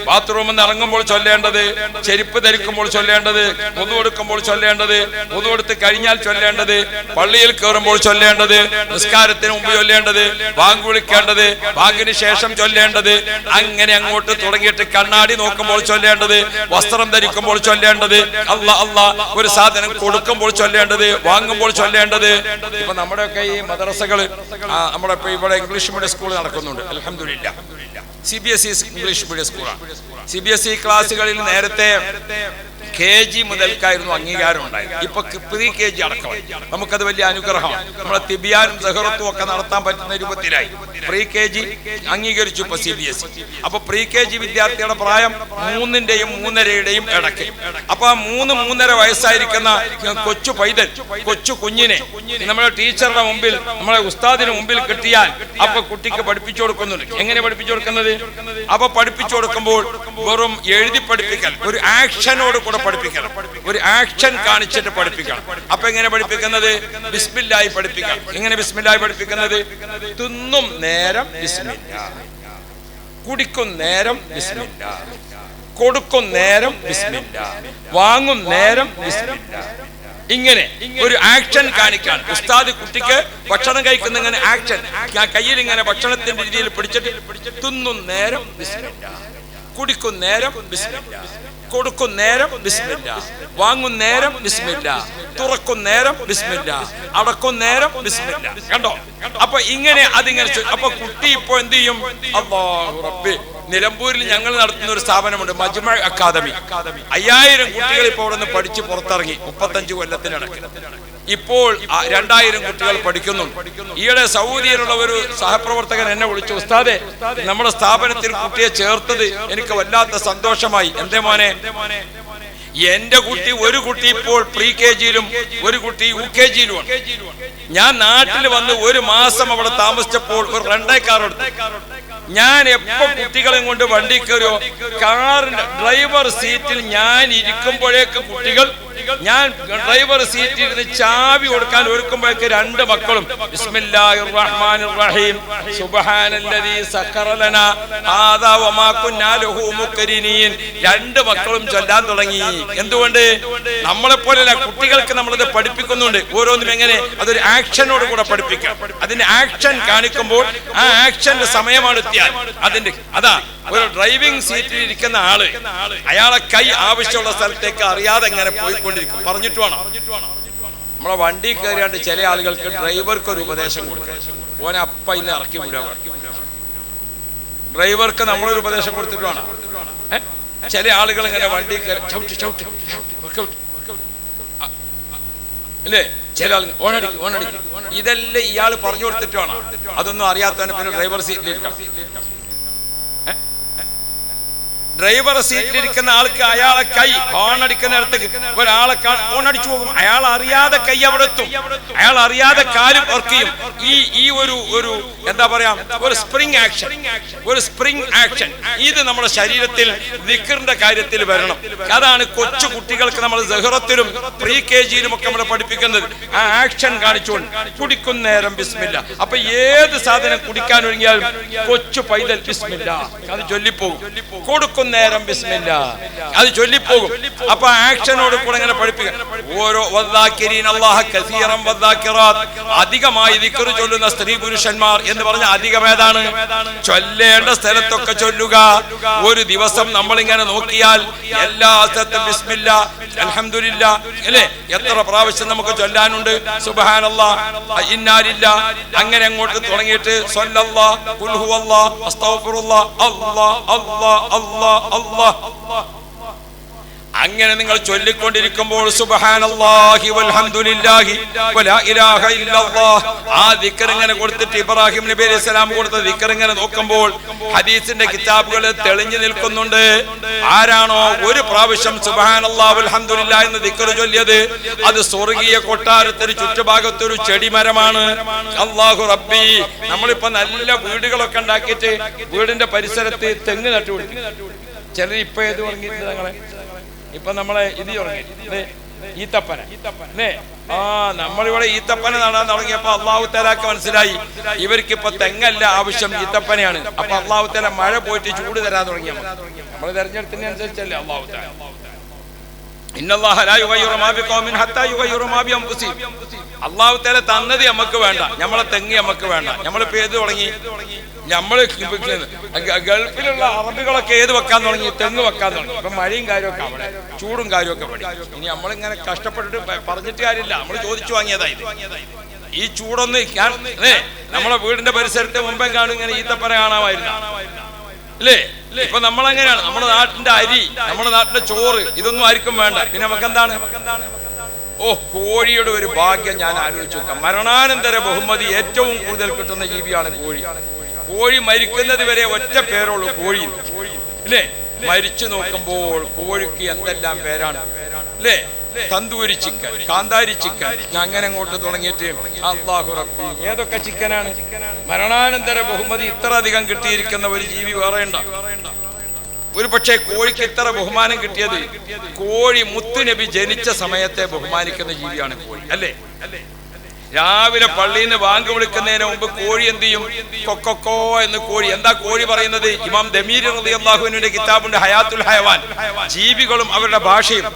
ബാത്റൂമിൽ നിന്ന് ഇറങ്ങുമ്പോൾ ചൊല്ലേണ്ടത്, ചെരുപ്പ് ധരിക്കുമ്പോൾ ചൊല്ലേണ്ടത്, വുദു എടുക്കുമ്പോൾ ചൊല്ലേണ്ടത്, വുദു എടുത്ത് കഴിഞ്ഞാൽ ചൊല്ലേണ്ടത്, പള്ളിയിൽ കയറുമ്പോൾ ചൊല്ലേണ്ടത്, നിസ്കാരത്തിന് മുമ്പ് ചൊല്ലേണ്ടത്, ബാങ്ക് വിളിക്കേണ്ടത്, ബാങ്കിന് ശേഷം ചൊല്ലേണ്ടത്, അങ്ങനെ അങ്ങോട്ട് തുടങ്ങിയിട്ട് കണ്ണാടി നോക്കുമ്പോൾ ചൊല്ലേണ്ടത്, വസ്ത്രം ധരിക്കുമ്പോൾ ചൊല്ലേണ്ടത്, അല്ലാ അല്ലാ, ഒരു സാധനം കൊടുക്കുമ്പോൾ ചൊല്ലേണ്ടത്, വാങ്ങുമ്പോൾ ചൊല്ലേണ്ടത്. ഇപ്പൊ നമ്മുടെയൊക്കെ ഈ മദ്രസകൾ, നമ്മുടെ ഇപ്പൊ ഇവിടെ ഇംഗ്ലീഷ് മീഡിയം സ്കൂൾ നടക്കുന്നുണ്ട്. അൽഹംദുലില്ലാ, CBSE ഇംഗ്ലീഷ് മീഡിയം സ്കൂളാണ്. CBSE ക്ലാസ്സുകളിൽ നേരത്തെ KG മുതൽക്കായിരുന്നു അംഗീകാരം ഉണ്ടായത്. ഇപ്പൊ പ്രീ KG അടക്കമായി. നമുക്കത് വലിയ അനുഗ്രഹമാണ്. നമ്മളെ തിബിയാനും സഹറത്തും ഒക്കെ നടത്താൻ പറ്റുന്ന രൂപത്തിലായി. പ്രീ KG അംഗീകരിച്ചു ഇപ്പൊ CBSE. അപ്പൊ പ്രീ KG വിദ്യാർത്ഥിയുടെ പ്രായം 3-ന്റെയും 3.5-യുടെയും ഇടയ്ക്ക്. അപ്പൊ 3-3.5 വയസ്സായിരിക്കുന്ന കൊച്ചു പൈതൽ, കൊച്ചു കുഞ്ഞിനെ നമ്മുടെ ടീച്ചറുടെ മുമ്പിൽ, നമ്മളെ ഉസ്താദിന് മുമ്പിൽ കിട്ടിയാൽ അപ്പൊ കുട്ടിക്ക് പഠിപ്പിച്ചു കൊടുക്കുന്നുണ്ട്. എങ്ങനെ പഠിപ്പിച്ചു കൊടുക്കുന്നത്? അപ്പൊ പഠിപ്പിച്ചു കൊടുക്കുമ്പോൾ വെറും എഴുതി പഠിപ്പിക്കൽ, ഒരു ആക്ഷനോട് കൂടെ പഠിപ്പിക്കണം, ഒരു ആക്ഷൻ കാണിച്ചിട്ട് പഠിപ്പിക്കണം. അപ്പൊ എങ്ങനെ പഠിപ്പിക്കുന്നത്? ബിസ്മില്ലാഹി പഠിപ്പിക്കണം. എങ്ങനെ ബിസ്മില്ലാഹി പഠിപ്പിക്കുന്നത്? തിന്നും നേരം ബിസ്മില്ലാ, കുടിക്കും നേരം ബിസ്മില്ലാ, കൊടുക്കും നേരം ബിസ്മില്ലാ, വാങ്ങും നേരം ബിസ്മില്ലാ. ഇങ്ങനെ ഒരു ആക്ഷൻ കാണിക്കാൻ ഉസ്താദ് കുട്ടിക്ക് ഭക്ഷണം കഴിക്കുന്ന ഇങ്ങനെ ആക്ഷൻ, കയ്യിൽ ഇങ്ങനെ ഭക്ഷണത്തിന്റെ രീതിയിൽ പിടിച്ചിട്ട് തിന്നും നേരം ബിസ്മില്ലാ, കുടിക്കും നേരം ബിസ്മില്ലാ, കൊടുക്കും നേരം ബിസ്മില്ലാ, വാങ്ങും നേരം ബിസ്മില്ലാ, തുറക്കും നേരം ബിസ്മില്ലാ, അടക്കും നേരം ബിസ്മില്ലാ. കണ്ടോ? അപ്പൊ ഇങ്ങനെ അതിങ്ങനെ. അപ്പൊ കുട്ടി ഇപ്പൊ എന്ത് ചെയ്യും? അല്ലാഹു റബ്ബി, നിലമ്പൂരിൽ ഞങ്ങൾ നടത്തുന്ന ഒരു സ്ഥാപനമുണ്ട്, മജ്മഅ അക്കാദമി. 5000 കുട്ടികൾ ഇപ്പോൾ അവിടെ നിന്ന് പഠിച്ച് പുറത്തിറങ്ങി 35 കൊല്ലത്തിനിടയ്ക്ക്. ഇപ്പോൾ 2000 കുട്ടികൾ പഠിക്കുന്നുണ്ട്. ഈയിടെ സൗദിയിലുള്ള ഒരു സഹപ്രവർത്തകൻ എന്നെ വിളിച്ചു, ഉസ്താദെ, നമ്മുടെ സ്ഥാപനത്തിൽ കുട്ടിയെ ചേർത്തത് എനിക്ക് വല്ലാത്ത സന്തോഷമായി. എന്തേ മോനെ? എന്റെ കുട്ടി, ഒരു കുട്ടി ഇപ്പോൾ പ്രീ KG-യിലും ഒരു കുട്ടി UKG-യിലുമാണ്. ഞാൻ നാട്ടിൽ വന്ന് 1 മാസം അവിടെ താമസിച്ചപ്പോൾ ഒരു 2 കാർ എടുത്തു. ഞാൻ എപ്പോ കുട്ടികളെ കൊണ്ട് വണ്ടി കയറിയോ, കാറിന്റെ ഡ്രൈവർ സീറ്റിൽ ഞാൻ ഇരിക്കുമ്പോഴേക്ക് കുട്ടികൾ, ഞാൻ ഡ്രൈവർ സീറ്റിൽ ഇരുന്ന് ചാവി കൊടുക്കാൻ ഒരുക്കുമ്പോഴേക്ക് 2 മക്കളും ബിസ്മില്ലാഹിർ റഹ്മാനിർ റഹീം സുബ്ഹാനല്ലദീ സഖറ ലനാ ഹാദാ വമാ കുന്നാ ലഹു മുഖരിനീൻ 2 മക്കളും ചൊല്ലാൻ തുടങ്ങി. എന്തുകൊണ്ട്? നമ്മളെപ്പോലെയല്ല, കുട്ടികൾക്ക് നമ്മളിത് പഠിപ്പിക്കുന്നുണ്ട്. ഓരോന്നും എങ്ങനെ? അതൊരു ആക്ഷനോട് കൂടെ പഠിപ്പിക്കാം. അതിന്റെ ആക്ഷൻ കാണിക്കുമ്പോൾ ആ ആക്ഷന്റെ സമയമാണ് എത്തിയാൽ അതിന്റെ അതാ ഒരു ഡ്രൈവിംഗ് സീറ്റിൽ ഇരിക്കുന്ന ആള്, അയാളെ കൈ ആവശ്യമുള്ള സ്ഥലത്തേക്ക് അറിയാതെ എങ്ങനെ പോയിക്കൊണ്ടിരിക്കും. പറഞ്ഞിട്ട് വേണം. നമ്മളെ വണ്ടി കയറിയാണ്ട് ചില ആളുകൾക്ക് ഡ്രൈവർക്ക് ഒരു ഉപദേശം കൊടുക്കാം, ഓനെ അപ്പ ഇന്ന് ഇറക്കി വിടുക. ഡ്രൈവർക്ക് നമ്മളൊരു ഉപദേശം കൊടുത്തിട്ട് വേണം. ചില ആളുകൾ ഇങ്ങനെ വണ്ടി കയറി ചവിട്ടി അല്ലേ, ചില ആളുകൾ ഓണടിക്കും. ഇതെല്ലാം ഇയാൾ പറഞ്ഞു കൊടുത്തിട്ട് വേണം. അതൊന്നും അറിയാത്തവനെ പിന്നെ ഡ്രൈവർ സീറ്റിലിരിക്കണം. ഡ്രൈവർ സീറ്റിലിരിക്കുന്ന ആൾക്ക് അയാളെ കൈ ഹോൺ അടിക്കുന്നിടത്തേക്ക് ഒരാളെ ഹോണടിച്ചു പോകും. അയാൾ അറിയാതെ കൈ അവിടെ എത്തും, അയാൾ അറിയാതെ കാലും വർക്ക് ചെയ്യും. ഈ ഒരു എന്താ പറയാ, ഒരു സ്പ്രിംഗ് ആക്ഷൻ ഇത് നമ്മുടെ ശരീരത്തിൽ ദിക്റിന്റെ കാര്യത്തിൽ വരണം. അതാണ് കൊച്ചു കുട്ടികൾക്ക് നമ്മൾ സഹറത്തിലും പ്രീ KG-യിലും ഒക്കെ നമ്മൾ പഠിപ്പിക്കുന്നത്. ആ ആക്ഷൻ കാണിച്ചുകൊണ്ട് കുടിക്കും നേരം ബിസ്മില്ലാ. അപ്പൊ ഏത് സാധനം കുടിക്കാൻ ഒരുങ്ങിയാലും കൊച്ചു പൈതൽ ബിസ്മില്ലാ അത് ചൊല്ലിപ്പോകും. കൊടുക്കും നേരം ബിസ്മില്ലാ അത് ചൊല്ലിപ്പോകും. അപ്പൊ ആക്ഷനോട് കൂടെ ഇങ്ങനെ പഠിപ്പിക്കുക. ഓരോ അധികമായി ദിക്ർ ചൊല്ലുന്ന സ്ത്രീ പുരുഷന്മാർ എന്ന് പറഞ്ഞ അധികം ഏതാണ്? ചൊല്ലേണ്ട സ്ഥലത്തൊക്കെ ചൊല്ലുക. ഒരു ദിവസം നമ്മളിങ്ങനെ നോക്കിയാൽ എല്ലാ സ്ഥലത്തും ബിസ്മില്ലാ അൽഹംദുലില്ലാ അല്ലേ, എത്ര പ്രാവശ്യം നമുക്ക് ചൊല്ലാനുണ്ട്? സുബ്ഹാനല്ലാഹ്, ഇന്നാ ലില്ലാഹ്, അങ്ങനെ അങ്ങോട്ട് തുടങ്ങിയിട്ട് സ്വല്ലല്ലാഹ്, ഖുൽ ഹുവല്ലാഹ്, അസ്തഗ്ഫിറുല്ലാഹ്, അല്ലാഹ് അല്ലാഹ് അല്ലാഹ് അല്ലാഹ്, അങ്ങനെ നിങ്ങൾ ചൊല്ലിക്കൊണ്ടിരിക്കുമ്പോൾ സുബ്ഹാനല്ലാഹി വൽഹംദുലില്ലാഹി വലാ ഇലാഹ ഇല്ലല്ലാഹ് ആ ദിക്ർ ഇങ്ങനെ കൊടുത്തിട്ട് ഇബ്രാഹിം നബി അലൈഹി സലാം കൊടുത്ത ദിക്ർ ഇങ്ങനെ നോക്കുമ്പോൾ ഹദീസിന്റെ കിതാബുകളിൽ തെളിഞ്ഞു നിൽക്കുന്നുണ്ട്. ആരാണോ ഒരു പ്രാവശ്യം സുബ്ഹാനല്ലാഹി വൽഹംദുലില്ലാഹി എന്ന ദിക്ർ ചൊല്ലിയത്, അത് സ്വർഗീയ കൊട്ടാരത്തിന് ചുറ്റുഭാഗത്തൊരു ചെടിമരമാണ്. അല്ലാഹു റബ്ബി, നമ്മളിപ്പോ നല്ല വീടുകളൊക്കെ ഉണ്ടാക്കിയിട്ട് വീടിന്റെ പരിസരത്ത് തെങ്ങ് നട്ടുപിടിക്കും. ചിലർ ഇപ്പൊ ഏത് തുടങ്ങിയിട്ട് ഞങ്ങളെ ഇപ്പൊ നമ്മളെ ഇത് തുടങ്ങി ഈത്തപ്പന അല്ലേ, നമ്മളിവിടെ ഈത്തപ്പന നടാൻ തുടങ്ങിയപ്പോ അള്ളാഹു തആലക്ക് മനസ്സിലായി ഇവർക്ക് ഇപ്പൊ തെങ്ങല്ല ആവശ്യം, ഈത്തപ്പനയാണ്. അപ്പൊ അള്ളാഹു തആല മഴ പോയിട്ട് ചൂട് തരാൻ തുടങ്ങിയ നമ്മൾ തെരഞ്ഞെടുത്തതിനനുസരിച്ചല്ലേ അള്ളാഹു തആല. ഇന്നല്ലാഹ ലാ യുഗയ്യിറു മാ ബിഖൗമിൻ ഹത്താ യുഗയ്യിറു മാ ബിഅൻഫുസിഹിം. അള്ളാഹു തആല തന്നത് നമുക്ക് വേണ്ട, നമ്മളെ തെങ്ങ് നമുക്ക് വേണ്ട. നമ്മളിപ്പോ ഏത് തുടങ്ങി? നമ്മള് ഗൾഫിലുള്ള അറബികളൊക്കെ ഏത് വെക്കാൻ തുടങ്ങി? തെങ്ങ് വെക്കാൻ തുടങ്ങി. ഇപ്പൊ മഴയും കാര്യമൊക്കെ അവിടെ, ചൂടും കാര്യമൊക്കെ അവിടെ. ഇനി നമ്മളിങ്ങനെ കഷ്ടപ്പെട്ടിട്ട് പറഞ്ഞിട്ട് കാര്യമില്ല, നമ്മൾ ചോദിച്ചു വാങ്ങിയതായത്. ഈ ചൂടൊന്ന് നമ്മളെ വീടിന്റെ പരിസരത്ത് മുമ്പേ കാണും ഇങ്ങനെ ഈത്തപ്പന കാണാമായിരുന്നു അല്ലേ? ഇപ്പൊ നമ്മളെങ്ങനെയാണ്? നമ്മുടെ നാട്ടിന്റെ അരി, നമ്മുടെ നാട്ടിന്റെ ചോറ്, ഇതൊന്നും ആർക്കും വേണ്ട. പിന്നെ നമുക്കെന്താണ്? കോഴിയുടെ ഒരു ഭാഗ്യം ഞാൻ ആലോചിച്ചു നോക്കാം. മരണാനന്തര ബഹുമതി ഏറ്റവും കൂടുതൽ കിട്ടുന്ന ജീവിയാണ് കോഴി. കോഴി മരിക്കുന്നത് വരെ ഒറ്റ പേരുള്ളൂ, കോഴി അല്ലേ? മരിച്ചു നോക്കുമ്പോൾ കോഴിക്ക് എന്തെല്ലാം പേരാണ് അല്ലേ? തന്തൂരി ചിക്കൻ, കാന്താരി ചിക്കൻ, അങ്ങനെ അങ്ങോട്ട് തുടങ്ങിയിട്ട് അല്ലാഹു റബ്ബി ഏതൊക്കെ ചിക്കനാണ്. മരണാനന്തര ബഹുമതി ഇത്ര അധികം കിട്ടിയിരിക്കുന്ന ഒരു ജീവി വേറെ ഉണ്ടോ? ഒരു പക്ഷേ കോഴിക്ക് ഇത്ര ബഹുമാനം കിട്ടിയത് കോഴി മുത്തുനബി ജനിച്ച സമയത്തെ ബഹുമാനിക്കുന്ന ജീവിയാണ് കോഴി അല്ലേ? രാവിലെ പള്ളിയിൽ നിന്ന് ബാങ്ക് വിളിക്കുന്നതിന് മുമ്പ് കോഴി എന്ത് ചെയ്യും? കൊക്കോ എന്ന് കോഴി. എന്താ കോഴി പറയുന്നത്? ഇമാം ദമീരി റളിയല്ലാഹു അൻഹുവിന്റെ കിതാബുണ്ട് ഹയാത്തുൽ ഹയവാൻ. ജീവികളും അവരുടെ ഭാഷയും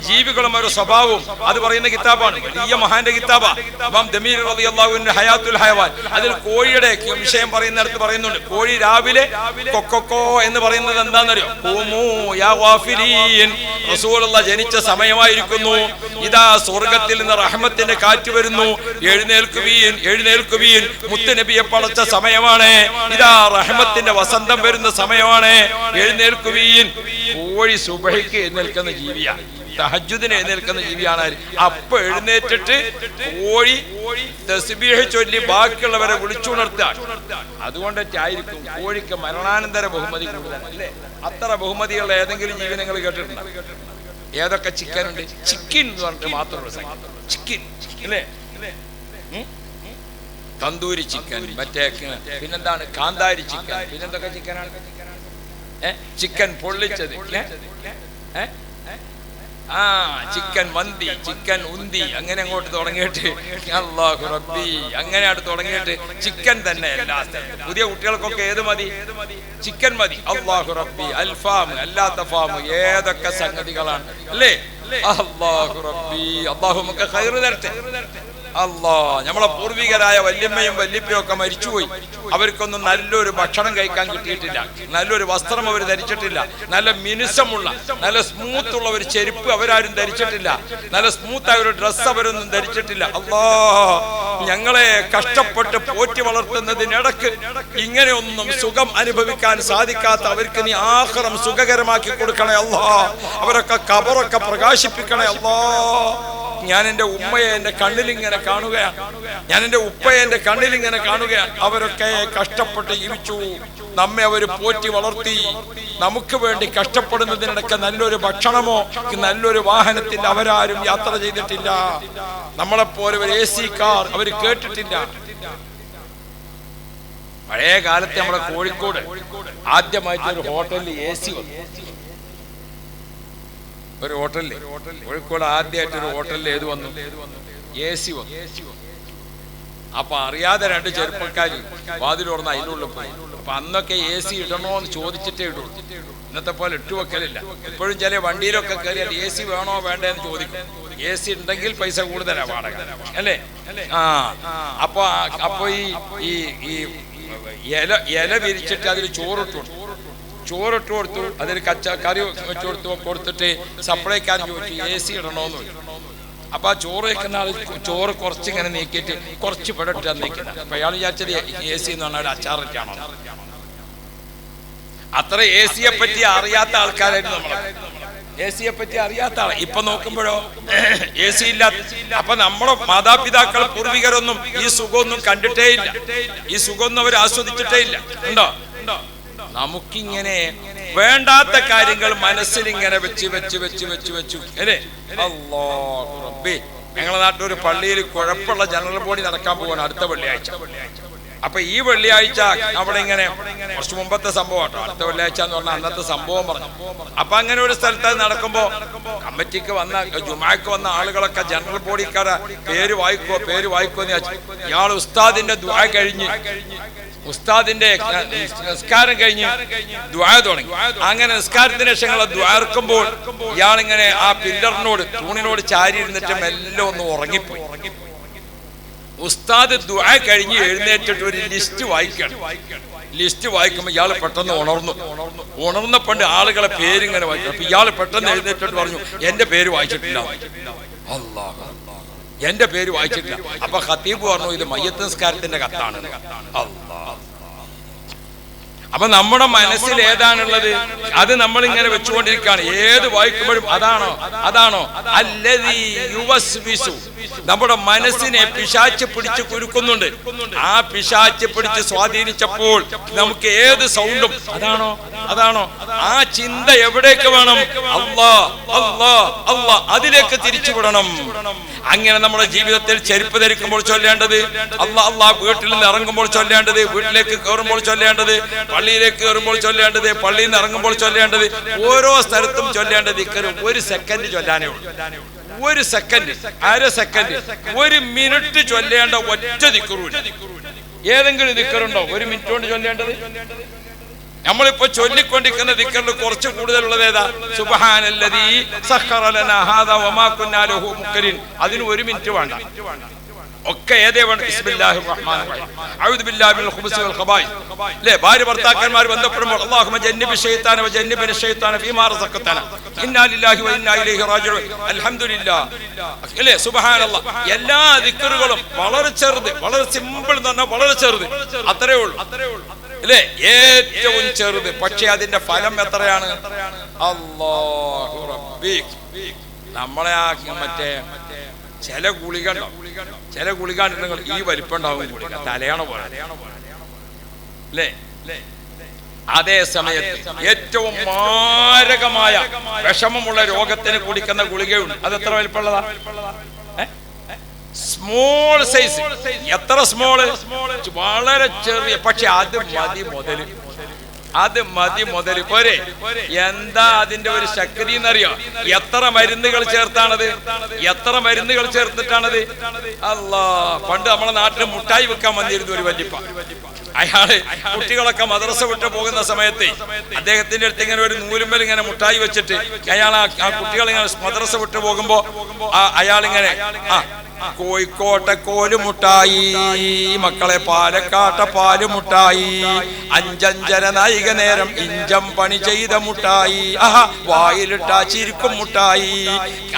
ജീവികളും അവരുടെ സ്വഭാവവും അത് പറയുന്ന കിതാബാണ്. വലിയ മഹാന്റെ കിതാബാ ഇമാം ദമീരി റളിയല്ലാഹു അൻഹു ഹയാത്തുൽ ഹയവാൻ. അതിൽ കോഴിയുടെ വിഷയം പറയുന്നിടത്ത് പറയുന്നുണ്ട്, കോഴി രാവിലെ കൊക്കോ എന്ന് പറയുന്നത് എന്താണെന്നറിയോ? ഖൂമൂ യാ ഗാഫിലീൻ, റസൂലുള്ളാഹ് ജനിച്ച സമയമായിരിക്കുന്നു. ഇതാ സ്വർഗ്ഗത്തിൽ നിന്ന് റഹ്മത്തിന്റെ കാറ്റ് വരുന്നു, എഴുന്നേൽക്കുവീൻ എഴുന്നേൽക്കുവീൻ, മുത്തുനബിയെ പടച്ച സമയമാണ്. ഇതാ റഹ്മത്തിന്റെ വസന്തം വരുന്ന സമയമാണ്, എഴുന്നേൽക്കുവീൻ. കോഴി സുബഹിക്ക് എഴുന്നേൽക്കുന്ന ജീവിയാണ്, തഹജ്ജുദിന് എഴുന്നേൽക്കുന്ന ജീവിയാണ്. അപ്പൊ എഴുന്നേറ്റിട്ട് കോഴി തസ്ബീഹ് ചൊല്ലി ബാക്കിയുള്ളവരെ വിളിച്ചുണർത്തുക. അതുകൊണ്ടായിരിക്കും കോഴിക്ക് മരണാനന്തര ബഹുമതി കൂടുതൽ അല്ലേ? അത്ര ബഹുമതിയുള്ള ഏതെങ്കിലും ജീവി നിങ്ങൾ കേട്ടിട്ടുണ്ടോ? ഏതൊക്കെ ചിക്കൻ ഉണ്ട്? ചിക്കൻ എന്ന് പറഞ്ഞിട്ട് മാത്രമുള്ള ചിക്കൻ അല്ലേ? തന്തൂരി ചിക്കൻ, മറ്റേ പിന്നെന്താണ് കാന്താരി ചിക്കൻ, പിന്നെന്തൊക്കെ ചിക്കനാണ്? ചിക്കൻ പൊള്ളിച്ചത്, ചിക്കൻ മന്തി, ചിക്കൻ ഉന്തി, അങ്ങനെ അങ്ങോട്ട് തുടങ്ങിയിട്ട് അല്ലാഹു റബ്ബി അങ്ങനെ അങ്ങോട്ട് തുടങ്ങിയിട്ട് ചിക്കൻ തന്നെ എല്ലാ സ്ഥലത്തും. പുതിയ കുട്ടികൾക്കൊക്കെ ഏത് മതി? ചിക്കൻ മതി. അല്ലാഹു റബ്ബി അൽഫാം, അല്ലാത്ത ഫാം, ഏതൊക്കെ സംഗതികളാണ് അല്ലേ? അല്ലാഹു റബ്ബി, അല്ലാഹു നമുക്ക് ഖൈറ് തരട്ടെ. നമ്മളെ പൂർവികരായ വല്യമ്മയും വല്യപ്പയും ഒക്കെ മരിച്ചുപോയി. അവർക്കൊന്നും നല്ലൊരു ഭക്ഷണം കഴിക്കാൻ കിട്ടിയിട്ടില്ല, നല്ലൊരു വസ്ത്രം അവർ ധരിച്ചിട്ടില്ല, നല്ല മിനുസമുള്ള നല്ല സ്മൂത്ത് ഉള്ള ഒരു ചെരുപ്പ് അവരാരും ധരിച്ചിട്ടില്ല, നല്ല സ്മൂത്തായ ഒരു ഡ്രസ്സ് അവരൊന്നും ധരിച്ചിട്ടില്ല. ഞങ്ങളെ കഷ്ടപ്പെട്ട് പോറ്റി വളർത്തുന്നതിനിടക്ക് ഇങ്ങനെയൊന്നും സുഖം അനുഭവിക്കാൻ സാധിക്കാത്ത അവർക്ക് നീ ആഖിറം സുഖകരമാക്കി കൊടുക്കണേ അല്ലാ. അവരൊക്കെ ഖബറൊക്കെ പ്രകാശിപ്പിക്കണേ അല്ലാ. ഞാൻ എൻ്റെ ഉമ്മയെ എൻ്റെ കണ്ണിലിങ്ങനെ കാണുകയാണ്, ഞാൻ എൻ്റെ ഉപ്പയെ എൻ്റെ കണ്ണിലിങ്ങനെ കാണുകയാണ്. അവരൊക്കെ കഷ്ടപ്പെട്ട് ജീവിച്ചു, നമ്മെ അവർ പോറ്റി വളർത്തി. നമുക്ക് വേണ്ടി കഷ്ടപ്പെടുന്നതിനിടയ്ക്ക് നല്ലൊരു ഭക്ഷണമോ നല്ലൊരു വാഹനത്തിൽ അവരാരും യാത്ര ചെയ്തിട്ടില്ല. നമ്മളെപ്പോലെ ഒരു AC കാർ അവർ കേട്ടിട്ടില്ല. പഴയ കാലത്ത് നമ്മുടെ കോഴിക്കോട് ആദ്യമായിട്ട് ഒരു ഹോട്ടലിൽ AC വന്നു. ഒരു ഹോട്ടലിൽ കോഴിക്കോട് ആദ്യമായിട്ട് ഒരു ഹോട്ടലിൽ ഏത് വന്നു? AC വന്നു. അപ്പൊ അറിയാതെ രണ്ട് ചെറുപ്പക്കാര് വാതിൽ തുറന്ന് അതിനുള്ളിൽ പോയി. അപ്പൊ അന്നൊക്കെ AC ഇടണോ എന്ന് ചോദിച്ചിട്ടേ ഇടുള്ളൂ, ഇന്നത്തെ പോലെ ഇട്ടുവെക്കലില്ല. ഇപ്പോഴും ചില വണ്ടിയിലൊക്കെ കയറിയാൽ AC വേണോ വേണ്ടേ എന്ന് ചോദിക്കും. AC ഉണ്ടെങ്കിൽ പൈസ കൂടുതലാ വാടക അല്ലേ? അപ്പൊ ഈ ഇല വിരിച്ചിട്ട് അതിൽ ചോറിട്ടു കൊടുത്തു, അതിൽ കറി വെച്ചു കൊടുത്തിട്ട് സപ്ലൈക്കാരൻ ചോദിച്ചു AC ഇടണോന്ന് ചോദിച്ചു. അപ്പൊ ആ ചോറ് വെക്കുന്ന ആൾ ചോറ് കുറച്ചിങ്ങനെ നീക്കിയിട്ട് കുറച്ച് പെടട്ട് നീക്കുന്നത്. അപ്പൊ അയാൾ വിചാരിച്ചത് AC എന്ന് പറഞ്ഞാൽ അച്ചാറിട്ടാണോ? അത്ര AC-യെ പറ്റി അറിയാത്ത ആൾക്കാരായിരുന്നു നമ്മളെ. AC-യെ പറ്റി അറിയാത്ത ആൾ. ഇപ്പൊ നോക്കുമ്പോഴോ AC ഇല്ലാത്ത. അപ്പൊ നമ്മുടെ മാതാപിതാക്കൾ പൂർവികരൊന്നും ഈ സുഖമൊന്നും കണ്ടിട്ടേ ഇല്ല, ഈ സുഖമൊന്നും അവർ ആസ്വദിച്ചിട്ടേ ഇല്ല. ഉണ്ടോ? നമുക്കിങ്ങനെ വേണ്ടാത്ത കാര്യങ്ങൾ മനസ്സിൽ ഇങ്ങനെ വെച്ച് അല്ലേ? അല്ലാഹു റബ്ബി. ഞങ്ങളുടെ നാട്ടിലൊരു പള്ളിയിൽ കുഴപ്പമുള്ള ജനറൽ ബോഡി നടക്കാൻ പോവാണ് അടുത്ത വെള്ളിയാഴ്ച. അപ്പൊ ഈ വെള്ളിയാഴ്ച അവിടെ ഇങ്ങനെ കുറച്ച് മുമ്പത്തെ സംഭവം കേട്ടോ, അടുത്ത വെള്ളിയാഴ്ച എന്ന് പറഞ്ഞാൽ അന്നത്തെ സംഭവം പറഞ്ഞു. അപ്പൊ അങ്ങനെ ഒരു സ്ഥലത്ത് നടക്കുമ്പോ കമ്മിറ്റിക്ക് വന്ന ജുമാക്ക് വന്ന ആളുകളൊക്കെ ജനറൽ ബോഡിക്കാരെ പേര് വായിക്കോ എന്ന് ചോദിച്ചു. ഇയാൾ ഉസ്താദിന്റെ ദുആ കഴിഞ്ഞ് ഉസ്താദിന്റെ നിസ്കാരം കഴിഞ്ഞ് ദുആ തുടങ്ങി. അങ്ങനെ നിസ്കാരത്തിന് ശേഷം ദുആർക്കുമ്പോൾ ഇയാളിങ്ങനെ ആ പില്ലറിനോട് തൂണിനോട് ചാരി ഇരുന്നിട്ട് മെല്ലെ ഒന്ന് ഉറങ്ങിപ്പോയി. ഉസ്താദ് ദുആ കഴിഞ്ഞ് എഴുന്നേറ്റിട്ട് ഒരു ലിസ്റ്റ് വായിക്കണം. ലിസ്റ്റ് വായിക്കുമ്പോൾ ഇയാൾ പെട്ടെന്ന് ഉണർന്നപ്പണ്ട് ആളുകളെ പേരിങ്ങനെ വായിക്കണം. അപ്പൊ ഇയാൾ പെട്ടെന്ന് എഴുന്നേറ്റിട്ട് പറഞ്ഞു, എന്റെ പേര് വായിച്ചിട്ടില്ല. അല്ലാഹ്, എന്റെ പേര് വായിച്ചിട്ടില്ല. അപ്പൊ ഖതീബ് പറഞ്ഞു, ഇത് മയ്യത്ത് നിസ്കാരത്തിന്റെ കത്താണ്. അല്ലാഹ്. അപ്പൊ നമ്മുടെ മനസ്സിൽ ഏതാണുള്ളത് അത് നമ്മൾ ഇങ്ങനെ വെച്ചുകൊണ്ടിരിക്കുകയാണ്. ഏത് വായിക്കുമ്പോഴും അതാണോ അല്ലദീ യുവസ്വിസു, നമ്മുടെ മനസ്സിനെ പിശാച് പിടിച്ച് കുരുക്കുന്നുണ്ട്. ആ പിശാച് പിടിച്ച് സ്വാധീനിച്ചപ്പോൾ നമുക്ക് ഏത് സൗണ്ടും അതാണോ ആ ചിന്ത എവിടേക്ക് വേണം? അല്ലാഹ് അതിലേക്ക് തിരിച്ചുവിടണം. അങ്ങനെ നമ്മുടെ ജീവിതത്തിൽ ചെരുപ്പ് ധരിക്കുമ്പോൾ ചൊല്ലേണ്ടത് അല്ലാഹ്, വീട്ടിൽ നിന്ന് ഇറങ്ങുമ്പോൾ ചൊല്ലേണ്ടത്, വീട്ടിലേക്ക് കയറുമ്പോൾ ചൊല്ലേണ്ടത്, പള്ളിയിലേക്ക് കയറുമ്പോൾ ചൊല്ലേണ്ടത്, പള്ളിയിൽ നിന്ന് ഇറങ്ങുമ്പോൾ ചൊല്ലേണ്ടത്, ഓരോ സ്ഥലത്തും ചൊല്ലേണ്ടത് ദിക്റ് ഒരു സെക്കൻഡ് ചൊല്ലാനേ ഉള്ളൂ. ഒരു സെക്കൻഡ്, അര സെക്കൻഡ്, ഒരു മിനിറ്റ് ചൊല്ലേണ്ട ഒറ്റ ദിക്റുമില്ല. ഏതെങ്കിലും ദിക്റുണ്ടോ ഒരു മിനിറ്റ് കൊണ്ട് ചൊല്ലേണ്ടത്? നമ്മളിപ്പോ ചൊല്ലിക്കൊണ്ടിരിക്കുന്ന ദിക്റിൽ കുറച്ച് കൂടുതലുള്ളത് ഏതാ? സുബ്ഹാനല്ലദീ സഖറ ലനാ ഹാദാ വമാ കുന്നാ ലഹു മുഖ്രിൻ. അതിന് ഒരു മിനിറ്റ് വേണ്ട. ഒക്കെ ഏതേ വേണ്ട? ബിസ്മില്ലാഹിർ റഹ്മാനിർ റഹീം, അഊദു ബില്ലാഹി മിനൽ ഖുബൂസി വൽ ഖബായിസ്. ല്ലേ, ഭാര്യ ഭർത്താക്കന്മാർ ബന്ധപ്പെടുമ്പോൾ അല്ലാഹുമ്മ ജന്നിബി ശൈത്താന വ ജന്നിബിന ശൈത്താന ഫീമാ റസഖതന ഇന്നാ ലില്ലാഹി വ ഇന്നാ ഇലൈഹി റാജിഊൻ അൽഹംദുലില്ലാഹ്. ല്ലേ, സുബ്ഹാനല്ലാഹ്. എല്ലാ ദിക്റുകളും വളരെ ചെറുത്, വളരെ സിമ്പിൾ എന്ന് പറഞ്ഞാൽ വളരെ ചെറുത്, അത്രേ ഉള്ളൂ. അല്ലേ, ഏറ്റവും ചെറുത്. പക്ഷെ അതിന്റെ ഫലം എത്രയാണ്? അല്ലാഹു റബ്ബി. നമ്മളെ ആ മറ്റേ ചില ഗുളിക ഉണ്ടെങ്കിൽ ഈ വലിപ്പുണ്ടാവും, ഗുളിക തലയാണ പോലെ അല്ലേ. അതേ സമയത്ത് ഏറ്റവും മാരകമായ വിഷമമുള്ള രോഗത്തിന് കുടിക്കുന്ന ഗുളികയുണ്ട്. അത് എത്ര വലിപ്പമുള്ളതാ? Small size. എത്ര സ്മോള്? വളരെ ചെറിയ. പക്ഷെ അത് മതി മുതൽ പോരെ. എന്താ അതിന്റെ ഒരു ശക്തി എന്നറിയോ? എത്ര മരുന്നുകൾ ചേർത്തിട്ടാണത്. അല്ലാ, പണ്ട് നമ്മളെ നാട്ടിൽ മുട്ടായി വെക്കാൻ വന്നിരുന്നു ഒരു വല്യപ്പ. അയാള് കുട്ടികളൊക്കെ മദ്രസ വിട്ട് പോകുന്ന സമയത്ത് അദ്ദേഹത്തിന്റെ അടുത്ത് ഇങ്ങനെ ഒരു നൂലുമ്പൽ ഇങ്ങനെ മുട്ടായി വെച്ചിട്ട് അയാൾ ആ കുട്ടികൾ ഇങ്ങനെ മദ്രസ വിട്ട് പോകുമ്പോ അയാളിങ്ങനെ കോഴിക്കോട്ടെ കോലുമുട്ടായി, മക്കളെ പാലക്കാട്ടെ പാലുമുട്ടായി, അഞ്ചര നായിക നേരം ഇഞ്ചം പണി ചെയ്ത മുട്ടായി, വായിലിട്ടാ ചിരിക്കും മുട്ടായി.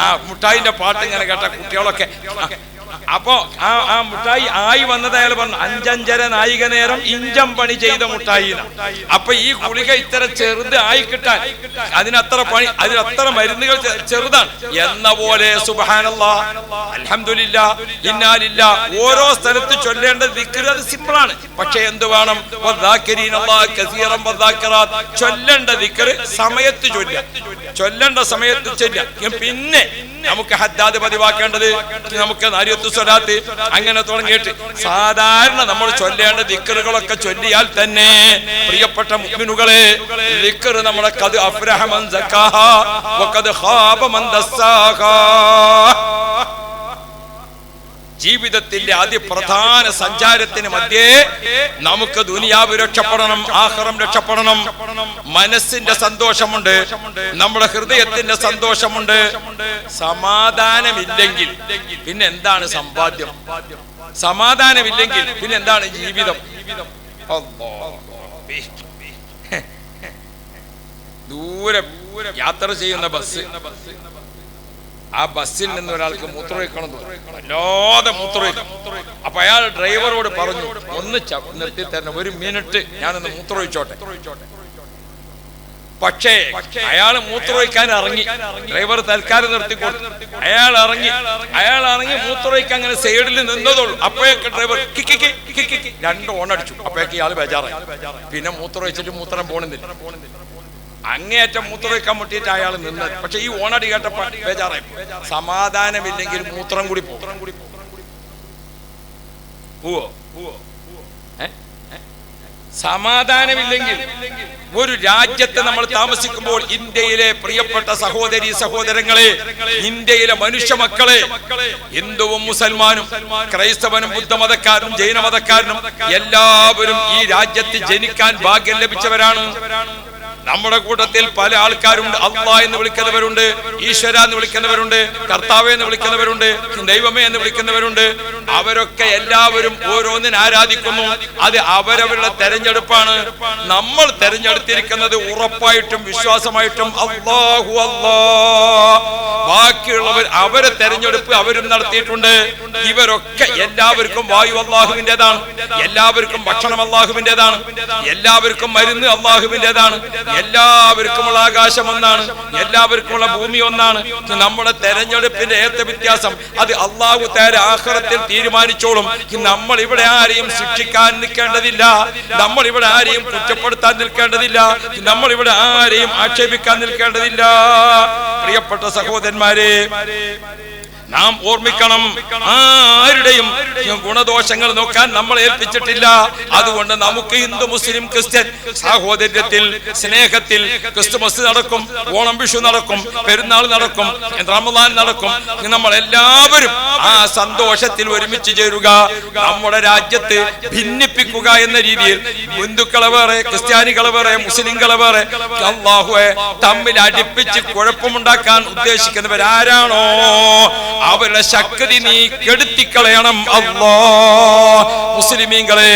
ആ മുട്ടായിന്റെ പാട്ട് ഇങ്ങനെ കേട്ട കുട്ടികളൊക്കെ അപ്പോ ആ മുട്ടായി ആയി വന്നത് അയാൾ പറഞ്ഞു, അഞ്ചര നായിക നേരം ഇഞ്ചം പണി ചെയ്ത മുട്ടായി. അപ്പൊ ഈ ഗുളിക ഇത്ര ചെറുത് ആയി കിട്ടാൻ അതിനത്ര മരുന്നുകൾ ചെറുതാണ് എന്ന പോലെ സുബ്ഹാനല്ലാഹ്, അൽഹംദുലില്ലാഹ്, ഇന്നാ ലില്ലാഹ് ഓരോ സ്ഥലത്ത് ചൊല്ലേണ്ട ദിക്ർ അത് സിമ്പിളാണ്. പക്ഷെ എന്ത് വേണം? ചൊല്ലേണ്ട ദിക്ർ സമയത്ത് ചൊല്ലേണ്ട സമയത്ത് ചൊല്ലുക. പിന്നെ നമുക്ക് ഹദ്ദാദ് പതിവാക്കേണ്ടത്, നമുക്ക് നാരിയത്ത് സ്വലാത്ത് അങ്ങനെ തുടങ്ങിയിട്ട് സാധാരണ നമ്മൾ ചൊല്ലേണ്ട ദിക്റുകളൊക്കെ ചൊല്ലിയാൽ തന്നെ പ്രിയപ്പെട്ട മുഅ്മിനുകളെ, ദിക്ർ നമ്മളെ ഖദ് അഫ്റഹ മൻ സക്കാഹാ വഖദ് ഖാബ മൻ ദസ്സാഹാ. ജീവിതത്തിന്റെ അതിപ്രധാന സഞ്ചാരത്തിന് മധ്യേ നമുക്ക് ദുനിയാവ് രക്ഷപ്പെടണം, ആഖിറം രക്ഷപ്പെടണം. മനസ്സിന്റെ സന്തോഷമുണ്ട്, നമ്മുടെ ഹൃദയത്തിന്റെ സന്തോഷമുണ്ട്. സമാധാനമില്ലെങ്കിൽ പിന്നെ എന്താണ് സമ്പാദ്യം? സമാധാനമില്ലെങ്കിൽ പിന്നെ എന്താണ് ജീവിതം? ദൂരെ യാത്ര ചെയ്യുന്ന ബസ്, ആ ബസ്സിൽ നിന്ന് ഒരാൾക്ക് മൂത്രമൊഴിക്കണം, വല്ലാതെ മൂത്രമൊഴിക്കണം. അപ്പൊ അയാൾ ഡ്രൈവറോട് പറഞ്ഞു, ഒന്ന് നിർത്തി തരണം, ഒരു മിനിറ്റ് ഞാനൊന്ന് മൂത്രമൊഴിച്ചോട്ടെ. പക്ഷേ അയാൾ മൂത്രമൊഴിക്കാൻ ഇറങ്ങി, ഡ്രൈവർ തൽക്കാലം നിർത്തിക്കൊടുത്തു. അയാൾ ഇറങ്ങി മൂത്രമൊഴിക്കാൻ അങ്ങനെ സൈഡിൽ നിന്നതുള്ളൂ. അപ്പോഴേക്ക് ഡ്രൈവർ കിക്കി 2 ഓണടിച്ചു. അപ്പോഴേക്ക് ഇയാൾ ബേജാറായി. പിന്നെ മൂത്രമൊഴിച്ചിട്ട് മൂത്രം പോണെന്നില്ല. അങ്ങേയറ്റം മൂത്രമൊഴിക്കാൻ മുട്ടിയിട്ട് അയാൾ നിന്നത്. പക്ഷെ ഈ ഓണടി കേട്ടപ്പോ ബേജാറായി. സമാധാനമില്ലെങ്കിൽ മൂത്രം കൂടി പോകും. സമാധാനമില്ലെങ്കിൽ ഒരു രാജ്യത്ത് നമ്മൾ താമസിക്കുമ്പോൾ, ഇന്ത്യയിലെ പ്രിയപ്പെട്ട സഹോദരി സഹോദരങ്ങളെ, ഇന്ത്യയിലെ മനുഷ്യ മക്കളെ, ഹിന്ദുവും മുസൽമാനും ക്രൈസ്തവനും ബുദ്ധമതക്കാരനും ജൈനമതക്കാരനും എല്ലാവരും ഈ രാജ്യത്ത് ജനിക്കാൻ ഭാഗ്യം ലഭിച്ചവരാണ്. നമ്മുടെ കൂട്ടത്തിൽ പല ആൾക്കാരുണ്ട്. അള്ളാഹ് എന്ന് വിളിക്കുന്നവരുണ്ട്, ഈശ്വര എന്ന് വിളിക്കുന്നവരുണ്ട്, കർത്താവേ എന്ന് വിളിക്കുന്നവരുണ്ട്, ദൈവമേ എന്ന് വിളിക്കുന്നവരുണ്ട്. അവരൊക്കെ എല്ലാവരും ഓരോന്നിനെ ആരാധിക്കുന്നു. അത് അവരവരുടെ തെരഞ്ഞെടുപ്പാണ്. നമ്മൾ തെരഞ്ഞെടുത്തിരിക്കുന്നത് ഉറപ്പായിട്ടും വിശ്വാസമായിട്ടും അല്ലാഹു അല്ലാഹ്. ബാക്കിയുള്ളവർ അവരെ തെരഞ്ഞെടുപ്പ് അവരും നടത്തിയിട്ടുണ്ട്. ഇവരൊക്കെ എല്ലാവർക്കും വായു അള്ളാഹുവിൻ്റെതാണ്, എല്ലാവർക്കും ഭക്ഷണം അള്ളാഹുവിൻ്റെതാണ്, എല്ലാവർക്കും മരുന്ന് അള്ളാഹുവിൻ്റെതാണ്, എല്ലാവർക്കുമുള്ള ആകാശം ഒന്നാണ്, എല്ലാവർക്കുമുള്ള ഭൂമി ഒന്നാണ്. നമ്മുടെ തെരഞ്ഞെടുപ്പിന്റെ ഏത്ത വ്യത്യാസം അത് അള്ളാഹു തആല ആഖിറത്തിൽ തീരുമാനിച്ചോളും. നമ്മൾ ഇവിടെ ആരെയും ശിക്ഷിക്കാൻ നിൽക്കേണ്ടതില്ല, നമ്മൾ ഇവിടെ ആരെയും കുറ്റപ്പെടുത്താൻ നിൽക്കേണ്ടതില്ല, നമ്മൾ ഇവിടെ ആരെയും ആക്ഷേപിക്കാൻ നിൽക്കേണ്ടതില്ല. പ്രിയപ്പെട്ട സഹോദരന്മാരെ, നാം ഓർമ്മിക്കണം, ആരുടെയും ഗുണദോഷങ്ങൾ നോക്കാൻ നമ്മൾ ഏൽപ്പിച്ചിട്ടില്ല. അതുകൊണ്ട് നമുക്ക് ഹിന്ദു മുസ്ലിം ക്രിസ്ത്യൻ സാഹോദര്യത്തിൽ സ്നേഹത്തിൽ ക്രിസ്തുമസ് നടക്കും, ഓണം വിഷു നടക്കും, പെരുന്നാൾ നടക്കും, റമദാൻ നടക്കും. നമ്മൾ എല്ലാവരും ആ സന്തോഷത്തിൽ ഒരുമിച്ച് ചേരുക. നമ്മുടെ രാജ്യത്ത് ഭിന്നിപ്പിക്കുക എന്ന രീതിയിൽ ഹിന്ദുക്കളെ വേറെ, ക്രിസ്ത്യാനികളെ വേറെ, മുസ്ലിങ്ങളെ വേറെ, അല്ലാഹുവേ തമ്മിൽ അടുപ്പിച്ച് കുഴപ്പമുണ്ടാക്കാൻ ഉദ്ദേശിക്കുന്നവരാരാണോ അവരുടെ ശക്തി നീ കെടുത്തിക്കളയണം അല്ലാഹ്. മുസ്ലിമീങ്ങളെ,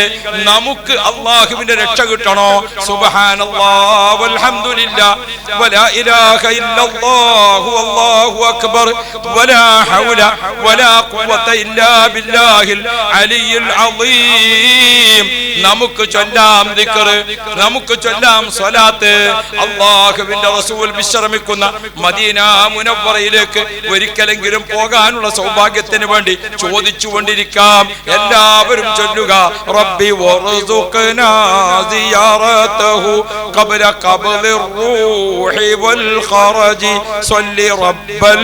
നമുക്ക് അല്ലാഹുവിന്റെ രക്ഷ കിട്ടണോ? സുബ്ഹാനല്ലാഹ് വൽഹംദുലില്ലാഹ് വലാ ഇലാഹ ഇല്ലല്ലാഹു വല്ലാഹു അക്ബർ വലാ ഹൗല വലാ ഖുവത ഇല്ലാ ബില്ലാഹിൽ അലിയിൽ അളീം. നമുക്ക് ചൊല്ലാം ദിക്ർ, നമുക്ക് ചൊല്ലാം സ്വലാത്ത്. അല്ലാഹുവിന്റെ റസൂൽ വിശ്രമിക്കുന്ന മദീന മുനവ്വറയിലേക്ക് ഒരിക്കലെങ്കിലും പോകാനുള്ള സൗഭാഗ്യത്തിന് വേണ്ടി ചോദിച്ചുകൊണ്ടിരിക്കാം. എല്ലാവരും ചൊല്ലുക, റബ്ബി വർസുഖ്നാ സിയാറതഹു ഖബ്ല ഖബ്ലിർ റൂഹി വൽ ഖറജി സ്വല്ലി റബ്ബൽ.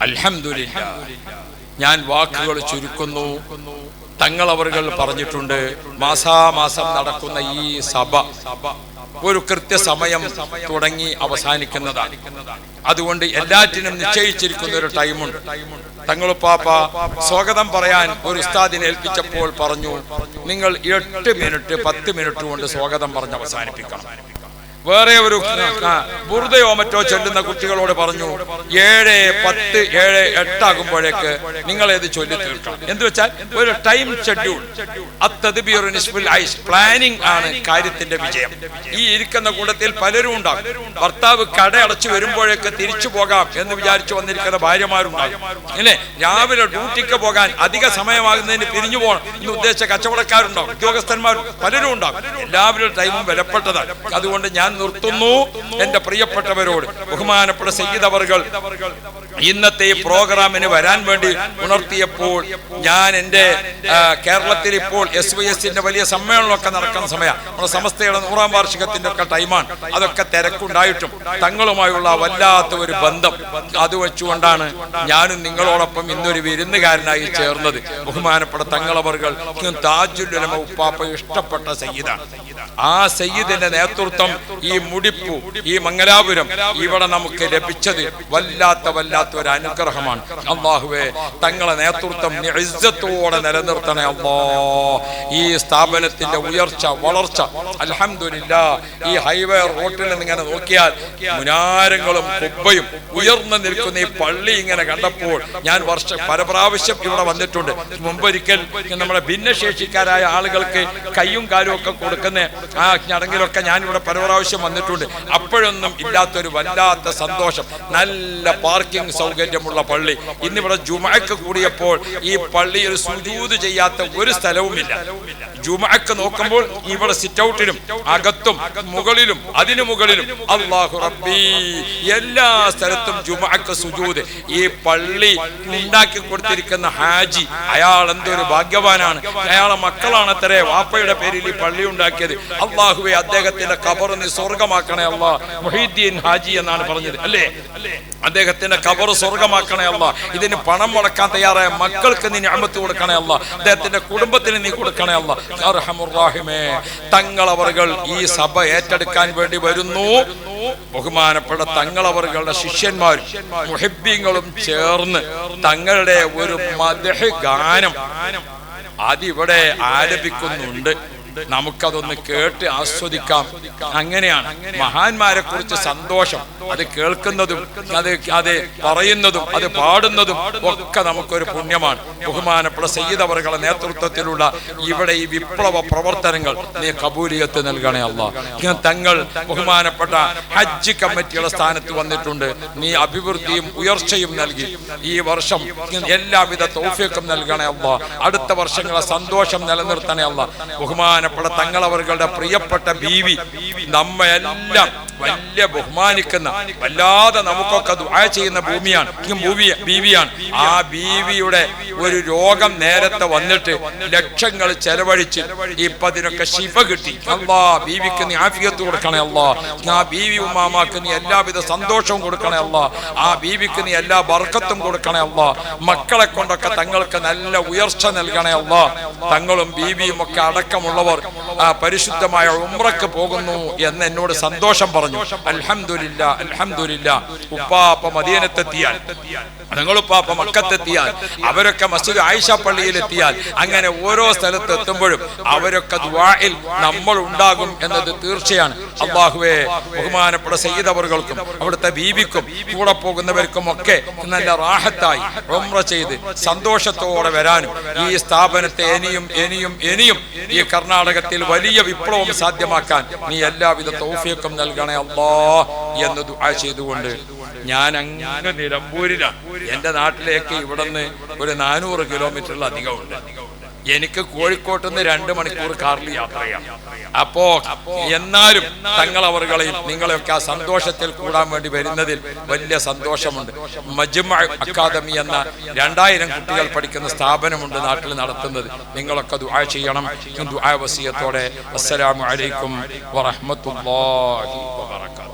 അൽഹംദുലില്ലാഹ്. ഞാൻ വാക്കുകൾ ചുരുക്കുന്നു. തങ്ങളവറുകൾ പറഞ്ഞിട്ടുണ്ട്, മാസാമാസം നടക്കുന്ന ഈ സഭ ഒരു കൃത്യസമയം തുടങ്ങി അവസാനിക്കുന്നതാണ്. അതുകൊണ്ട് എല്ലാറ്റിനും നിശ്ചയിച്ചിരിക്കുന്ന ഒരു ടൈമുണ്ട്. തങ്ങളുപ്പാപ്പ സ്വാഗതം പറയാൻ ഒരു ഉസ്താദിനെ ഏൽപ്പിച്ചപ്പോൾ പറഞ്ഞു, നിങ്ങൾ 8 മിനിറ്റ് 10 മിനിറ്റ് കൊണ്ട് സ്വാഗതം പറഞ്ഞ് അവസാനിപ്പിക്കണം. വേറെ ഒരു ബുർദയോ മറ്റോ ചൊല്ലുന്ന കുട്ടികളോട് പറഞ്ഞു, 7, 10, 7, 8 ആകുമ്പോഴേക്ക് നിങ്ങൾ ഇത് ചൊല്ലി തീർക്കണം. എന്ന് വെച്ചാൽ ഒരു ടൈം ഷെഡ്യൂൾ. പ്ലാനിംഗ് ആണ് കാര്യത്തിന്റെ വിജയം. ഈ ഇരിക്കുന്ന കൂട്ടത്തിൽ പലരും ഉണ്ടാകും. ഭർത്താവ് കട അടച്ചു വരുമ്പോഴേക്ക് തിരിച്ചു പോകാം എന്ന് വിചാരിച്ചു വന്നിരിക്കുന്ന ഭാര്യമാരുണ്ടാകും. ഇല്ലേ, രാവിലെ ഡ്യൂട്ടിക്ക് പോകാൻ അധിക സമയമാകുന്നതിന് പിരിഞ്ഞു പോകണം എന്ന് ഉദ്ദേശിച്ച കച്ചവടക്കാരുണ്ടാകും, ഉദ്യോഗസ്ഥന്മാർ പലരും ഉണ്ടാകും. എല്ലാവരുടെ ടൈമും വിലപ്പെട്ടതാണ്. അതുകൊണ്ട് ഞാൻ നിർത്തുന്നു. എന്റെ പ്രിയപ്പെട്ടവരോട്, ബഹുമാനപ്പെട്ട സയ്യിദ് അവർകൾ ഇന്നത്തെ ഈ പ്രോഗ്രാമിന് വരാൻ വേണ്ടി ഉണർത്തിയപ്പോൾ, ഞാൻ എൻ്റെ കേരളത്തിൽ ഇപ്പോൾ SYSന്റെ വലിയ സമ്മേളനമൊക്കെ നടക്കുന്ന സമയമാണ്. നമ്മുടെ സമസ്തയുടെ 100ാം വാർഷികത്തിന്റെ ഒക്കെ ടൈമാണ്. അതൊക്കെ തിരക്കുണ്ടായിട്ടും തങ്ങളുമായുള്ള വല്ലാത്ത ഒരു ബന്ധം അത് വെച്ചുകൊണ്ടാണ് ഞാനും നിങ്ങളോടൊപ്പം ഇന്നൊരു വിരുന്നുകാരനായി ചേർന്നത്. ബഹുമാനപ്പെട്ട തങ്ങളവറുകൾ താജുൽ ഉലമ ഉപ്പാപ്പ ഇഷ്ടപ്പെട്ട സയ്യിദാണ്. ആ സയ്യിദിന്റെ നേതൃത്വം, ഈ മുടിപ്പു, ഈ മംഗലാപുരം ഇവിടെ നമുക്ക് ലഭിച്ചത് വല്ലാത്ത ഒരു അനുഗ്രഹമാണ്. അല്ലാഹുവേ, തങ്ങളെ നേതൃത്വം ഇസ്സത്തോടെ നിലനിർത്തണേ അല്ലാഹ്. ഈ സ്ഥാപനത്തിന്റെ ഉയർച്ച വളർച്ച അൽഹംദുലില്ലാഹ്. ഈ ഹൈവേ റോട്ടിൽ നിന്ന് ഇങ്ങനെ നോക്കിയാൽ മുനാരങ്ങളും കുബ്ബയും ഉയർന്നു നിൽക്കുന്ന ഈ പള്ളി ഇങ്ങനെ കണ്ടപ്പോൾ ഞാൻ പല പ്രാവശ്യം ഇവിടെ വന്നിട്ടുണ്ട്. മുമ്പൊരിക്കൽ നമ്മുടെ ഭിന്നശേഷിക്കാരായ ആളുകൾക്ക് കയ്യും കാലും ഒക്കെ കൊടുക്കുന്ന ആ ചടങ്ങിലൊക്കെ ഞാൻ ഇവിടെ പല പ്രാവശ്യം വന്നിട്ടുണ്ട്. അപ്പോഴൊന്നും ഇല്ലാത്തൊരു വല്ലാത്ത സന്തോഷം. നല്ല പാർക്കിംഗ് സൗകര്യമുള്ള പള്ളി. ഇന്നിവിടെ ജുമഅക്ക് കൂടിയപ്പോൾ ഈ പള്ളിയിൽ സുജൂദ് ചെയ്യാത്ത ഒരു സ്ഥലവുമില്ല. ജുമഅക്ക് നോക്കുമ്പോൾ ഇവിടെ സിറ്റ് ഔട്ടിലും അകത്തും മുകളിലും അതിനു മുകളിലും അല്ലാഹു റബ്ബി എല്ലാ സ്ഥലത്തും ജുമഅക്ക് സുജൂദ്. ഈ പള്ളി ഉണ്ടാക്കി കൊടുത്തിരിക്കുന്ന ഹാജി, അയാൾ എന്തൊരു ഭാഗ്യവാനാണ്. അയാളെ മക്കളാണ് അത്രേ വാപ്പയുടെ പേരിൽ ഈ പള്ളി ഉണ്ടാക്കിയത്. അല്ലാഹുവേ, അദ്ദേഹത്തിന്റെ ഖബറിന് സ്വർഗമാക്കണേ അല്ലാ. മുഹീദ്ദീൻ ഹാജി എന്നാണ് പറഞ്ഞത് അല്ലേ? അദ്ദേഹത്തിന്റെ ഖബർ സ്വർഗമാക്കണേ അല്ലാ. ഇതിന് പണം മുടക്കാൻ തയ്യാറായ മക്കൾക്ക് നീ നിഅമത്ത് കൊടുക്കണേ അല്ലാ. അദ്ദേഹത്തിന്റെ കുടുംബത്തിന് നീ കൊടുക്കണേ അല്ലാ. അർഹമുർ റഹീമേ, തങ്ങളവറുകൾ ഈ സഭ ഏറ്റെടുക്കാൻ വേണ്ടി വരുന്നു. ബഹുമാനപ്പെട്ട തങ്ങളവറുകളുടെ ശിഷ്യന്മാരും മുഹിബ്ബീങ്ങളും ചേർന്ന് തങ്ങളുടെ ഒരു മദ്ഹ് ഗാനം അതിവിടെ ആലപിക്കുന്നുണ്ട്. നമുക്കതൊന്ന് കേട്ട് ആസ്വദിക്കാം. അങ്ങനെയാണ് മഹാന്മാരെ കുറിച്ച് സന്തോഷം, അത് കേൾക്കുന്നതും അത് പറയുന്നതും അത് പാടുന്നതും ഒക്കെ നമുക്കൊരു പുണ്യമാണ്. ബഹുമാനപ്പെട്ട സയ്യിദ് അവറുകളുടെ നേതൃത്വത്തിലുള്ള ഇവിടെ ഈ വിപ്ലവ പ്രവർത്തനങ്ങൾ നീ കബൂലിയത്ത് നൽകണേ അല്ലാഹ്. തങ്ങൾ ബഹുമാനപ്പെട്ട ഹജ്ജ് കമ്മിറ്റിയുടെ സ്ഥാനത്ത് വന്നിട്ടുണ്ട്. നീ അഭിവൃദ്ധിയും ഉയർച്ചയും നൽകി ഈ വർഷം എല്ലാവിധ തൗഫീഖും നൽകണേ അല്ലാഹ്. അടുത്ത വർഷങ്ങളെ സന്തോഷം നിലനിർത്തണേ അല്ലാഹ്. ബഹുമാനപ്പെട്ട തങ്ങളവറുകളുടെ പ്രിയപ്പെട്ട ബീവി നമ്മയെല്ലാം വലിയ ബഹുമാനിക്കുന്ന, വല്ലാതെ നമുക്കൊക്കെ ദുആ ചെയ്യുന്ന ബീവിയാണ്. ആ ബീവിയുടെ ഒരു രോഗം നേരത്തെ വന്നിട്ട് ലക്ഷങ്ങൾ ചെലവഴിച്ച് ഇപ്പൊ അതിനൊക്കെ ശിഫ കിട്ടി. അല്ലാ, ബീവിക്ക് നീ ആഫിയത്ത് കൊടുക്കണേ അല്ലാ. ആ ബീവി ഉമ്മാമാക്ക് നീ എല്ലാവിധ സന്തോഷവും കൊടുക്കണേ അല്ലാ. ആ ബീവിക്ക് നീ എല്ലാ ബർക്കത്തും കൊടുക്കണേ അല്ലാ. മക്കളെ കൊണ്ടൊക്കെ തങ്ങൾക്ക് നല്ല ഉയർച്ച നൽകണേ അല്ലാ. തങ്ങളും ബീവിയും ഒക്കെ അടക്കമുള്ളവർ പരിശുദ്ധമായ ഉംറക്ക് പോകുന്നു എന്ന് എന്നോട് സന്തോഷം പറഞ്ഞു. അൽഹംദുലില്ലാ, അൽഹംദുലില്ലാ. ഉപ്പാപ്പ മദീനത്തെത്തിയാൽ, ഞങ്ങളുപ്പാപ്പ മക്കത്തെത്തിയാൽ, അവരൊക്കെ മസ്ജിദ് ആയിഷ പള്ളിയിലെത്തിയാൽ, അങ്ങനെ ഓരോ സ്ഥലത്ത് എത്തുമ്പോഴും അവരൊക്കെ ദുആയിൽ നമ്മൾ ഉണ്ടാകും എന്നത് തീർച്ചയാണ്. അല്ലാഹുവേ, ബഹുമാനപ്പെട്ട സയ്യിദ് അവറുകൾക്കും അവിടുത്തെ ബീവിക്കും കൂടെ പോകുന്നവർക്കും ഒക്കെ നല്ല റാഹത്തായി ഉംറ ചെയ്ത് സന്തോഷത്തോടെ വരാനും ഈ സ്ഥാപനത്തെ ഇനിയും ഈ കർണാടകത്തിൽ വലിയ വിപ്ലവം സാധ്യമാക്കാൻ നീ എല്ലാവിധ തൗഫീഖും നൽകണേ അല്ലാഹ് എന്ന് ദുആ ചെയ്തുകൊണ്ട് ഞാൻ അങ്ങ് നിലമ്പൂരിലാണ്. എന്റെ നാട്ടിലേക്ക് ഇവിടുന്ന് ഒരു 400 കിലോമീറ്ററിലധികമുണ്ട്. എനിക്ക് കോഴിക്കോട്ട് നിന്ന് 2 മണിക്കൂർ കാറിൽ യാത്ര ചെയ്യാം. അപ്പോ എന്നാലും തങ്ങളവറുകളെയും നിങ്ങളെയൊക്കെ ആ സന്തോഷത്തിൽ കൂടാൻ വേണ്ടി വരുന്നതിൽ വലിയ സന്തോഷമുണ്ട്. മജ്മഅ അക്കാദമി എന്ന 2000 കുട്ടികൾ പഠിക്കുന്ന സ്ഥാപനമുണ്ട് നാട്ടിൽ നടത്തുന്നത്. നിങ്ങളൊക്കെ ദുആ ചെയ്യണം. ദുആ വസിയത്തോടെ അസ്സലാമു അലൈക്കും വറഹ്മത്തുള്ളാഹി വബറകാതുഹു.